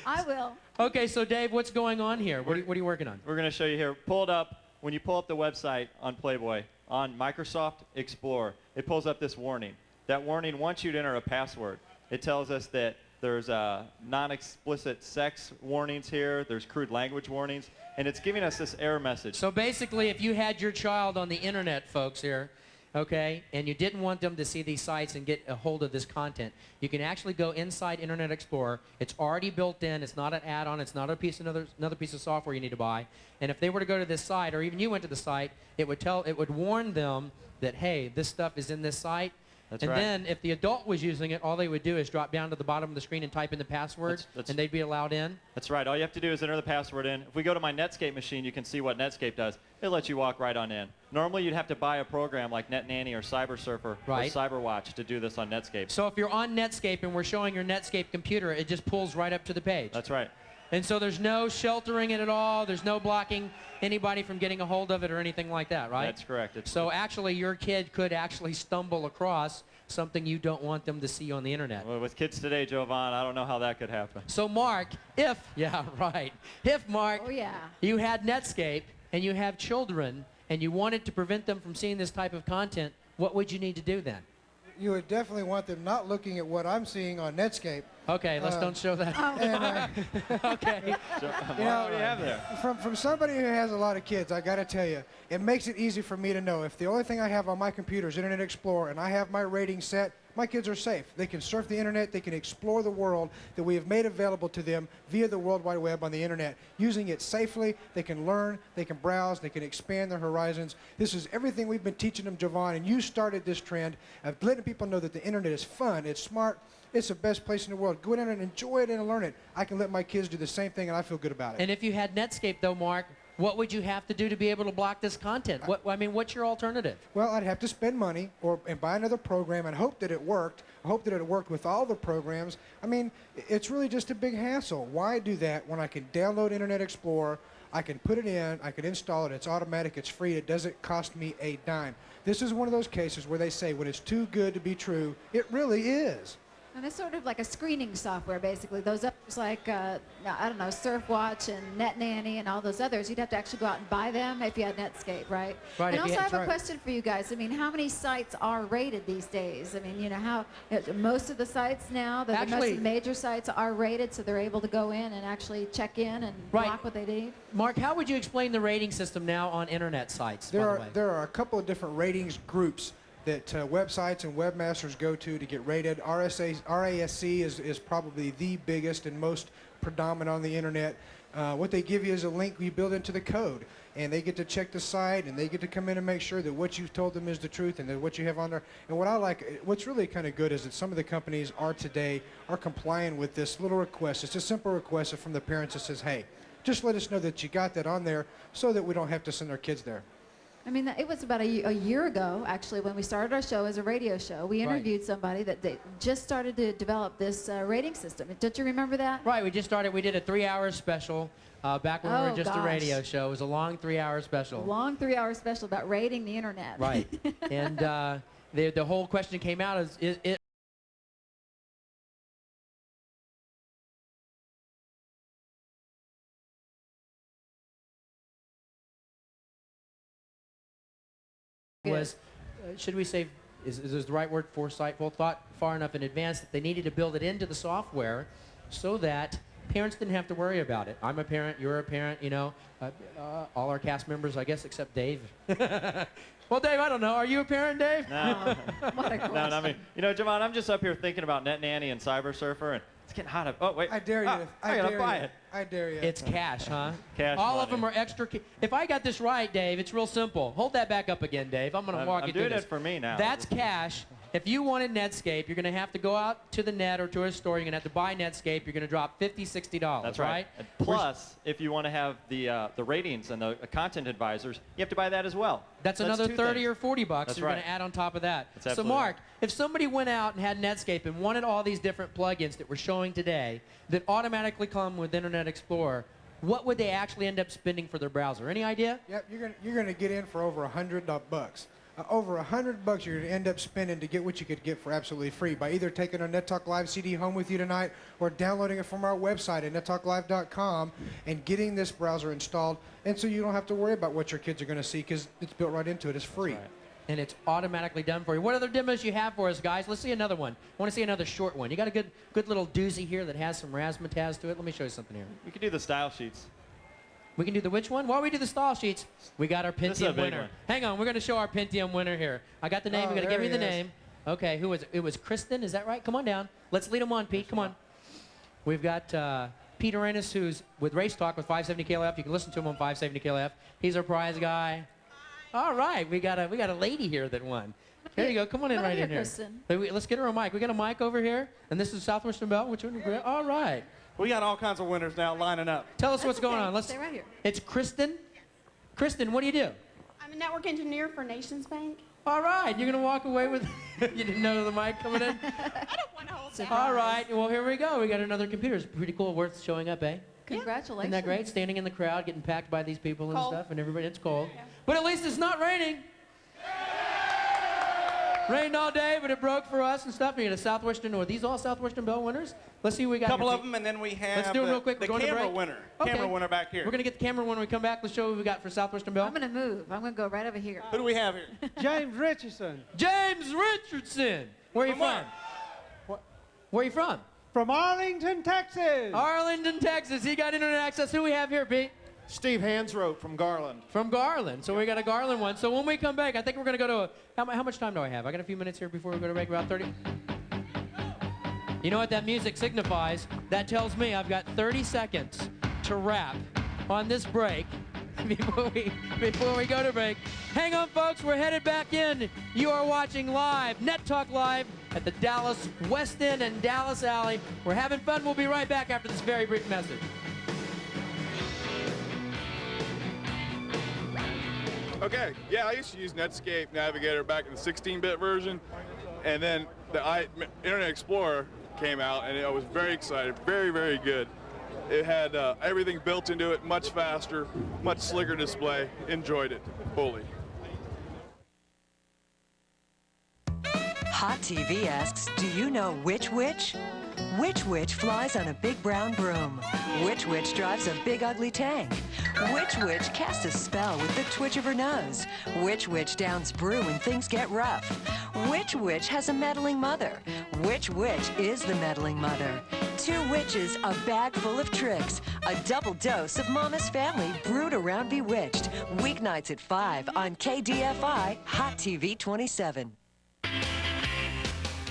I will. Okay, so Dave, what's going on here? What are you working on? We're going to show you here. Pull it up. When you pull up the website on Playboy, on Microsoft Explorer, it pulls up this warning. That warning wants you to enter a password. It tells us that there's non-explicit sex warnings here. There's crude language warnings. And it's giving us this error message. So basically, if you had your child on the internet, folks here, okay, and you didn't want them to see these sites and get a hold of this content, you can actually go inside Internet Explorer. It's already built in. It's not an add-on. It's not another piece of software you need to buy. And if they were to go to this site, or even you went to the site, it would warn them that, hey, this stuff is in this site. That's and right. then if the adult was using it, all they would do is drop down to the bottom of the screen and type in the password, and they'd be allowed in. That's right. All you have to do is enter the password in. If we go to my Netscape machine, you can see what Netscape does. It lets you walk right on in. Normally, you'd have to buy a program like NetNanny or CyberSurfer or CyberWatch to do this on Netscape. So if you're on Netscape and we're showing your Netscape computer, it just pulls right up to the page. That's right. And so there's no sheltering it at all. There's no blocking anybody from getting a hold of it or anything like that, right? That's correct. So actually, your kid could actually stumble across something you don't want them to see on the internet. Well, with kids today, Jovan, I don't know how that could happen. So Mark, if Mark, Oh, yeah. you had Netscape and you have children and you wanted to prevent them from seeing this type of content, what would you need to do then? You would definitely want them not looking at what I'm seeing on Netscape. Okay, let's don't show that. Okay. So, You know, what do you have there? From somebody who has a lot of kids, I got to tell you, it makes it easy for me to know if the only thing I have on my computer is Internet Explorer and I have my rating set, my kids are safe. They can surf the internet, they can explore the world that we have made available to them via the World Wide Web on the internet. Using it safely, they can learn, they can browse, they can expand their horizons. This is everything we've been teaching them, Jovan, and you started this trend of letting people know that the internet is fun, it's smart, it's the best place in the world. Go in there and enjoy it and learn it. I can let my kids do the same thing and I feel good about it. And if you had Netscape though, Mark, what would you have to do to be able to block this content? What's your alternative? Well, I'd have to spend money and buy another program and hope that it worked. I hope that it worked with all the programs. I mean, it's really just a big hassle. Why do that when I can download Internet Explorer, I can put it in, I can install it, it's automatic, it's free, it doesn't cost me a dime. This is one of those cases where they say when it's too good to be true, it really is. And it's sort of like a screening software, basically. Those others like, I don't know, Surfwatch and NetNanny and all those others, you'd have to actually go out and buy them if you had Netscape, right? Right. And also I have a question for you guys. I mean, how many sites are rated these days? I mean, you know, most of the sites now, most of the major sites are rated, so they're able to go in and actually check in and block what they need. Mark, how would you explain the rating system now on internet sites, by the way? There are a couple of different ratings groups that websites and webmasters go to get rated. RASC is probably the biggest and most predominant on the internet. What they give you is a link you build into the code, and they get to check the site, and they get to come in and make sure that what you've told them is the truth and that what you have on there. And what I like, what's really kind of good is that some of the companies are complying with this little request. It's a simple request from the parents that says, hey, just let us know that you got that on there so that we don't have to send our kids there. I mean, it was about a year ago, actually, when we started our show as a radio show. We interviewed somebody that they just started to develop this rating system. Don't you remember that? Right, we just started. We did a 3-hour special back when we were just a radio show. It was a long 3-hour special. Long 3-hour special about rating the internet. Right. And the whole question came out is should we say, is the right word, foresightful, thought far enough in advance that they needed to build it into the software so that parents didn't have to worry about it. I'm a parent, you're a parent, you know, all our cast members, I guess, except Dave. Well, Dave, I don't know. Are you a parent, Dave? No. No, I mean, you know, Jovan, I'm just up here thinking about NetNanny and Cyber Surfer, and it's getting hot. Oh, wait. I dare you. I gotta buy it. I dare you. It's cash, huh? Cash All money. of them are extra. If I got this right, Dave, it's real simple. Hold that back up again, Dave. I'm going to walk you through this. I'm doing it for me now. That's cash. If you wanted Netscape, you're going to have to go out to the net or to a store. You're going to have to buy Netscape. You're going to drop $50, $60. That's right. And plus, if you want to have the ratings and the content advisors, you have to buy that as well. That's another 30 or 40 bucks That's you're right. going to add on top of that. That's So, absolutely Mark, if somebody went out and had Netscape and wanted all these different plugins that we're showing today that automatically come with Internet Explorer, what would they actually end up spending for their browser? Any idea? Yep, you're gonna get in for over $100. Over $100 you're gonna end up spending to get what you could get for absolutely free by either taking our NetTalk Live CD home with you tonight or downloading it from our website at nettalklive.com and getting this browser installed, and so you don't have to worry about what your kids are gonna see because it's built right into it. It's free. Right. And it's automatically done for you. What other demos you have for us, guys? Let's see another one. I want to see another short one. You got a good little doozy here that has some razzmatazz to it. Let me show you something here. You can do the style sheets. We can do the which one? While we do the style sheets, we got our Pentium winner. One. Hang on, we're going to show our Pentium winner here. I got the name. Oh, You got to give me the there he name. Okay, who was it? It was Kristen. Is that right? Come on down. Let's lead them on, Pete. Come on. We've got Pete Arenas, who's with Race Talk with 570 KLF. You can listen to him on 570 KLF. He's our prize guy. All right, we got a lady here that won. Here you go. Come on in right in here. Kristen. Let's get her a mic. We got a mic over here, and this is Southwestern Bell. Which one? All right. We got all kinds of winners now lining up. Tell us what's going on. Let's stay right here. It's Kristen. Kristen, what do you do? I'm a network engineer for Nations Bank. All right, you're gonna walk away with. You didn't know the mic coming in. I don't want to hold that. All right, well here we go. We got another computer. It's pretty cool. Worth showing up, eh? Congratulations. Isn't that great? Standing in the crowd, getting packed by these people and Cold. stuff, and everybody. It's cold, but at least it's not raining. Rained all day, but it broke for us and stuff. We got a Southwestern, are these all Southwestern Bell winners? Let's see what we got. A couple of them, and then we have Let's do it real quick. the We're going to camera break. winner. Okay. Camera winner back here. We're going to get the camera when we come back. Let's show what we got for Southwestern Bell. I'm going to move. I'm going to go right over here. Who do we have here? James Richardson. James Richardson. Where are you from? Where are you from? From Arlington, Texas. Arlington, Texas. He got internet access. Who we have here, Pete? Steve Hansrope from Garland. From Garland. So we got a Garland one. So when we come back, I think we're going to go to how much time do I have? I got a few minutes here before we go to break, about 30. You know what that music signifies? That tells me I've got 30 seconds to wrap on this break before we go to break. Hang on, folks. We're headed back in. You are watching live, Net Talk Live at the Dallas West End and Dallas Alley. We're having fun. We'll be right back after this very brief message. Okay, yeah, I used to use Netscape Navigator back in the 16-bit version, and then the Internet Explorer came out, and I was very excited, very, very good. It had everything built into it, much faster, much slicker display. Enjoyed it fully. Hot TV asks, do you know which witch? Which witch flies on a big brown broom? Which witch drives a big ugly tank? Which witch casts a spell with the twitch of her nose? Which witch downs brew when things get rough? Which witch has a meddling mother? Which witch is the meddling mother? Two witches, a bag full of tricks. A double dose of Mama's Family brewed around Bewitched. Weeknights at 5 on KDFI Hot TV 27.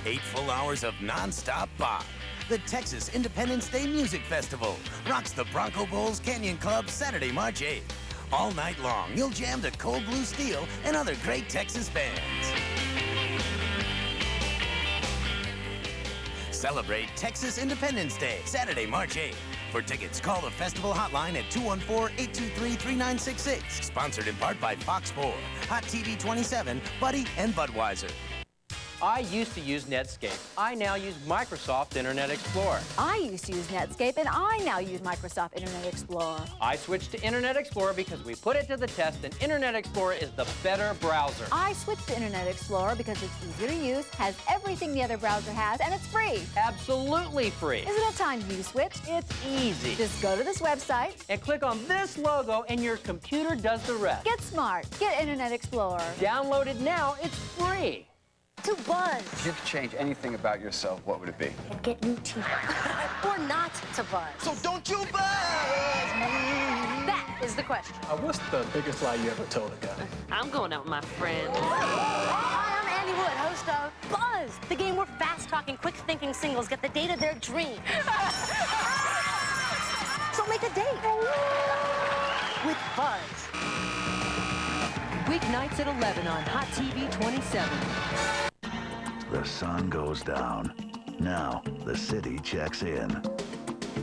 8 full hours of non-stop pop. The Texas Independence Day Music Festival rocks the Bronco Bowls Canyon Club Saturday, March 8th. All night long, you'll jam to Cold Blue Steel and other great Texas bands. Celebrate Texas Independence Day, Saturday, March 8th. For tickets, call the festival hotline at 214-823-3966. Sponsored in part by Fox 4, Hot TV 27, Buddy, and Budweiser. I used to use Netscape. I now use Microsoft Internet Explorer. I used to use Netscape, and I now use Microsoft Internet Explorer. I switched to Internet Explorer because we put it to the test, and Internet Explorer is the better browser. I switched to Internet Explorer because it's easier to use, has everything the other browser has, and it's free. Absolutely free. Isn't it time you switched? It's easy. Just go to this website and click on this logo, and your computer does the rest. Get smart. Get Internet Explorer. Download it now. It's free. To buzz. If you could change anything about yourself, what would it be? And get new teeth. Or not to buzz. So don't you buzz me! That is the question. What's the biggest lie you ever told a guy? I'm going out with my friends. Hi, I'm Andy Wood, host of Buzz, the game where fast-talking, quick-thinking singles get the date of their dreams. So make a date with Buzz. Weeknights at 11 on Hot TV 27. The sun goes down. Now, the city checks in.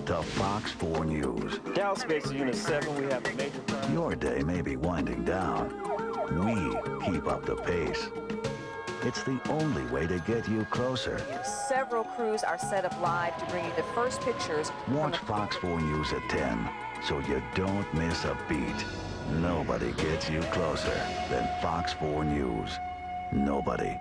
To Fox 4 News. Dallas Space Unit 7, we have a major problem. Your day may be winding down. We keep up the pace. It's the only way to get you closer. Several crews are set up live to bring you the first pictures. Watch Fox 4 News at 10 so you don't miss a beat. Nobody gets you closer than Fox 4 News. Nobody.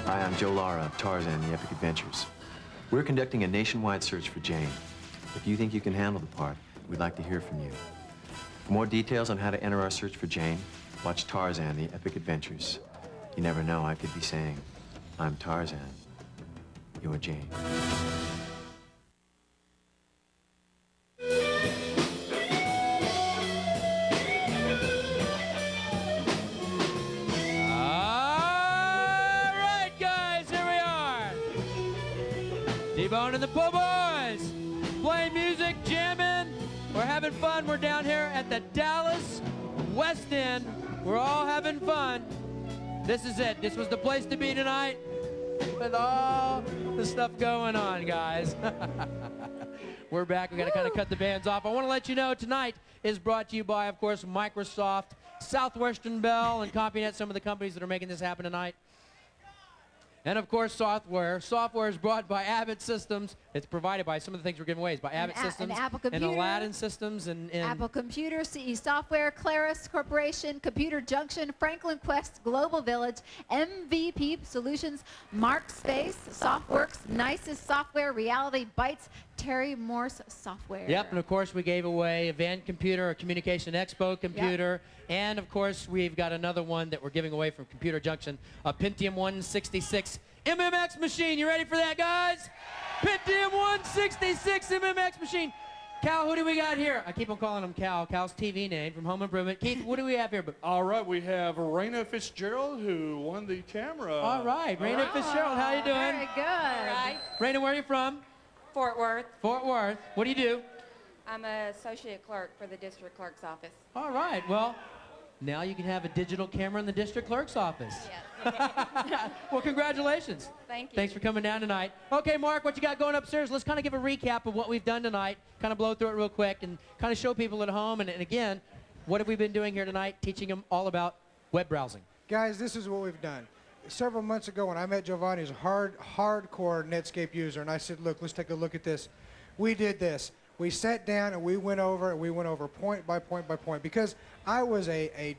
Hi, I'm Joe Lara of Tarzan, The Epic Adventures. We're conducting a nationwide search for Jane. If you think you can handle the part, we'd like to hear from you. For more details on how to enter our search for Jane, watch Tarzan, The Epic Adventures. You never know, I could be saying, I'm Tarzan, you're Jane. All right, guys, here we are. T-Bone and the Po' Boys. Playing music, jamming. We're having fun. We're down here at the Dallas West End. We're all having fun. This is it. This was the place to be tonight with all the stuff going on, guys. We're back. We're going to kind of cut the bands off. I want to let you know tonight is brought to you by, of course, Microsoft, Southwestern Bell, and CompuNet, some of the companies that are making this happen tonight. And of course, software. Software is brought by Abbott Systems. It's provided by some of the things we're giving away is by Abbott Systems and Apple and Computer, Aladdin Systems and Apple Computer, CE Software, Claris Corporation, Computer Junction, Franklin Quest, Global Village, MVP Solutions, MarkSpace, SoftWorks, Nicest Software, Reality Bytes, Terry Morse Software. Yep, and of course we gave away a Van computer, a Communication Expo computer, and of course we've got another one that we're giving away from Computer Junction, a Pentium 166 MMX machine. You ready for that, guys? Pentium 166 MMX machine. Cal, who do we got here? I keep on calling him Cal. Cal's TV name from Home Improvement. Keith, what do we have here? All right, we have Raina Fitzgerald, who won the camera. All right, Raina Fitzgerald, how you doing? Very good. All right. Raina, where are you from? Fort Worth. Fort Worth. What do you do? I'm an associate clerk for the district clerk's office. All right, well, now you can have a digital camera in the district clerk's office. Yes. Well, congratulations. Thank you. Thanks for coming down tonight. Okay, Mark, what you got going upstairs? Let's kind of give a recap of what we've done tonight, kind of blow through it real quick, and kind of show people at home. And again, what have we been doing here tonight? Teaching them all about web browsing. Guys, this is what we've done. Several months ago when I met Giovanni, he's a hardcore Netscape user, and I said, look, let's take a look at this. We did this. We sat down and we went over point by point by point, because I was I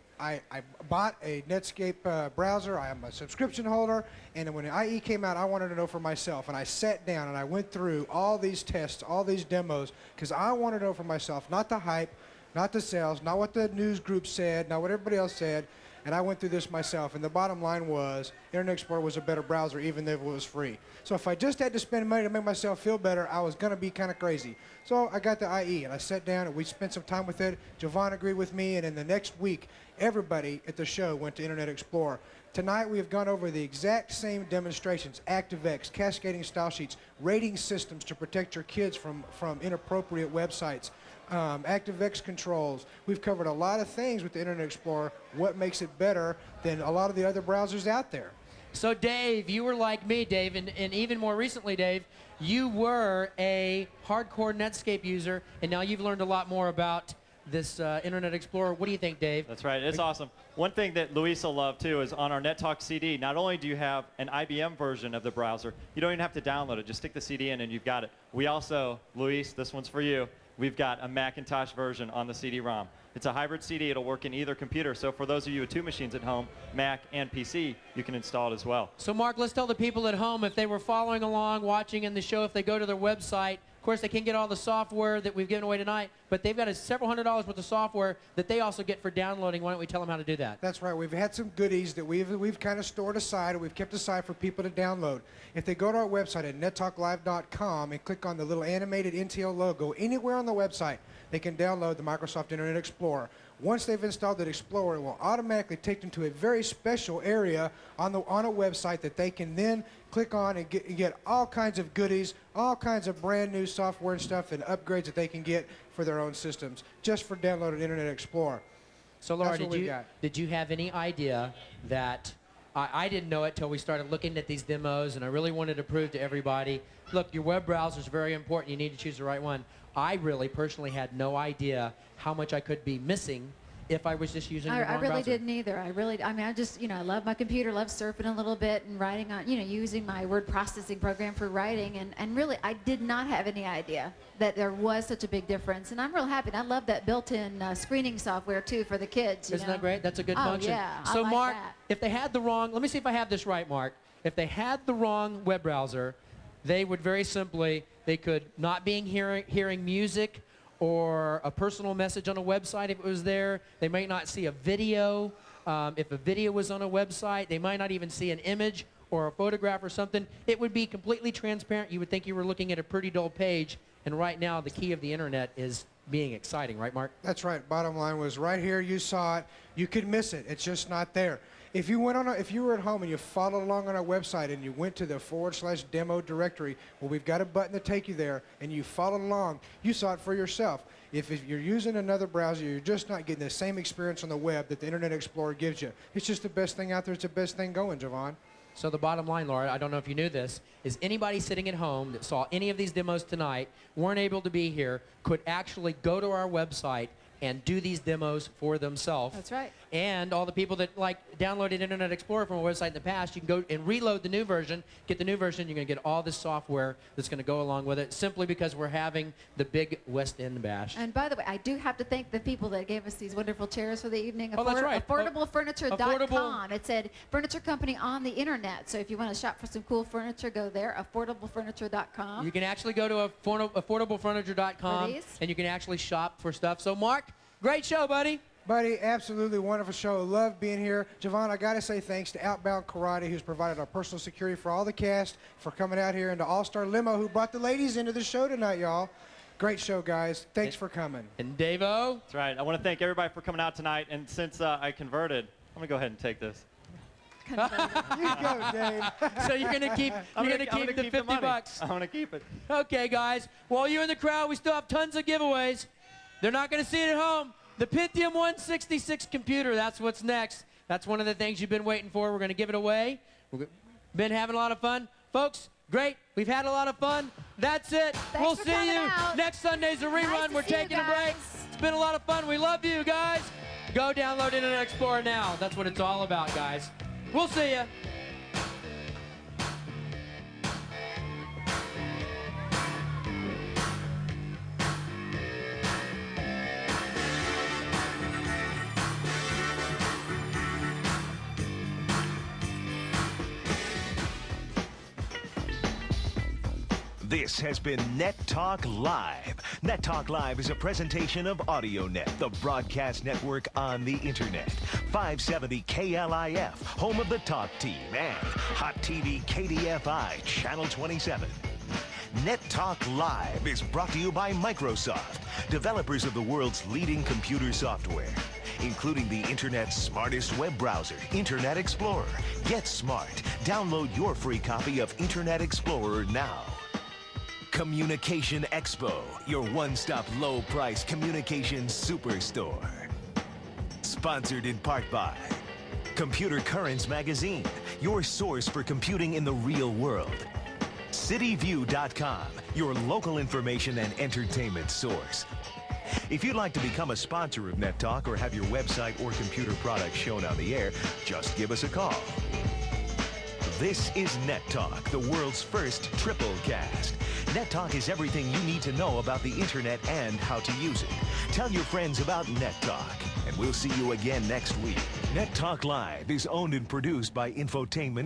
bought a Netscape browser. I am a subscription holder, and when IE came out, I wanted to know for myself, and I sat down and I went through all these tests, all these demos, because I wanted to know for myself, not the hype, not the sales, not what the news group said, not what everybody else said. And I went through this myself, and the bottom line was Internet Explorer was a better browser, even if it was free. So if I just had to spend money to make myself feel better, I was going to be kind of crazy. So I got the IE, and I sat down, and we spent some time with it. Javon agreed with me, and in the next week, everybody at the show went to Internet Explorer. Tonight, we have gone over the exact same demonstrations, ActiveX, cascading style sheets, rating systems to protect your kids from inappropriate websites, ActiveX controls. We've covered a lot of things with the Internet Explorer, what makes it better than a lot of the other browsers out there. So Dave, you were like me, Dave, and even more recently, Dave, you were a hardcore Netscape user, and now you've learned a lot more about this Internet Explorer. What do you think, Dave? That's right. It's awesome. One thing that Luis will love, too, is on our NetTalk CD, not only do you have an IBM version of the browser, you don't even have to download it. Just stick the CD in and you've got it. We also, Luis, this one's for you, we've got a Macintosh version on the CD-ROM. It's a hybrid CD. It'll work in either computer. So for those of you with two machines at home, Mac and PC, you can install it as well. So Mark, let's tell the people at home, if they were following along, watching in the show, if they go to their website, of course, they can get all the software that we've given away tonight, but they've got several $100s worth of software that they also get for downloading. Why don't we tell them how to do that? That's right. We've had some goodies that we've kind of stored aside, and we've kept aside for people to download. If they go to our website at nettalklive.com and click on the little animated NTL logo, anywhere on the website, they can download the Microsoft Internet Explorer. Once they've installed the Explorer, it will automatically take them to a very special area on a website that they can then click on and get all kinds of goodies, all kinds of brand new software and stuff and upgrades that they can get for their own systems just for downloaded Internet Explorer. So Laura, did you have any idea that I didn't know it till we started looking at these demos, and I really wanted to prove to everybody, look, your web browser is very important. You need to choose the right one. I really personally had no idea how much I could be missing if I was just using the wrong I really browser. didn't either. I just, I love my computer, love surfing a little bit and writing on, using my word processing program for writing. And really, I did not have any idea that there was such a big difference. And I'm real happy. And I love that built-in screening software, too, for the kids. Isn't that great? That's a good function. Yeah, so, I like Mark, that. if they had the wrong, let me see if I have this right, Mark. If they had the wrong web browser, they would very simply, they could not be hearing music or a personal message on a website if it was there. They might not see a video. If a video was on a website, they might not even see an image or a photograph or something. It would be completely transparent. You would think you were looking at a pretty dull page. And right now, the key of the internet is being exciting, right, Mark? That's right. Bottom line was right here. You saw it. You could miss it. It's just not there. If you went if you were at home and you followed along on our website and you went to the /demo directory, well, we've got a button to take you there, and you followed along, you saw it for yourself. If you're using another browser, you're just not getting the same experience on the web that the Internet Explorer gives you. It's just the best thing out there. It's the best thing going, Javon. So the bottom line, Laura, I don't know if you knew this, is anybody sitting at home that saw any of these demos tonight, weren't able to be here, could actually go to our website and do these demos for themselves. That's right. And all the people that downloaded Internet Explorer from a website in the past, you can go and reload the new version, get the new version, you're going to get all this software that's going to go along with it, simply because we're having the big West End Bash. And by the way, I do have to thank the people that gave us these wonderful chairs for the evening. Oh, that's right. AffordableFurniture.com. It said furniture company on the internet. So if you want to shop for some cool furniture, go there. AffordableFurniture.com. You can actually go to AffordableFurniture.com and you can actually shop for stuff. So Mark, great show, buddy. Buddy, absolutely wonderful show. Love being here. Javon, I got to say thanks to Outbound Karate, who's provided our personal security for all the cast, for coming out here, and to All-Star Limo, who brought the ladies into the show tonight, y'all. Great show, guys. Thanks for coming. And Dave-O? That's right. I want to thank everybody for coming out tonight. And since I converted, I'm going to go ahead and take this. You go, Dave. So you're gonna keep the $50. I'm gonna keep it. Okay, guys. While you're in the crowd, we still have tons of giveaways. They're not gonna see it at home. The Pentium 166 computer. That's what's next. That's one of the things you've been waiting for. We're gonna give it away. We've been having a lot of fun, folks. Great. We've had a lot of fun. That's it. We'll see you next Sunday's a rerun. We're taking a break. It's been a lot of fun. We love you guys. Go download Internet Explorer now. That's what it's all about, guys. We'll see ya. This has been Net Talk Live. Net Talk Live is a presentation of AudioNet, the broadcast network on the internet. 570 KLIF, home of the Talk Team, and Hot TV KDFI, Channel 27. Net Talk Live is brought to you by Microsoft, developers of the world's leading computer software, including the Internet's smartest web browser, Internet Explorer. Get smart. Download your free copy of Internet Explorer now. Communication Expo, your one-stop low-price communications superstore. Sponsored in part by Computer Currents Magazine, your source for computing in the real world. CityView.com, your local information and entertainment source. If you'd like to become a sponsor of Net Talk or have your website or computer product shown on the air, just give us a call. This is Net Talk, the world's first triple cast. Net Talk is everything you need to know about the internet and how to use it. Tell your friends about Net Talk, and we'll see you again next week. Net Talk Live is owned and produced by Infotainment